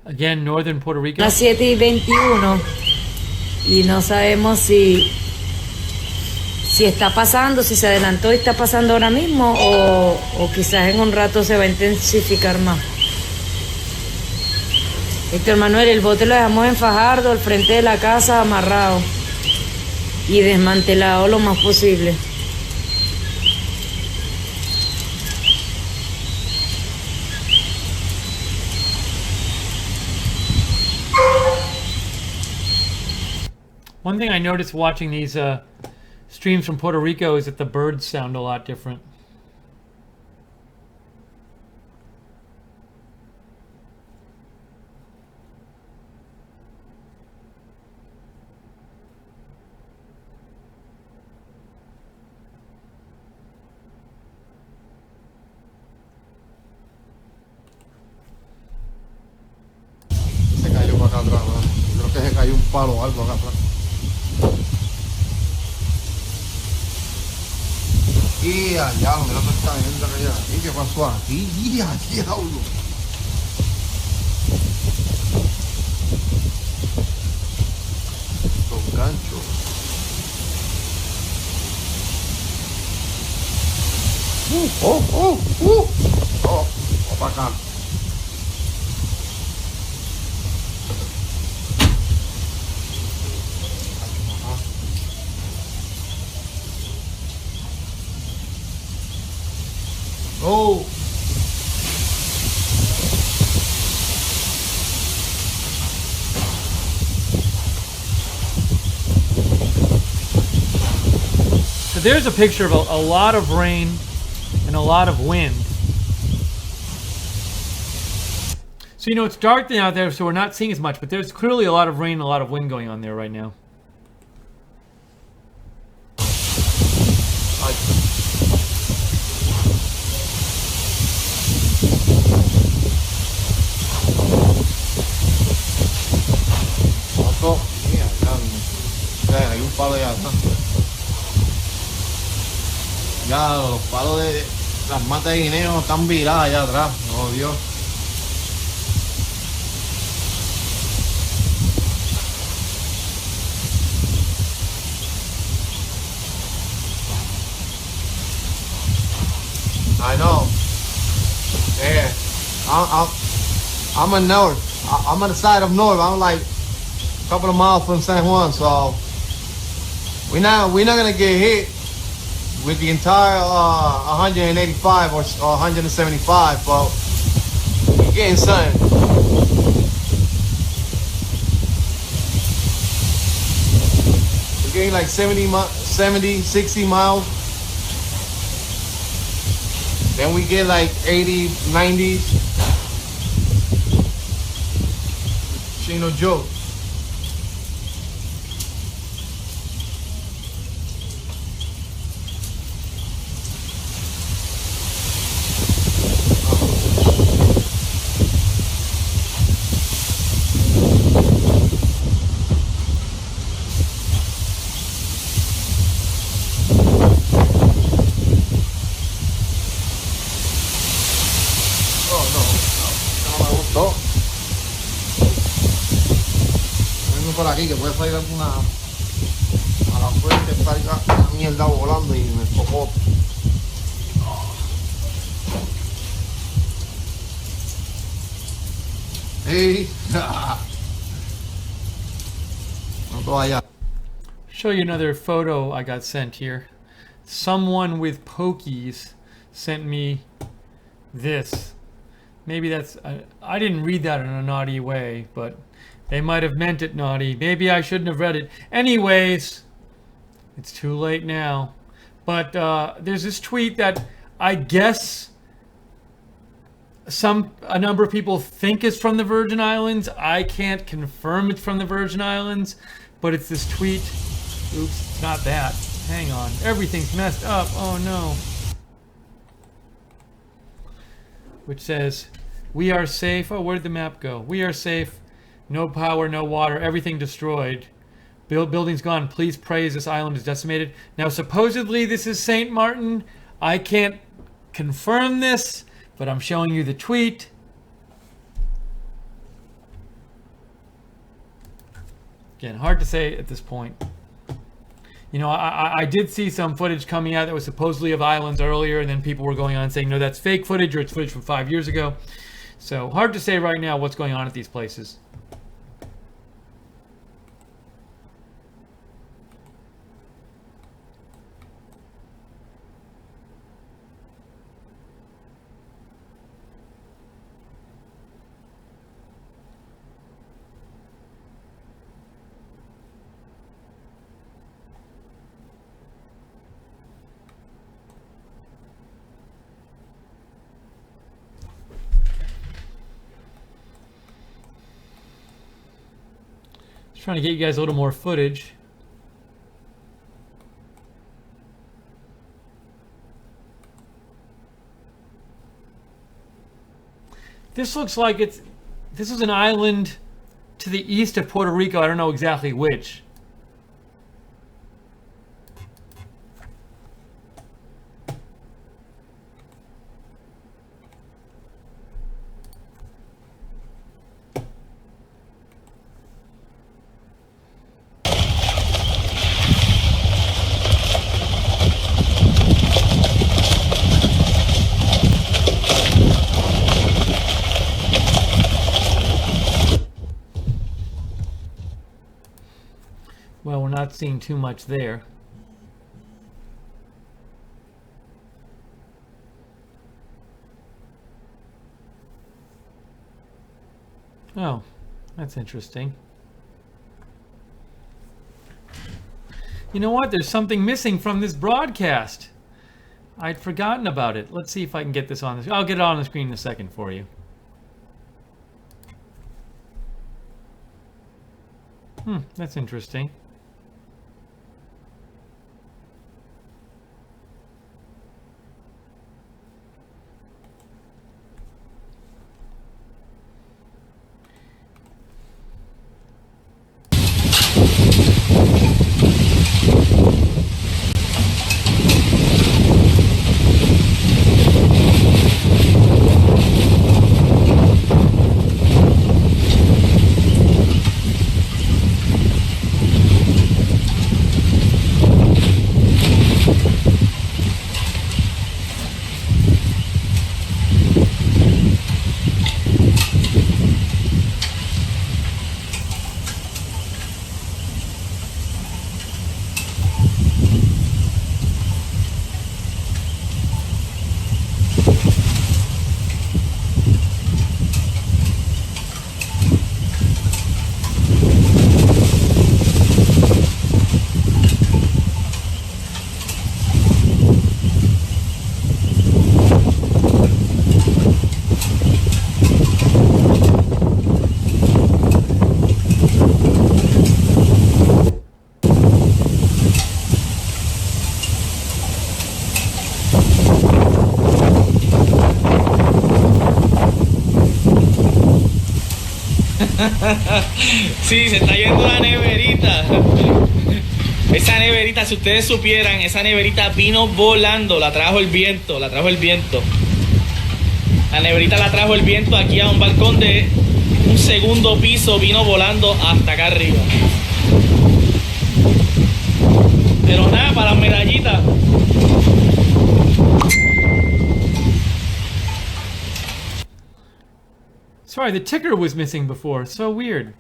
Again, northern Puerto Rico. Las 7:21 y no sabemos si está pasando, si se adelantó y está pasando ahora mismo o quizás en un rato se va a intensificar más. Héctor Manuel, el bote lo dejamos en Fajardo, al frente de la casa, amarrado y desmantelado lo más posible. One thing I noticed watching these streams from Puerto Rico is that the birds sound a lot different. Se cayó para acá atrás, ¿no? Creo que se cayó un palo o algo acá atrás. Y allá, mira toda esta mierda que hay aquí. ¿Qué pasó aquí? Y diablo. Los ganchos. Vamos para acá. Oh. So there's a picture of a lot of rain and a lot of wind. So, you know, it's dark out there, so we're not seeing as much, but there's clearly a lot of rain and a lot of wind going on there right now. Hay un palo allá atrás. Ya los palos de las matas de guineo están viradas allá atrás. Oh Dios. I know. Yeah. I'm in north. I'm on the side of north. I'm like a couple of miles from San Juan, so we're not gonna get hit with the entire 185 or 175, but we're getting something. We're getting like 70, 60 miles. Then we get like 80, 90. She ain't no joke. Por aquí que puede salir alguna a la fuente, salga la mierda volando y me tocó. Hey. No todo allá. Show you another photo I got sent here. Someone with pokies sent me this. Maybe that's I didn't read that in a naughty way, but they might have meant it naughty. Maybe I shouldn't have read it. Anyways, it's too late now. But there's this tweet that I guess a number of people think is from the Virgin Islands. I can't confirm it's from the Virgin Islands, but it's this tweet. Oops, it's not that. Hang on. Everything's messed up. Oh no. Which says, "We are safe." Oh, where did the map go? "We are safe. No power, no water, everything destroyed. Buildings gone. Please pray as this island is decimated." Now, supposedly this is St. Martin. I can't confirm this, but I'm showing you the tweet. Again, hard to say at this point. You know, I did see some footage coming out that was supposedly of islands earlier, and then people were going on saying, no, that's fake footage, or it's footage from 5 years ago. So hard to say right now what's going on at these places. Trying to get you guys a little more footage. This looks like this is an island to the east of Puerto Rico. I don't know exactly which. Well, we're not seeing too much there. Oh, that's interesting. You know what? There's something missing from this broadcast. I'd forgotten about it. Let's see if I can get this on the... I'll get it on the screen in a second for you. That's interesting. Sí, se está yendo la neverita. Esa neverita, si ustedes supieran, esa neverita vino volando, la trajo el viento, la trajo el viento. La neverita la trajo el viento aquí a un balcón de un segundo piso, vino volando hasta acá arriba. Pero nada, para las medallitas. Sorry, the ticker was missing before. So weird.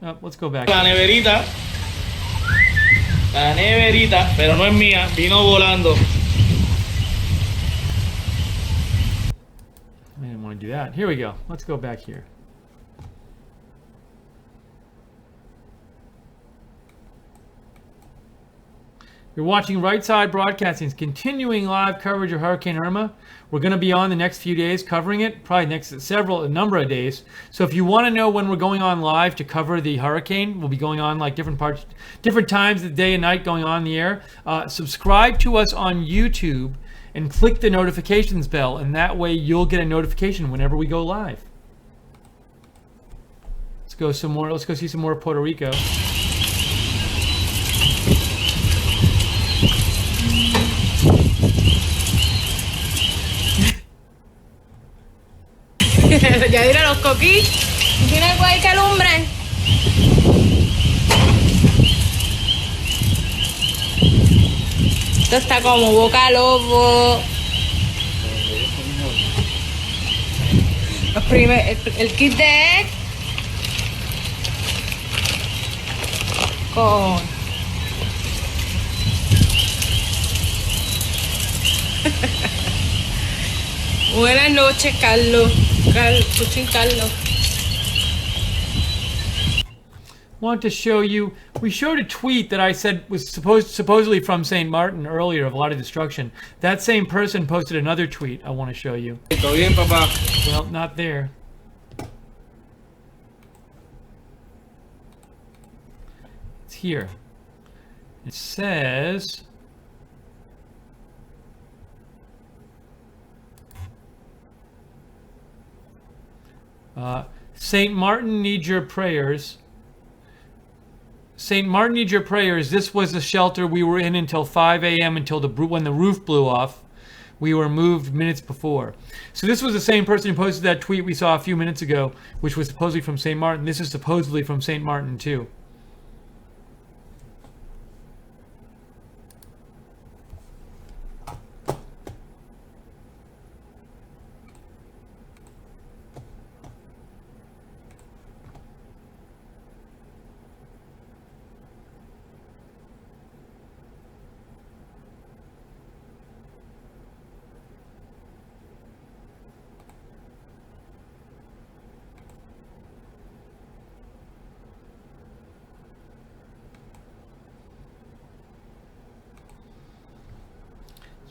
Oh, let's go back. La neverita, pero no es mía, vino volando. I didn't want to do that. Here we go. Let's go back here. You're watching Right Side Broadcasting's continuing live coverage of Hurricane Irma. We're going to be on the next few days covering it, probably next a number of days. So if you want to know when we're going on live to cover the hurricane, we'll be going on like different times of the day and night going on the air. Subscribe to us on YouTube and click the notifications bell, and that way you'll get a notification whenever we go live. Let's go some more. Let's go see some more of Puerto Rico. Ya diré los coquí. ¿Tiene cualquier lumbre? Esto está como boca lobo. El kit de con buenas noches, Carlos. Carlos. Want to show you, we showed a tweet that I said was supposedly from St. Martin earlier of a lot of destruction. That same person posted another tweet I want to show you. ¿Todo bien, papá? Well, not there. It's here. It says, St. Martin needs your prayers. St. Martin needs your prayers. This was the shelter we were in until 5 a.m. until when the roof blew off. We were moved minutes before. So this was the same person who posted that tweet we saw a few minutes ago, which was supposedly from St. Martin. This is supposedly from St. Martin too.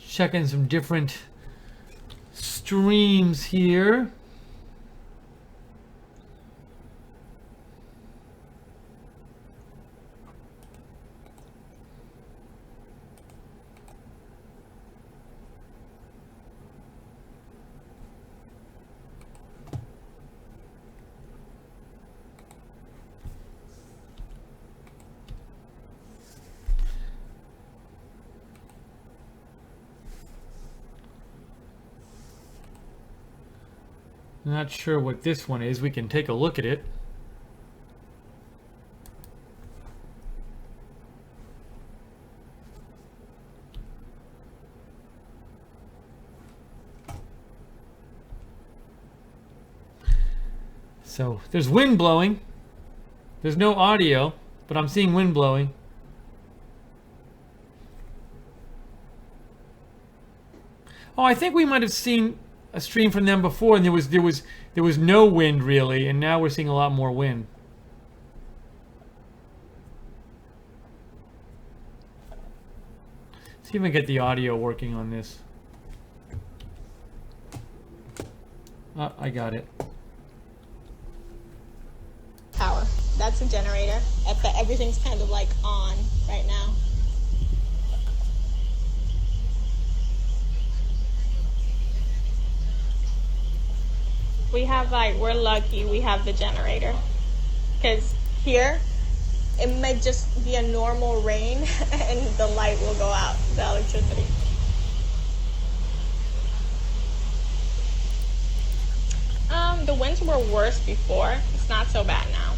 Checking some different streams here. Not sure what this one is. We can take a look at it. So there's wind blowing. There's no audio, but I'm seeing wind blowing. Oh, I think we might have seen a stream from them before, and there was no wind really, and now we're seeing a lot more wind. See if we can get the audio working on this. Oh, I got it. Power. That's a generator. Everything's kind of like on right now. We have we're lucky we have the generator, because here it might just be a normal rain and the light will go out, the electricity. The winds were worse before. It's not so bad now.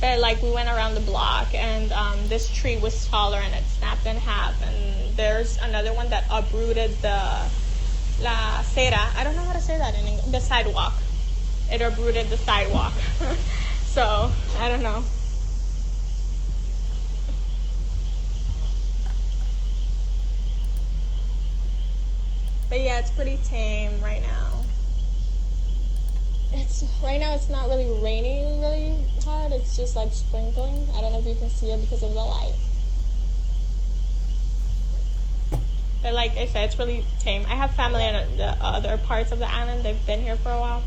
But we went around the block, and this tree was taller and it snapped in half, and there's another one that uprooted la acera. I don't know how to say that in English. The sidewalk. It uprooted the sidewalk. So, I don't know. But yeah, it's pretty tame right now. Right now it's not really raining really hard. It's just sprinkling. I don't know if you can see it because of the light. But like I said, it's really tame. I have family in the other parts of the island. They've been here for a while.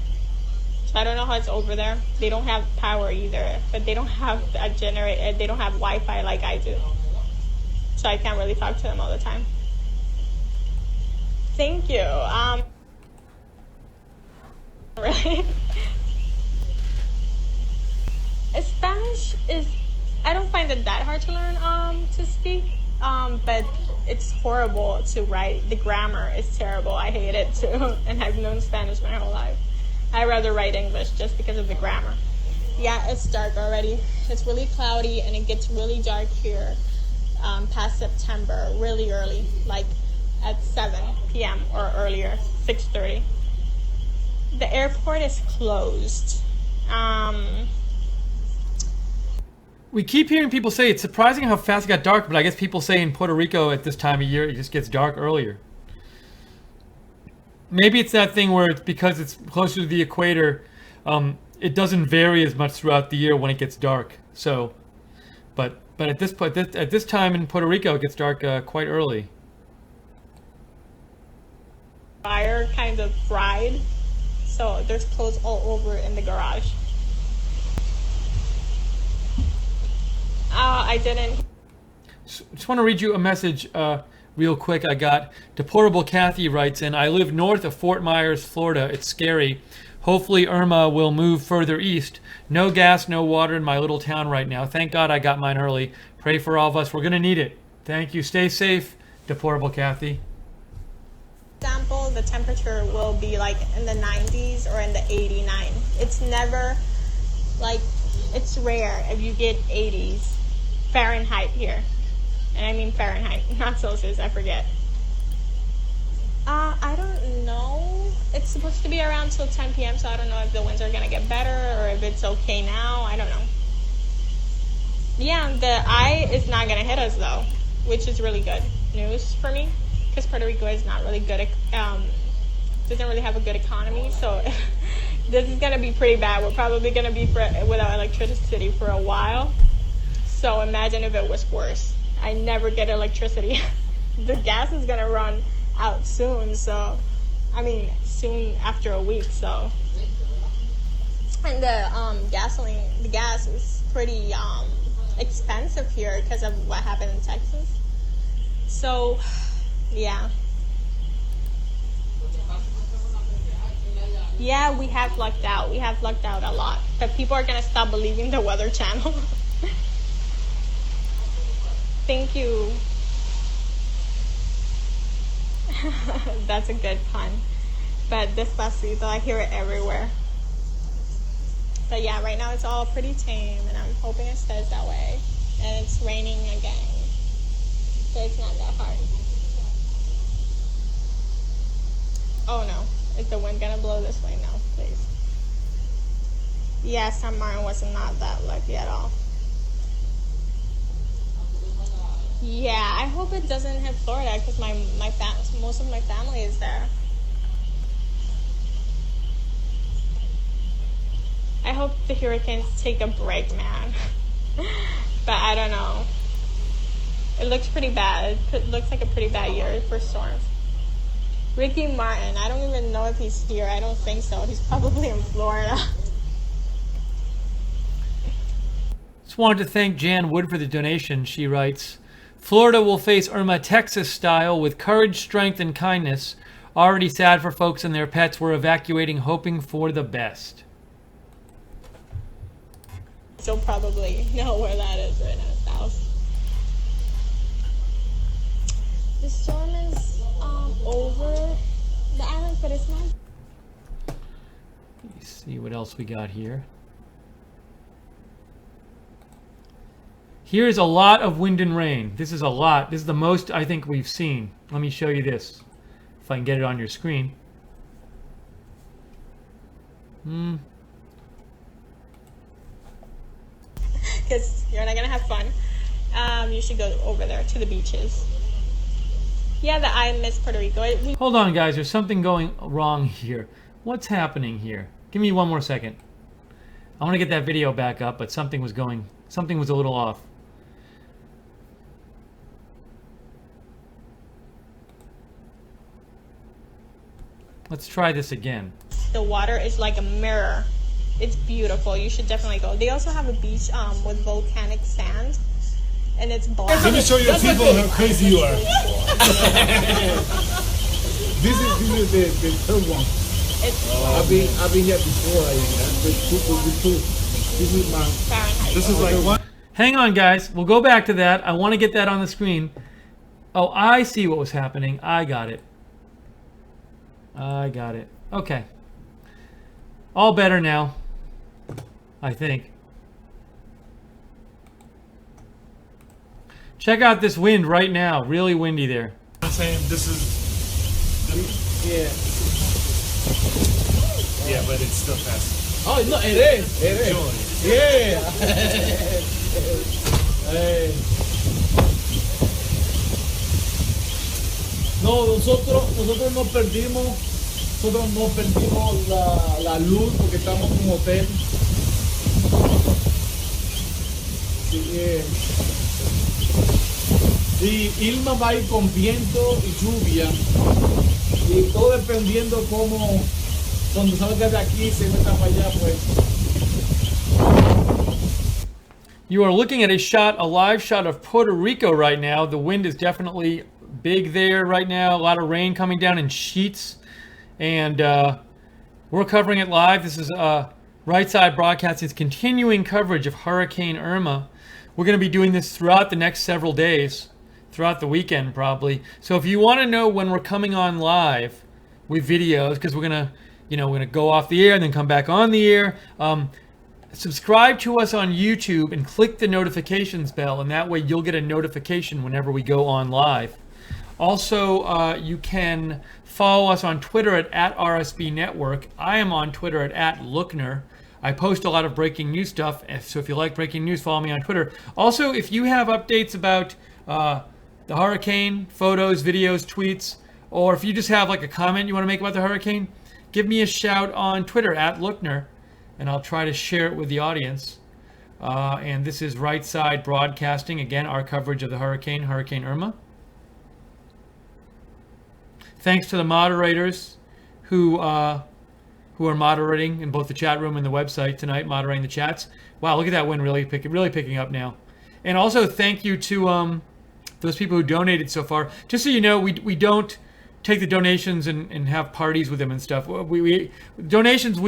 So I don't know how it's over there. They don't have power either, but they don't have a generator. They don't have Wi-Fi like I do. So I can't really talk to them all the time. Thank you. Really? Spanish is, I don't find it that hard to learn to speak. But it's horrible to write. The grammar is terrible. I hate it too. And I've known Spanish my whole life. I'd rather write English just because of the grammar. Yeah, it's dark already. It's really cloudy and it gets really dark here past September, really early, like at 7 p.m. or earlier, 6:30. The airport is closed. We keep hearing people say it's surprising how fast it got dark, but I guess people say in Puerto Rico at this time of year it just gets dark earlier. Maybe it's that thing where it's because it's closer to the equator, it doesn't vary as much throughout the year when it gets dark. So, but at this time in Puerto Rico it gets dark quite early. Fire kind of fried, so there's clothes all over in the garage. I didn't. Just want to read you a message real quick I got. Deportable Kathy writes in, I live north of Fort Myers, Florida. It's scary. Hopefully Irma will move further east. No gas, no water in my little town right now. Thank God I got mine early. Pray for all of us. We're going to need it. Thank you. Stay safe, Deportable Kathy. Example, the temperature will be like in the 90s or in the 89. It's never like, it's rare if you get 80s Fahrenheit here. And I mean Fahrenheit, not Celsius, I forget. I don't know. It's supposed to be around till 10 p.m. so I don't know if the winds are gonna get better or if it's okay now. I don't know. Yeah, the eye is not gonna hit us though, which is really good news for me, because Puerto Rico is not really good, doesn't really have a good economy, so this is gonna be pretty bad. We're probably gonna be without electricity for a while. So imagine if it was worse. I never get electricity. The gas is gonna run out soon, so I mean soon after a week. So, and the the gas is pretty expensive here because of what happened in Texas. So yeah. Yeah, we have lucked out. We have lucked out a lot. But people are gonna stop believing the Weather Channel. Thank you. That's a good pun. But Despacito, I hear it everywhere. But yeah, right now it's all pretty tame, and I'm hoping it stays that way. And it's raining again, so it's not that hard. Oh no, is the wind gonna blow this way? No, please. Yeah, San Juan was not that lucky at all. Yeah, I hope it doesn't hit Florida because most of my family is there. I hope the hurricanes take a break, man. But I don't know. It looks pretty bad. It looks like a pretty bad year for storms. Ricky Martin, I don't even know if he's here. I don't think so. He's probably in Florida. Just wanted to thank Jan Wood for the donation. She writes, Florida will face Irma Texas style with courage, strength, and kindness. Already sad for folks and their pets. We're evacuating, hoping for the best. You'll probably know where that is right now, south. The storm is over the island, but it's not. Let's see what else we got here. Here's a lot of wind and rain. This is a lot. This is the most I think we've seen. Let me show you this, if I can get it on your screen. Because you're not gonna have fun. You should go over there to the beaches. Yeah, I miss Puerto Rico. Hold on, guys. There's something going wrong here. What's happening here? Give me one more second. I want to get that video back up, but something was a little off. Let's try this again. The water is like a mirror. It's beautiful. You should definitely go. They also have a beach with volcanic sand, and it's black. Let me show you people how crazy you are. This is the third one. I've been here before. This is my Fahrenheit. This is like one. Hang on, guys. We'll go back to that. I want to get that on the screen. Oh, I see what was happening. I got it. Okay. All better now, I think. Check out this wind right now. Really windy there. I'm saying this is. Yeah. Yeah, but it's still fast. Oh, no, it is. It is. Yeah. Hey. No, nosotros nos perdimos la luz porque estamos en un hotel. Sí, Irma va a ir con viento y lluvia y todo dependiendo cómo cuando salga de aquí se meta para allá pues. You are looking at a live shot of Puerto Rico right now. The wind is definitely big there right now. A lot of rain coming down in sheets. And we're covering it live. This is Right Side Broadcasting's continuing coverage of Hurricane Irma. We're going to be doing this throughout the next several days, throughout the weekend probably. So if you want to know when we're coming on live with videos, because we're going to go off the air and then come back on the air, subscribe to us on YouTube and click the notifications bell, and that way you'll get a notification whenever we go on live. Also, you can follow us on Twitter at RSB Network. I am on Twitter at Lookner. I post a lot of breaking news stuff, so if you like breaking news, follow me on Twitter. Also, if you have updates about the hurricane, photos, videos, tweets, or if you just have like a comment you want to make about the hurricane, give me a shout on Twitter at Lookner, and I'll try to share it with the audience. And this is Right Side Broadcasting, again, our coverage of the Hurricane Irma. Thanks to the moderators who are moderating in both the chat room and the website tonight, moderating the chats. Wow, look at that wind really picking up now. And also thank you to those people who donated so far. Just so you know, we don't take the donations and have parties with them and stuff. The donations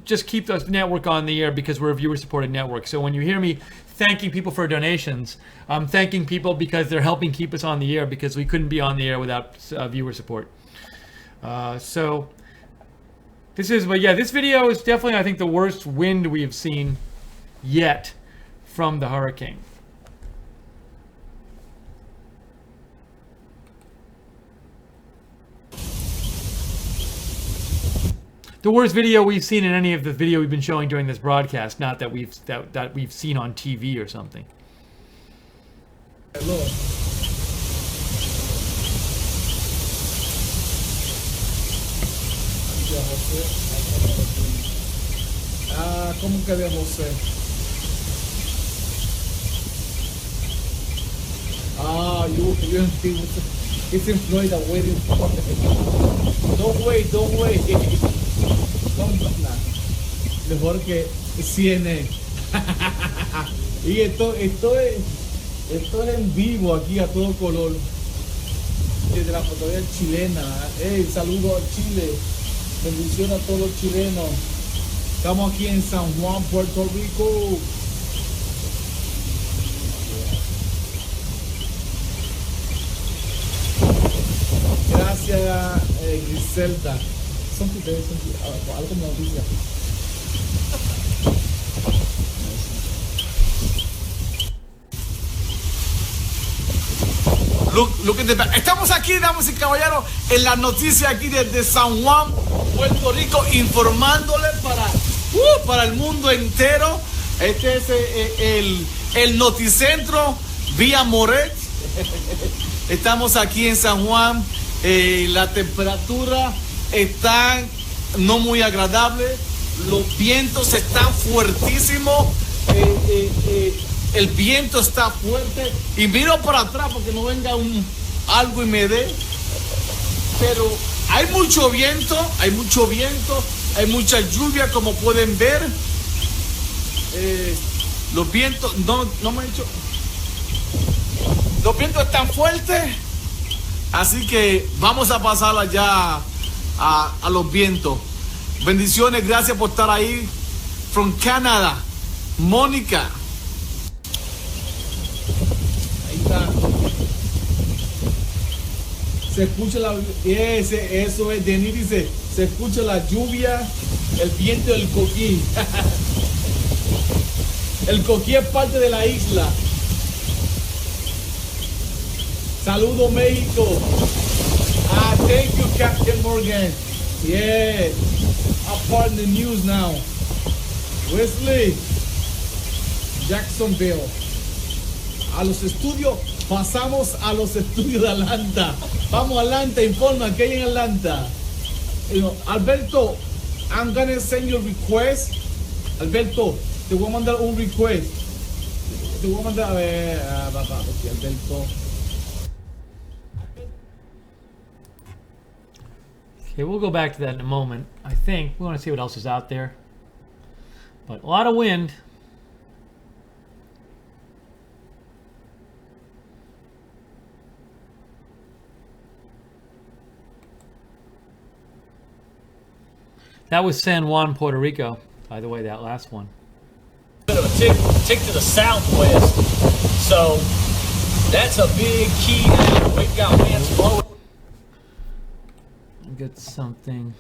just keep the network on the air because we're a viewer-supported network. So when you hear me thanking people for donations, I'm thanking people because they're helping keep us on the air, because we couldn't be on the air without viewer support. So this video is definitely, I think, the worst wind we have seen yet from the hurricane. The worst video we've seen in any of the video we've been showing during this broadcast, not that we've seen on TV or something. Hello. ¿Cómo que de José? It's in Florida waiting for it. Don't wait. Mejor que CNN. Y esto es en vivo aquí a todo color. Desde la fotografía chilena. Saludo a Chile. Bendición a todos los chilenos. Estamos aquí en San Juan, Puerto Rico. Gracias, Griselda. Son algo como noticia. Look at the back. Estamos aquí, damas y caballeros, en la noticia aquí desde San Juan, Puerto Rico, informándole para el mundo entero. Este es el noticentro vía Moret. Estamos aquí en San Juan. La temperatura está no muy agradable. Los vientos están fuertísimos. El viento está fuerte. Y miro para atrás porque no venga algo y me dé. Pero hay mucho viento, hay mucha lluvia, como pueden ver. Los vientos, no me he dicho. Los vientos están fuertes. Así que vamos a pasar allá a los vientos. Bendiciones, gracias por estar ahí. From Canada, Mónica. Ahí está. Se escucha eso es, Denis dice, se escucha la lluvia, el viento del coquí. El coquí es parte de la isla. Saludo México. Thank you, Captain Morgan. Yeah, I'm part of the news now. Wesley, Jacksonville. A los estudios, pasamos a los estudios de Atlanta. Vamos a Atlanta, informa que hay en Atlanta. Alberto, I'm gonna send you a request. Alberto, te voy a mandar un request. Te voy a mandar, a ver, okay, Alberto. Okay, we'll go back to that in a moment. I think we want to see what else is out there. But a lot of wind. That was San Juan, Puerto Rico, by the way, that last one. Bit of a tick to the southwest, so that's a big key now. We've got winds blowing. Get something.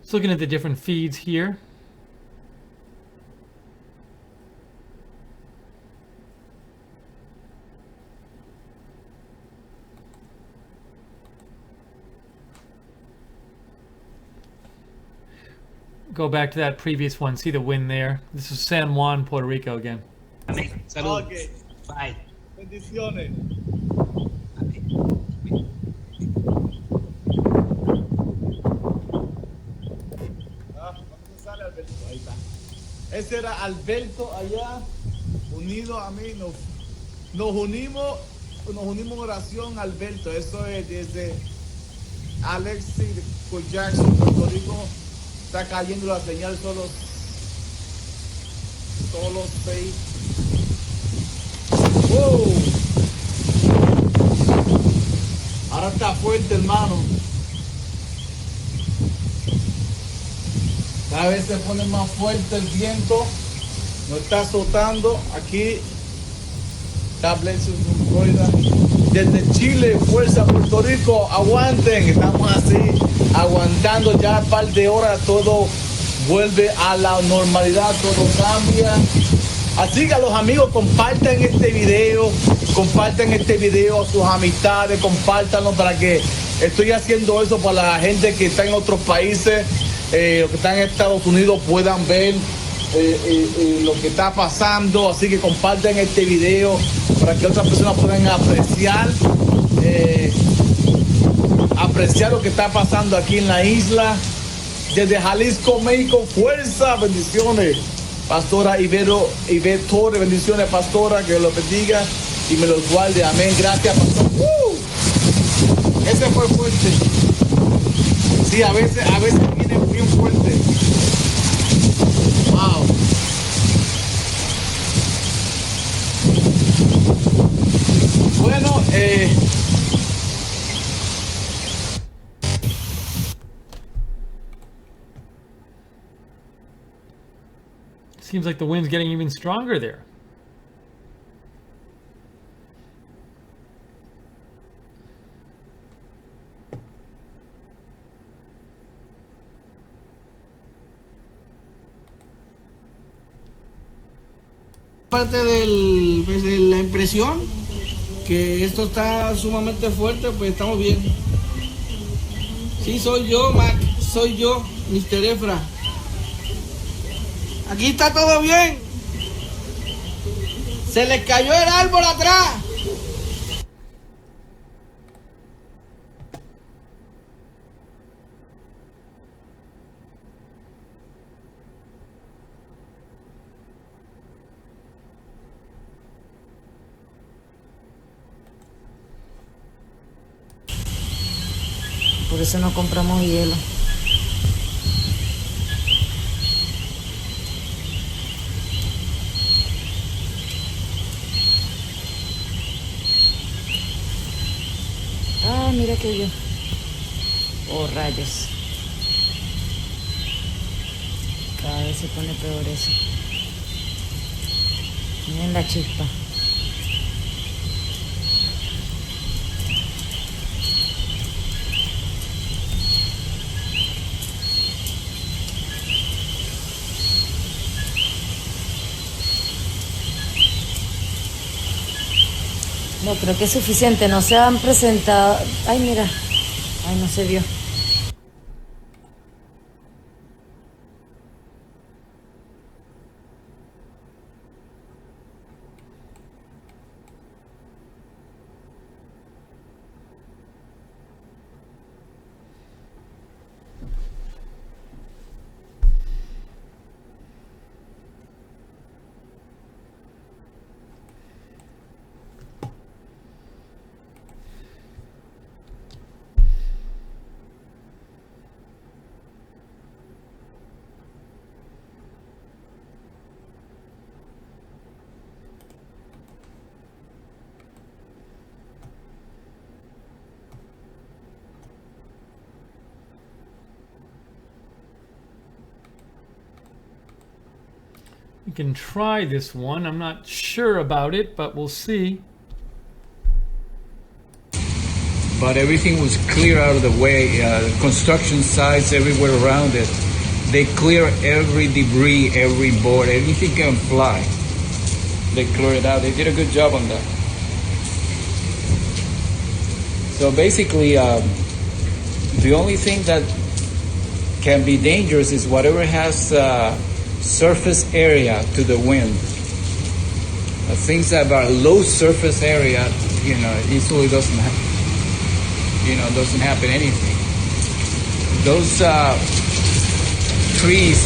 Just looking at the different feeds here. Go back to that previous one. See the wind there. This is San Juan, Puerto Rico again. Salud. Okay. Bye. Bendiciones. ¿Dónde sale Alberto? Ahí está. Ese era Alberto allá, unido a mí. Nos unimos en oración, Alberto. Eso es desde Alexi de Jackson, Puerto Rico. Está cayendo la señal solo 6. ¡Wow! Ahora está fuerte, hermano. Cada vez se pone más fuerte el viento. Nos está azotando. Aquí está Florida. Desde Chile, fuerza Puerto Rico, aguanten. Estamos así, aguantando ya un par de horas. Todo vuelve a la normalidad, todo cambia. Así que a los amigos, compartan este video a sus amistades, compártanlo para que estoy haciendo eso para la gente que está en otros países, los que están en Estados Unidos puedan ver lo que está pasando. Así que compartan este video para que otras personas puedan apreciar lo que está pasando aquí en la isla. Desde Jalisco, México, fuerza, bendiciones. Pastora Ivette Torres, bendiciones, pastora, que lo bendiga y me los guarde. Amén. Gracias, pastor. Ese fue fuerte. Sí, a veces viene bien fuerte. Wow. Bueno, Seems like the wind's getting even stronger there. Parte de la impresión que esto está sumamente fuerte, pues estamos bien. Sí, soy yo, Mac, soy yo, Mr. Efra. Aquí está todo bien. Se les cayó el árbol atrás. Por eso no compramos hielo. Ah, mira que yo. Oh, rayos. Cada vez se pone peor eso. Miren la chispa. No, creo que es suficiente. No se han presentado. Ay, mira. Ay, no se vio. We can try this one. I'm not sure about it, but we'll see. But everything was clear out of the way. Construction sites everywhere around it. They clear every debris, every board, anything can fly. They clear it out. They did a good job on that. So basically, the only thing that can be dangerous is whatever has surface area to the wind. Things that are low surface area, easily doesn't happen anything. Those trees,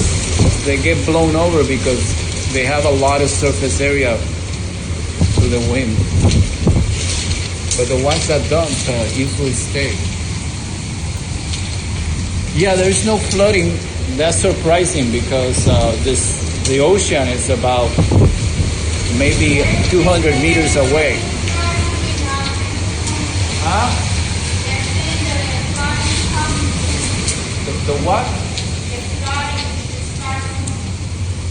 they get blown over because they have a lot of surface area to the wind. But the ones that don't usually stay. Yeah, there's no flooding. That's surprising because the ocean is about maybe 200 meters away. Huh? The what?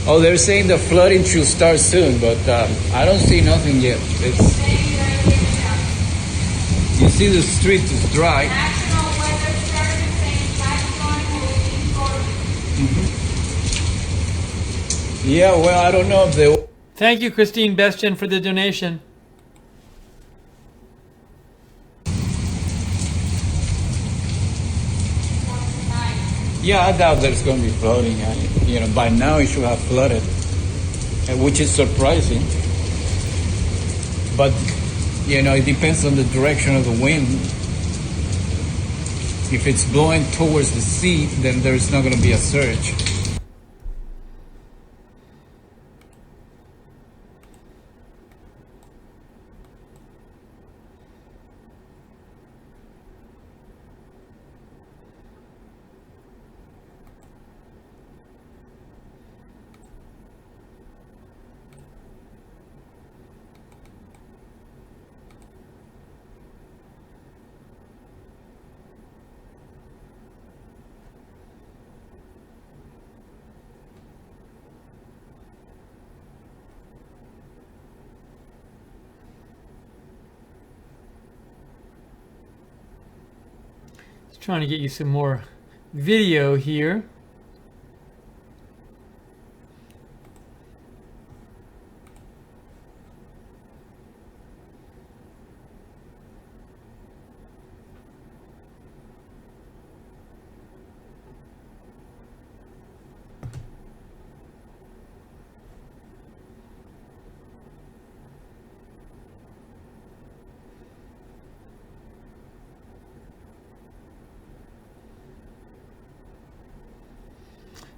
Oh, they're saying the flooding should start soon, but I don't see nothing yet. You see the street is dry. Yeah, well, I don't know if they... Thank you, Christine Bestien, for the donation. Yeah, I doubt there's going to be flooding. By now it should have flooded, which is surprising. But, it depends on the direction of the wind. If it's blowing towards the sea, then there's not going to be a surge. Trying to get you some more video here.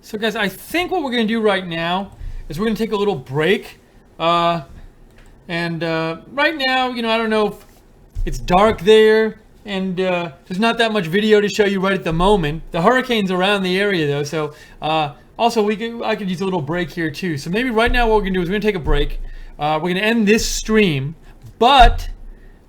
So guys, I think what we're going to do right now is we're going to take a little break. Right now, I don't know if it's dark there and there's not that much video to show you right at the moment. The hurricane's around the area though, so also I could use a little break here too. So maybe right now what we're gonna do is we're gonna take a break. We're gonna end this stream, but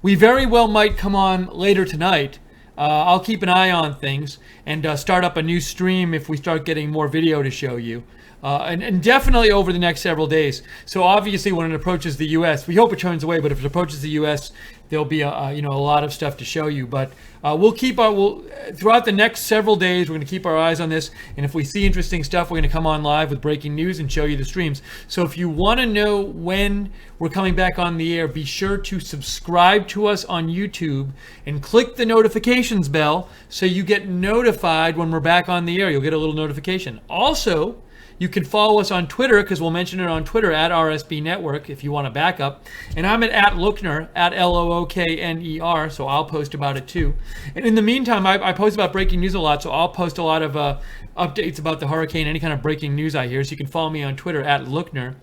we very well might come on later tonight. I'll keep an eye on things and start up a new stream if we start getting more video to show you. And definitely over the next several days. So obviously when it approaches the U.S., we hope it turns away, but if it approaches the U.S., there'll be a lot of stuff to show you. But we'll throughout the next several days, we're going to keep our eyes on this. And if we see interesting stuff, we're going to come on live with breaking news and show you the streams. So if you want to know when we're coming back on the air, be sure to subscribe to us on YouTube and click the notifications bell so you get notified when we're back on the air. You'll get a little notification. Also, you can follow us on Twitter, because we'll mention it on Twitter, at RSB Network, if you want a backup. And I'm at Lookner, at Lookner, so I'll post about it too. And in the meantime, I post about breaking news a lot, so I'll post a lot of updates about the hurricane, any kind of breaking news I hear. So you can follow me on Twitter, at Lookner.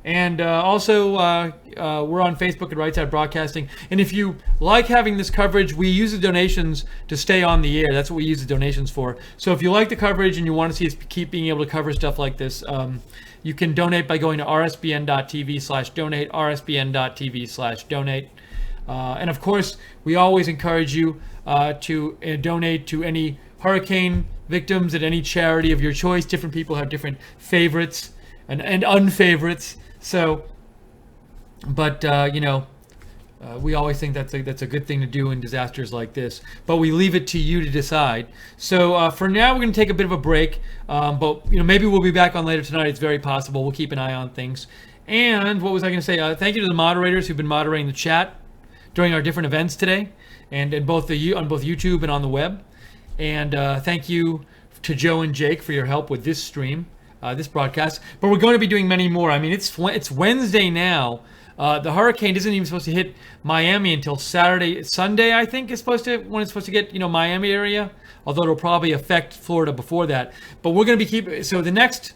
And also, we're on Facebook at Right Side Broadcasting. And if you like having this coverage, we use the donations to stay on the air. That's what we use the donations for. So if you like the coverage and you want to see us keep being able to cover stuff like this, you can donate by going to rsbn.tv/donate, rsbn.tv/donate. And of course, we always encourage you to donate to any hurricane victims at any charity of your choice. Different people have different favorites and unfavorites. So, but we always think that's a good thing to do in disasters like this. But we leave it to you to decide. So for now, we're going to take a bit of a break. But maybe we'll be back on later tonight. It's very possible. We'll keep an eye on things. And what was I going to say? Thank you to the moderators who've been moderating the chat during our different events today, and on both YouTube and on the web. And thank you to Joe and Jake for your help with this stream. This broadcast, but we're going to be doing many more. I mean, it's Wednesday now. The hurricane isn't even supposed to hit Miami until Sunday, I think, when it's supposed to get Miami area. Although it'll probably affect Florida before that. But we're going to be so the next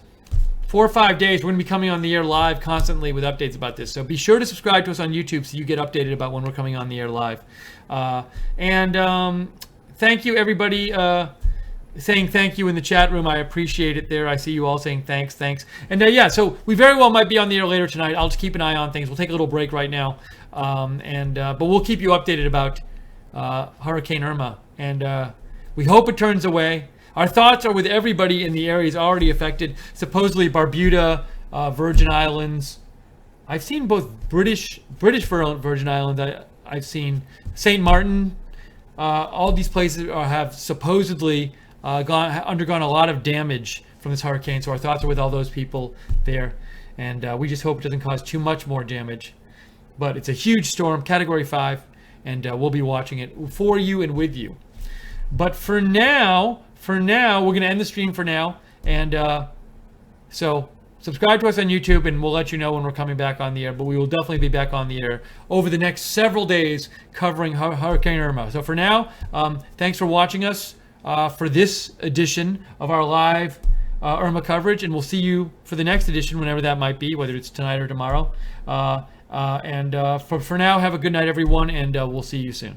4 or 5 days, we're going to be coming on the air live constantly with updates about this. So be sure to subscribe to us on YouTube so you get updated about when we're coming on the air live. And thank you, everybody. Saying thank you in the chat room. I appreciate it there. I see you all saying thanks. And so we very well might be on the air later tonight. I'll just keep an eye on things. We'll take a little break right now. But we'll keep you updated about Hurricane Irma. And we hope it turns away. Our thoughts are with everybody in the areas already affected. Supposedly Barbuda, Virgin Islands. I've seen both British Virgin Islands. I've seen St. Martin. All these places have supposedly undergone a lot of damage from this hurricane, so our thoughts are with all those people there, and we just hope it doesn't cause too much more damage. But it's a huge storm, Category 5, and we'll be watching it for you and with you. But for now, we're going to end the stream for now, and so subscribe to us on YouTube, and we'll let you know when we're coming back on the air. But we will definitely be back on the air over the next several days covering Hurricane Irma. So for now, thanks for watching us for this edition of our live Irma coverage, and we'll see you for the next edition, whenever that might be, whether it's tonight or tomorrow. For now, have a good night, everyone, and we'll see you soon.